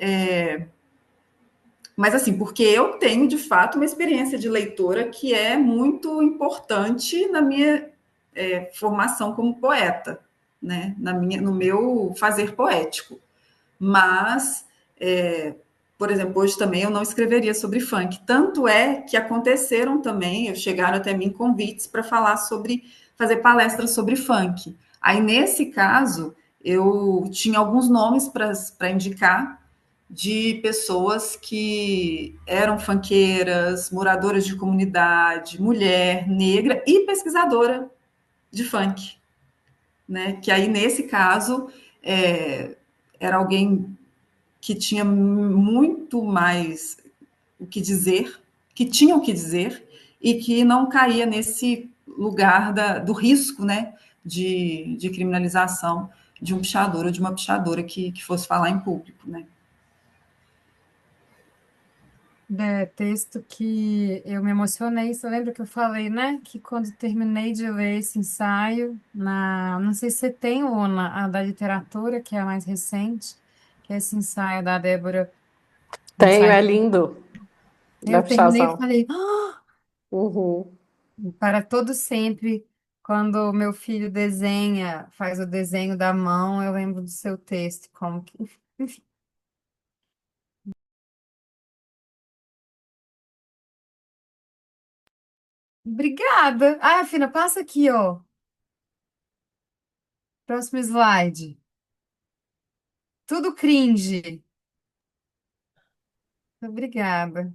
mas assim, porque eu tenho de fato uma experiência de leitora que é muito importante na minha formação como poeta, né? No meu fazer poético. Mas, por exemplo, hoje também eu não escreveria sobre funk. Tanto é que aconteceram também, chegaram até mim convites para falar sobre, fazer palestras sobre funk. Aí, nesse caso, eu tinha alguns nomes para indicar de pessoas que eram funkeiras, moradoras de comunidade, mulher, negra e pesquisadora de funk, né? Que aí, nesse caso, era alguém que tinha muito mais o que dizer, que tinha o que dizer, e que não caía nesse lugar do risco, né, de criminalização de um pichador ou de uma pichadora que fosse falar em público, né. Texto que eu me emocionei. Você lembra que eu falei, né? Que quando terminei de ler esse ensaio, não sei se você tem, Luna, a da literatura, que é a mais recente, que é esse ensaio da Débora, Tenho, ensaio. é lindo, da Eu terminei e pichação. falei, "Ah!" Uhum. Para todo sempre, quando meu filho desenha, faz o desenho da mão, eu lembro do seu texto, como que, enfim. Obrigada. Ah, Fina, passa aqui, ó. Próximo slide. Tudo cringe. Obrigada.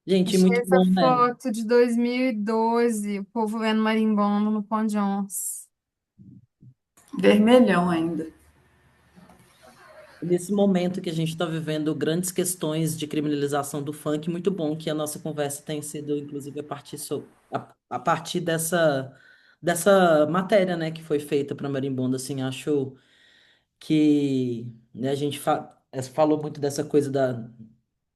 Gente, Achei muito essa bom, né? foto de 2012, o povo vendo marimbondo no Pão de Onça. Vermelhão ainda. Nesse momento que a gente está vivendo grandes questões de criminalização do funk, muito bom que a nossa conversa tenha sido, inclusive, a partir dessa matéria, né, que foi feita para Marimbondo, assim, acho que, né, a gente falou muito dessa coisa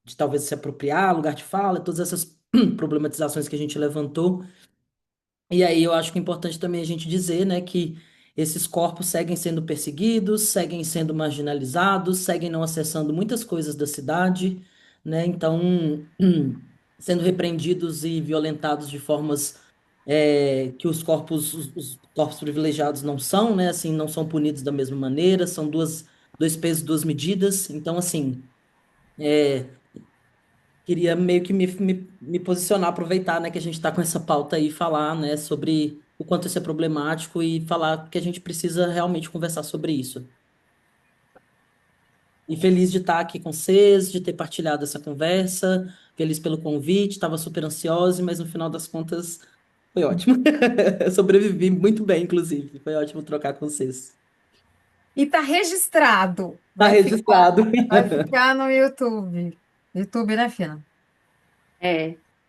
de talvez se apropriar, lugar de fala, todas essas problematizações que a gente levantou. E aí eu acho que é importante também a gente dizer, né, que esses corpos seguem sendo perseguidos, seguem sendo marginalizados, seguem não acessando muitas coisas da cidade, né, então sendo repreendidos e violentados de formas que os corpos privilegiados não são, né, assim, não são punidos da mesma maneira, são dois pesos, duas medidas, então assim queria meio que me posicionar, aproveitar, né, que a gente está com essa pauta aí, e falar, né, sobre o quanto isso é problemático e falar que a gente precisa realmente conversar sobre isso. E feliz de estar aqui com vocês, de ter partilhado essa conversa, feliz pelo convite, estava super ansiosa, mas no final das contas foi ótimo. Eu sobrevivi muito bem, inclusive. Foi ótimo trocar com vocês. E tá registrado. Tá registrado. Vai ficar no YouTube. YouTube, né, Fina?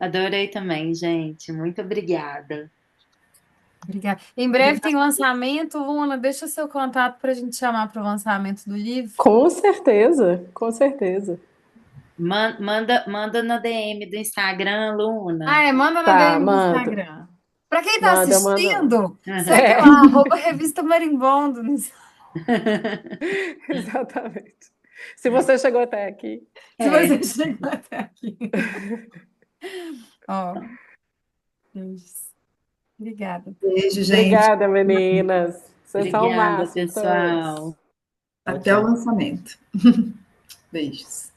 Adorei também, gente. Muito obrigada. Obrigada. Em breve tem lançamento, Luna. Deixa seu contato para a gente chamar para o lançamento do livro. Com certeza, com certeza. Manda na DM do Instagram, Luna. Manda na Tá, DM do manda. Instagram. Para quem está Manda, eu mando. assistindo, segue É, lá, @revista Marimbondo. exatamente. Se você chegou até aqui. Se É. você chegou até aqui. Ó, beijos. Obrigada. Beijo, gente. Obrigada, meninas. Vocês são o Obrigada, máximo, todos. pessoal. Tchau, Até o tchau. lançamento. Beijos.